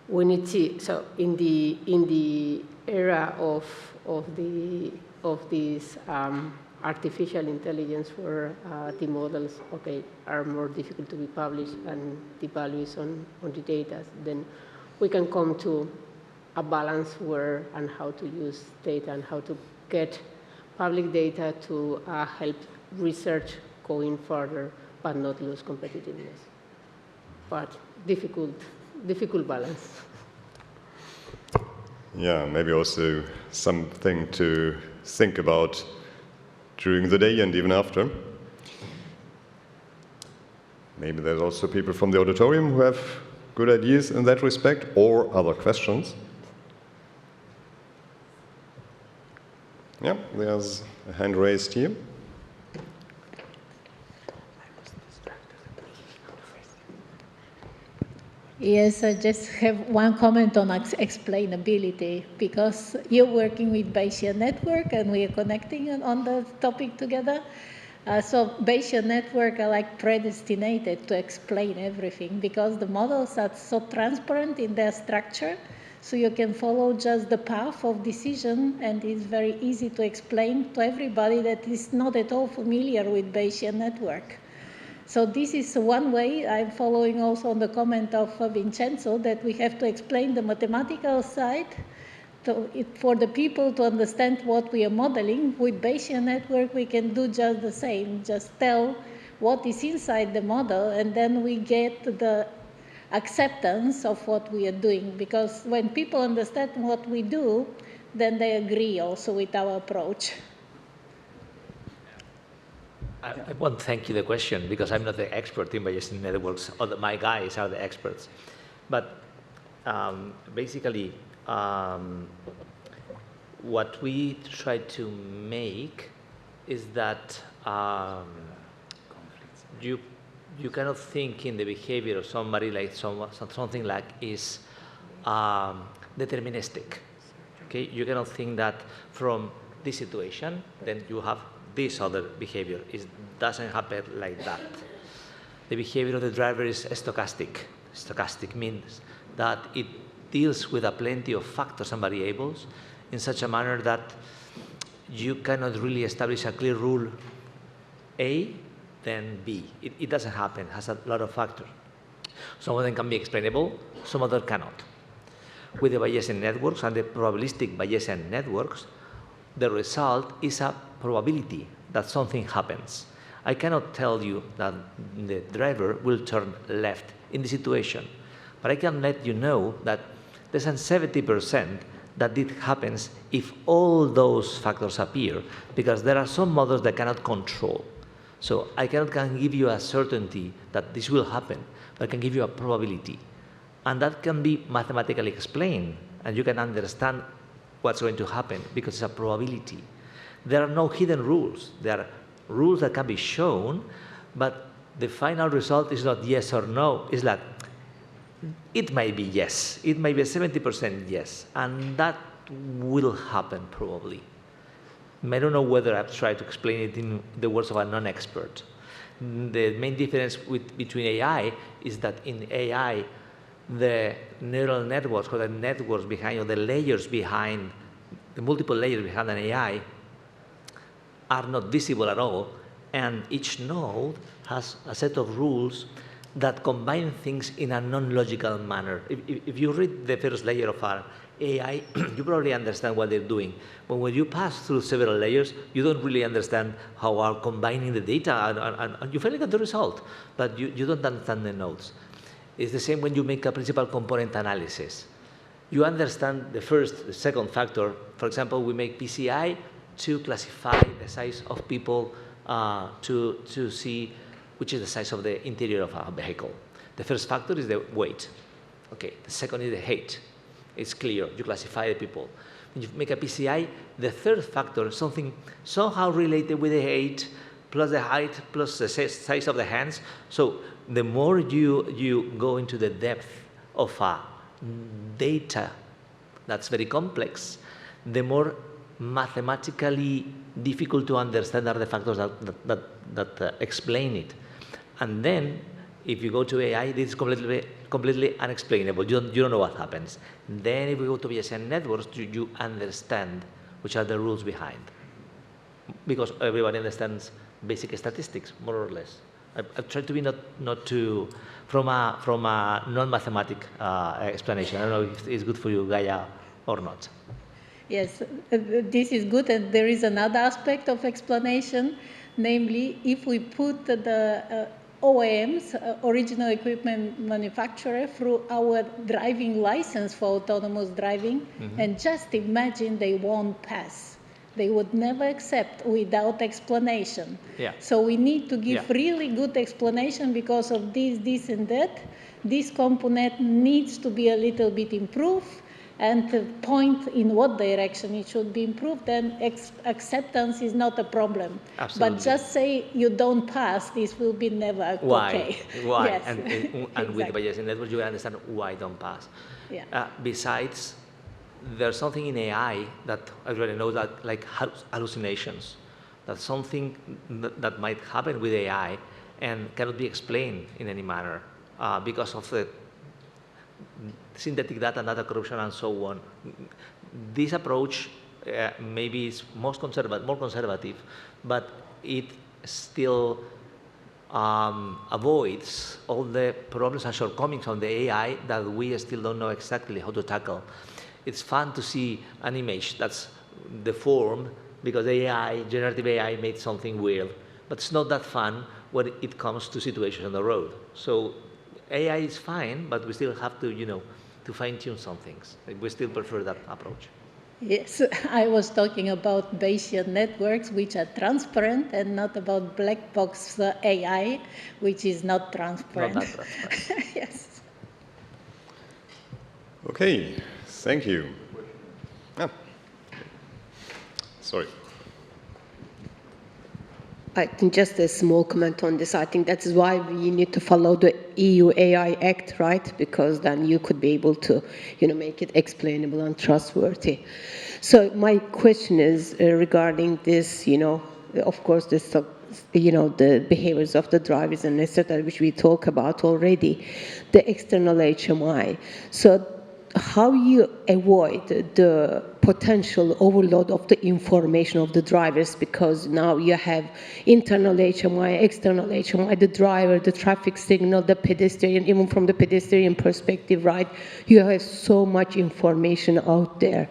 we need to. So in the era of these artificial intelligence, where the models are more difficult to be published and the value is on the data, then we can come to a balance where and how to use data and how to get public data to help research going further, but not lose competitiveness. But difficult balance. Yeah, maybe also something to think about during the day and even after. Maybe there's also people from the auditorium who have good ideas in that respect, or other questions. Yeah, there's a hand raised here. Yes, I just have one comment on explainability, because you're working with Bayesian network and we are connecting on the topic together. So Bayesian network are like predestinated to explain everything, because the models are so transparent in their structure, so you can follow just the path of decision, and it's very easy to explain to everybody that is not at all familiar with Bayesian network. So this is one way. I'm following also on the comment of Vincenzo that we have to explain the mathematical side for the people to understand what we are modeling. With Bayesian network, we can do just the same, just tell what is inside the model, and then we get the acceptance of what we are doing. Because when people understand what we do, then they agree also with our approach. I want to thank you the question, because I'm not the expert in Bayesian networks, or my guys are the experts. But basically, what we try to make is that you cannot think in the behavior of somebody like something like is deterministic. Okay, you cannot think that from this situation, then you have this other behavior. It doesn't happen like that. The behavior of the driver is stochastic. Stochastic means that it deals with a plenty of factors and variables in such a manner that you cannot really establish a clear rule A, then B. It doesn't happen. It has a lot of factors. Some of them can be explainable, some others cannot. With the Bayesian networks and the probabilistic Bayesian networks, the result is a probability that something happens. I cannot tell you that the driver will turn left in the situation, but I can let you know that there's a 70% that it happens if all those factors appear, because there are some models that cannot control. So I can give you a certainty that this will happen, but I can give you a probability. And that can be mathematically explained, and you can understand what's going to happen because it's a probability. There are no hidden rules. There are rules that can be shown, but the final result is not yes or no. It's like, it may be yes. It may be a 70% yes, and that will happen probably. I don't know whether I've tried to explain it in the words of a non-expert. The main difference between AI is that in AI, the neural networks, or the networks behind, or the layers behind, the multiple layers behind an AI are not visible at all, and each node has a set of rules that combine things in a non-logical manner. If you read the first layer of our AI, you probably understand what they're doing. But when you pass through several layers, you don't really understand how are combining the data, and you finally get the result, but you don't understand the nodes. It's the same when you make a principal component analysis. You understand the first, the second factor. For example, we make PCI to classify the size of people to see which is the size of the interior of a vehicle. The first factor is the weight. Okay, the second is the height. It's clear, you classify the people. When you make a PCI, the third factor is something somehow related with the height, plus the height, plus the size of the hands. So the more you go into the depth of data that's very complex, the more mathematically difficult to understand are the factors that explain it. And then, if you go to AI, this is completely unexplainable. You don't know what happens. Then, if we go to Bayesian networks, you understand which are the rules behind, because everybody understands basic statistics, more or less. I've tried to be not too from a non-mathematic explanation. I don't know if it's good for you, Gaia, or not. Yes, this is good, and there is another aspect of explanation, namely, if we put the OEMs, original equipment manufacturer, through our driving license for autonomous driving, and just imagine they won't pass. They would never accept without explanation. Yeah. So we need to give really good explanation because of this, and that. This component needs to be a little bit improved. and point in what direction it should be improved, then acceptance is not a problem. Absolutely. But just say you don't pass, this will be never okay. Why? Yes. And Exactly. with Bayesian networks, you understand why don't pass. Yeah. Besides, there's something in AI that I really know that, like hallucinations. That's something that might happen with AI and cannot be explained in any manner because of the synthetic data, data corruption, and so on. This approach maybe is more conservative, but it still avoids all the problems and shortcomings on the AI that we still don't know exactly how to tackle. It's fun to see an image that's deformed because AI, generative AI, made something weird, but it's not that fun when it comes to situations on the road. So AI is fine, but we still have to, to fine-tune some things. We still prefer that approach. Yes, I was talking about Bayesian networks, which are transparent, and not about black box AI, which is not transparent. Not that transparent. Yes. Okay, thank you. Sorry. I think just a small comment on this. I think that's why we need to follow the EU AI Act, right? Because then you could be able to, make it explainable and trustworthy. So my question is regarding this, of course, this, the behaviors of the drivers and etc., which we talk about already, the external HMI. So how you avoid the potential overload of the information of the drivers, because now you have internal HMI, external HMI, the driver, the traffic signal, the pedestrian, even from the pedestrian perspective, right? You have so much information out there,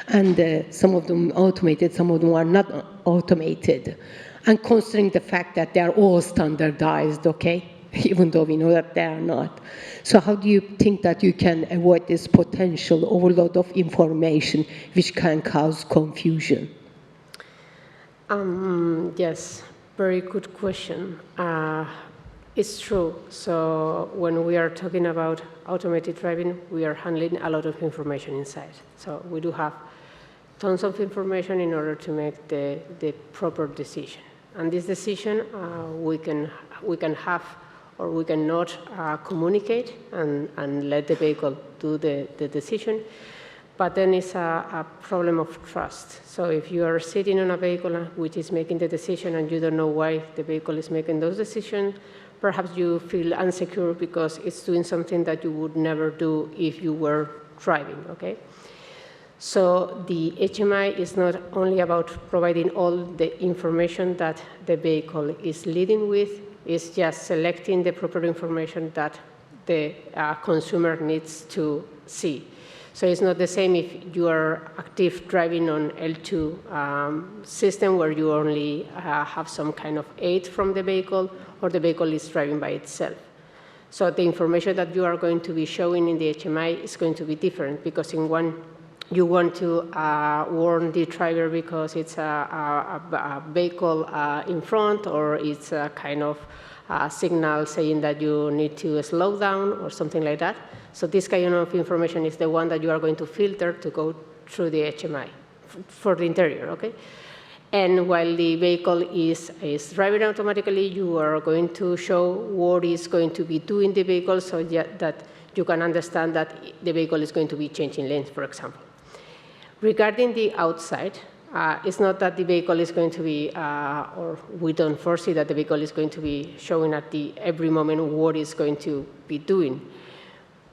and some of them automated, some of them are not automated. And considering the fact that they are all standardized, okay? Even though we know that they are not. So how do you think that you can avoid this potential overload of information which can cause confusion? Yes, very good question. It's true. So when we are talking about automated driving, we are handling a lot of information inside. So we do have tons of information in order to make the proper decision. And this decision we can have or we cannot communicate and let the vehicle do the decision. But then it's a problem of trust. So if you are sitting on a vehicle which is making the decision and you don't know why the vehicle is making those decisions, perhaps you feel insecure because it's doing something that you would never do if you were driving, okay? So the HMI is not only about providing all the information that the vehicle is leading with, it's just selecting the proper information that the consumer needs to see. So it's not the same if you are active driving on L2 system where you only have some kind of aid from the vehicle, or the vehicle is driving by itself. So the information that you are going to be showing in the HMI is going to be different, because in one you want to warn the driver because it's a vehicle in front, or it's a kind of signal saying that you need to slow down or something like that. So this kind of information is the one that you are going to filter to go through the HMI for the interior, okay? And while the vehicle is driving automatically, you are going to show what is going to be doing the vehicle so that you can understand that the vehicle is going to be changing lanes, for example. Regarding the outside, it's not that the vehicle is going to be, or we don't foresee that the vehicle is going to be showing at every moment what it's going to be doing.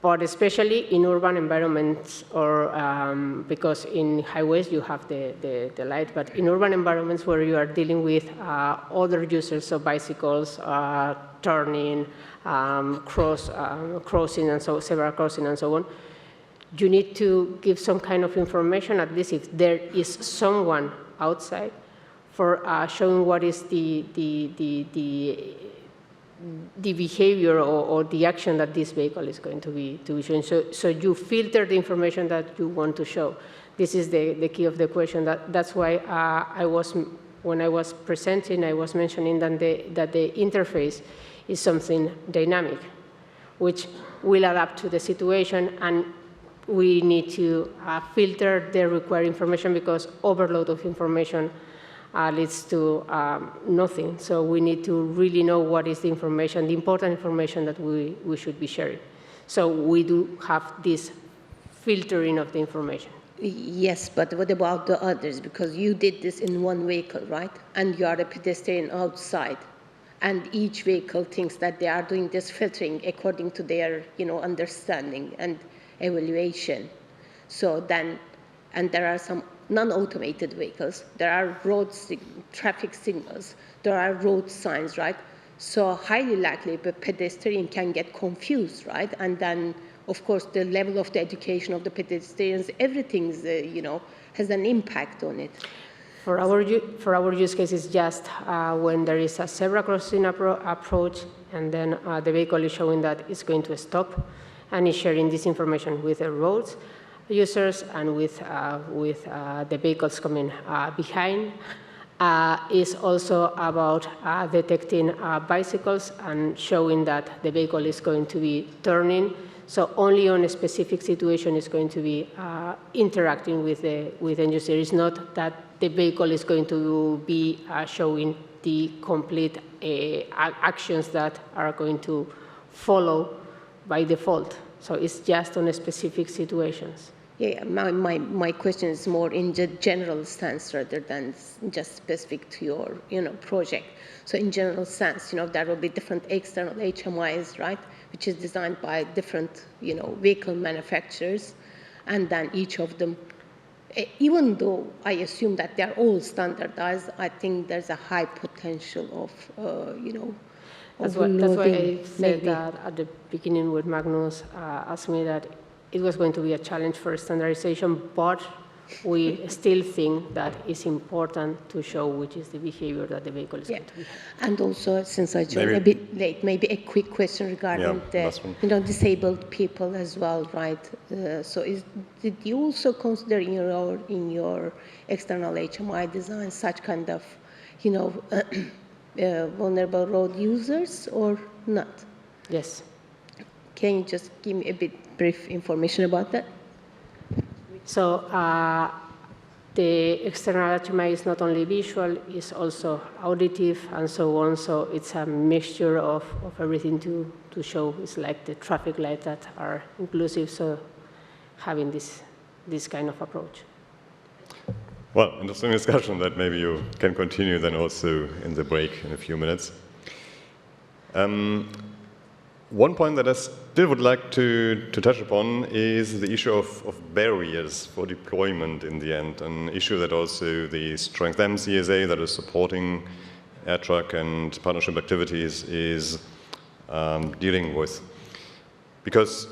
But especially in urban environments, or because in highways you have the light, but in urban environments where you are dealing with other users of bicycles, turning, crossing, and so zebra crossing, and so on, you need to give some kind of information, at least if there is someone outside, for showing what is the behavior or the action that this vehicle is going to be showing. So you filter the information that you want to show. This is the key of the question. That's why when I was presenting, I was mentioning that the interface is something dynamic, which will adapt to the situation and we need to filter the required information because overload of information leads to nothing. So we need to really know what is the information, the important information that we should be sharing. So we do have this filtering of the information. Yes, but what about the others? Because you did this in one vehicle, right? And you are a pedestrian outside. And each vehicle thinks that they are doing this filtering according to their, understanding and evaluation. So then, and there are some non-automated vehicles. There are traffic signals. There are road signs, right? So highly likely the pedestrian can get confused, right? And then, of course, the level of the education of the pedestrians, everything's, has an impact on it. For our use case, it's just when there is a zebra crossing approach, and then the vehicle is showing that it's going to stop, and is sharing this information with the roads users and with the vehicles coming behind. Is also about detecting bicycles and showing that the vehicle is going to be turning. So only on a specific situation is going to be interacting with the end user. It's not that the vehicle is going to be showing the complete actions that are going to follow by default. So it's just on a specific situations. Yeah, my question is more in the general sense rather than just specific to your project. So in general sense, there will be different external HMIs, right, which is designed by different vehicle manufacturers, and then each of them, even though I assume that they're all standardized, I think there's a high potential of That's why I said that at the beginning when Magnus asked me that it was going to be a challenge for standardization, but we still think that it's important to show which is the behavior that the vehicle is going to be. And also, since I joined a bit late, maybe a quick question regarding the disabled people as well, right? So did you also consider in your external HMI design such kind of, vulnerable road users or not? Yes. Can you just give me a bit brief information about that? So the external HMI is not only visual, it's also auditive and so on. So it's a mixture of everything to show. It's like the traffic lights that are inclusive. So having this kind of approach. Well, interesting discussion that maybe you can continue then also in the break in a few minutes. One point that I still would like to touch upon is the issue of barriers for deployment in the end, an issue that also the Strength M CSA that is supporting air truck and partnership activities is dealing with. Because,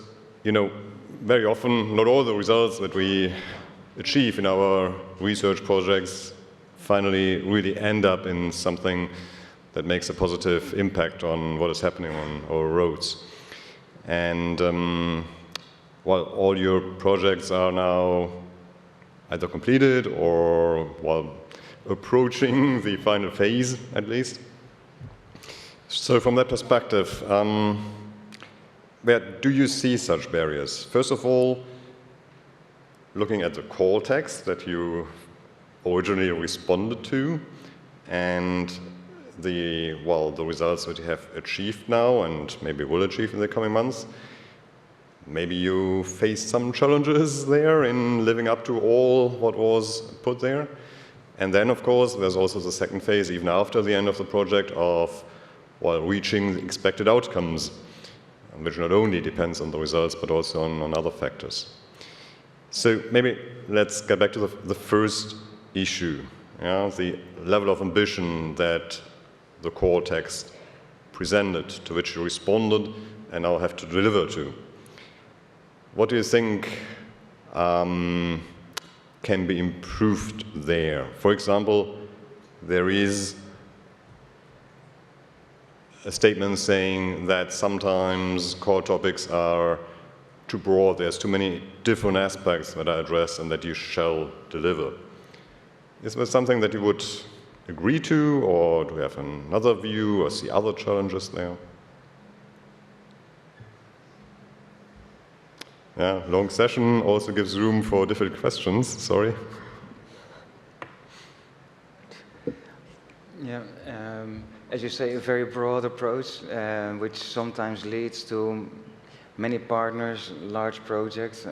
very often not all the results that we achieve in our research projects finally really end up in something that makes a positive impact on what is happening on our roads. And while all your projects are now either completed or while approaching the final phase, at least. So from that perspective, where do you see such barriers? First of all, looking at the call text that you originally responded to, and the results that you have achieved now and maybe will achieve in the coming months. Maybe you faced some challenges there in living up to all what was put there. And then, of course, there's also the second phase, even after the end of the project, of reaching the expected outcomes, which not only depends on the results, but also on other factors. So maybe let's get back to the first issue, the level of ambition that the core text presented, to which you responded, and now have to deliver to. What do you think can be improved there? For example, there is a statement saying that sometimes core topics are too broad, there's too many different aspects that are addressed and that you shall deliver. Is that something that you would agree to, or do you have another view or see other challenges there? Yeah, long session also gives room for different questions. Sorry. Yeah, as you say, a very broad approach, which sometimes leads to many partners, large projects,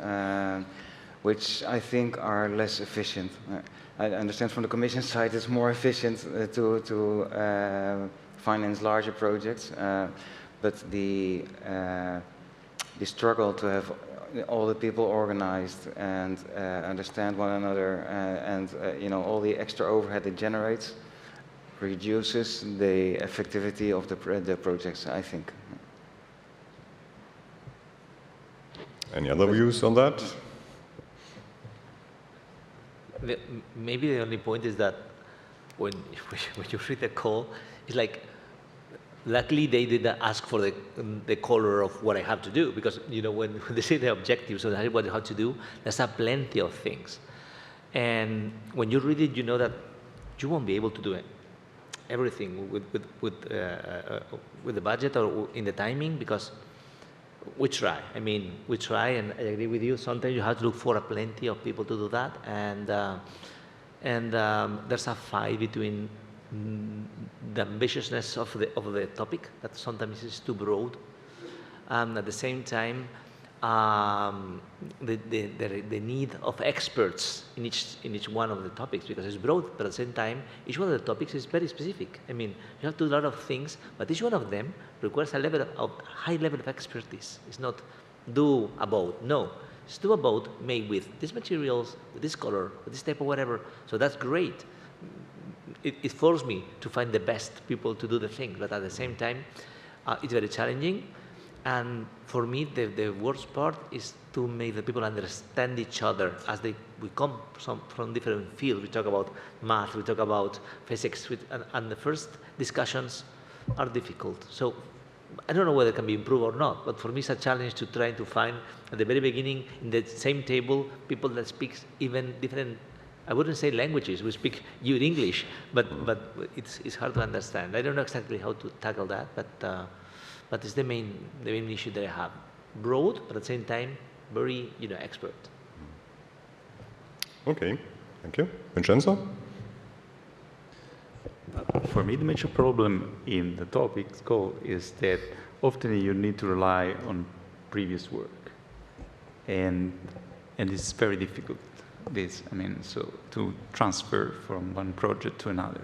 which I think are less efficient. I understand from the Commission side it's more efficient to finance larger projects, but the struggle to have all the people organized and understand one another and you know, all the extra overhead it generates reduces the effectivity of the projects, I think. Any other views on that? Maybe the only point is that when you read the call, it's like, luckily they didn't ask for the color of what I have to do, because you know when they say the objectives of what you have to do, there's plenty of things. And when you read it, you know that you won't be able to do it. Everything with the budget or in the timing, because we try. I mean, we try, and I agree with you. Sometimes you have to look for plenty of people to do that, and there's a fight between the ambitiousness of the topic that sometimes is too broad, and at the same time, the need of experts in each one of the topics, because it's broad, but at the same time, each one of the topics is very specific. I mean, you have to do a lot of things, but each one of them requires a high level of expertise. It's not do about, no. It's do about made with these materials, with this color, with this type of whatever. So that's great. It forced me to find the best people to do the thing, but at the same time, it's very challenging. And for me, the worst part is to make the people understand each other as we come from different fields. We talk about math, we talk about physics, and the first discussions are difficult. So I don't know whether it can be improved or not, but for me it's a challenge to try to find at the very beginning in the same table people that speak even different, I wouldn't say languages, we speak good English, but it's hard to understand. I don't know exactly how to tackle that, but it's the main issue that I have. Broad, but at the same time, very expert. Okay, thank you. Vincenzo? For me, the major problem in the topics call is that often you need to rely on previous work, and it's very difficult. So to transfer from one project to another,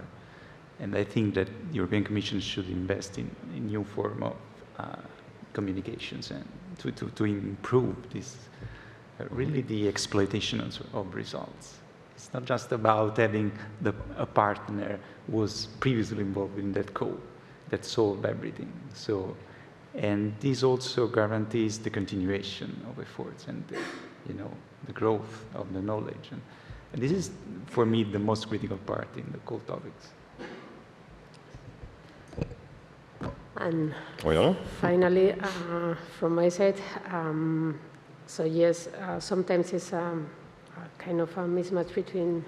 and I think that the European Commission should invest in a new form of communications and to improve this, really the exploitation of results. It's not just about having a partner who was previously involved in that code that solved everything. So, and this also guarantees the continuation of efforts and the growth of the knowledge. And this is, for me, the most critical part in the core topics. And finally, from my side, so yes, sometimes it's kind of a mismatch between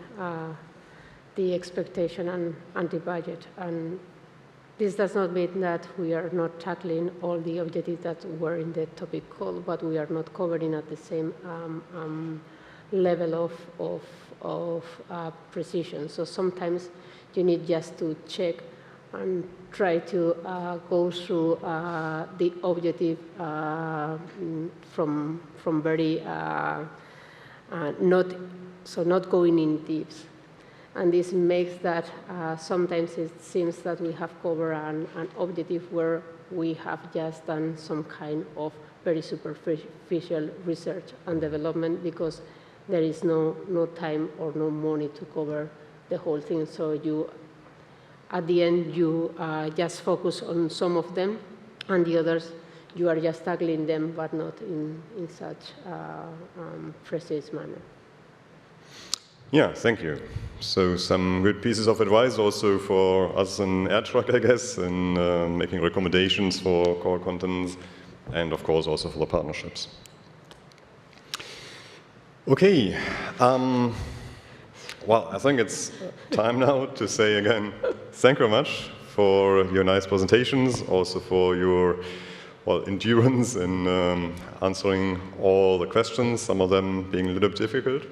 the expectation and the budget. And this does not mean that we are not tackling all the objectives that were in the topic call, but we are not covering at the same level of precision. So sometimes you need just to check and try to go through the objective from very not going in deep, and this makes that sometimes it seems that we have covered an objective where we have just done some kind of very superficial research and development because there is no time or no money to cover the whole thing. So you, at the end, you just focus on some of them, and the others, you are just tackling them, but not in such precise manner. Yeah, thank you. So some good pieces of advice also for us in AirTruck, I guess, in making recommendations for core contents, and of course also for the partnerships. Okay. Well, I think it's time now to say again, thank you very much for your nice presentations, also for your well, endurance in answering all the questions, some of them being a little bit difficult.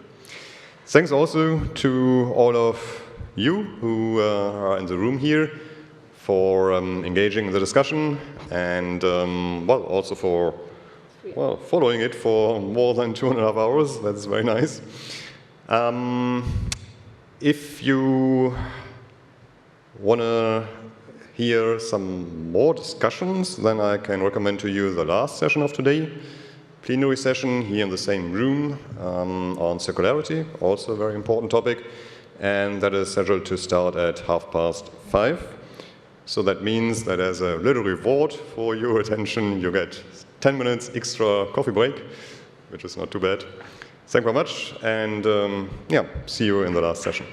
Thanks also to all of you who are in the room here for engaging in the discussion and, well, also for following it for more than 2.5 hours. That's very nice. If you want to hear some more discussions, then I can recommend to you the last session of today, plenary session here in the same room on circularity, also a very important topic, and that is scheduled to start at 5:30. So that means that as a little reward for your attention, you get 10 minutes extra coffee break, which is not too bad. Thank you very much, and yeah, see you in the last session.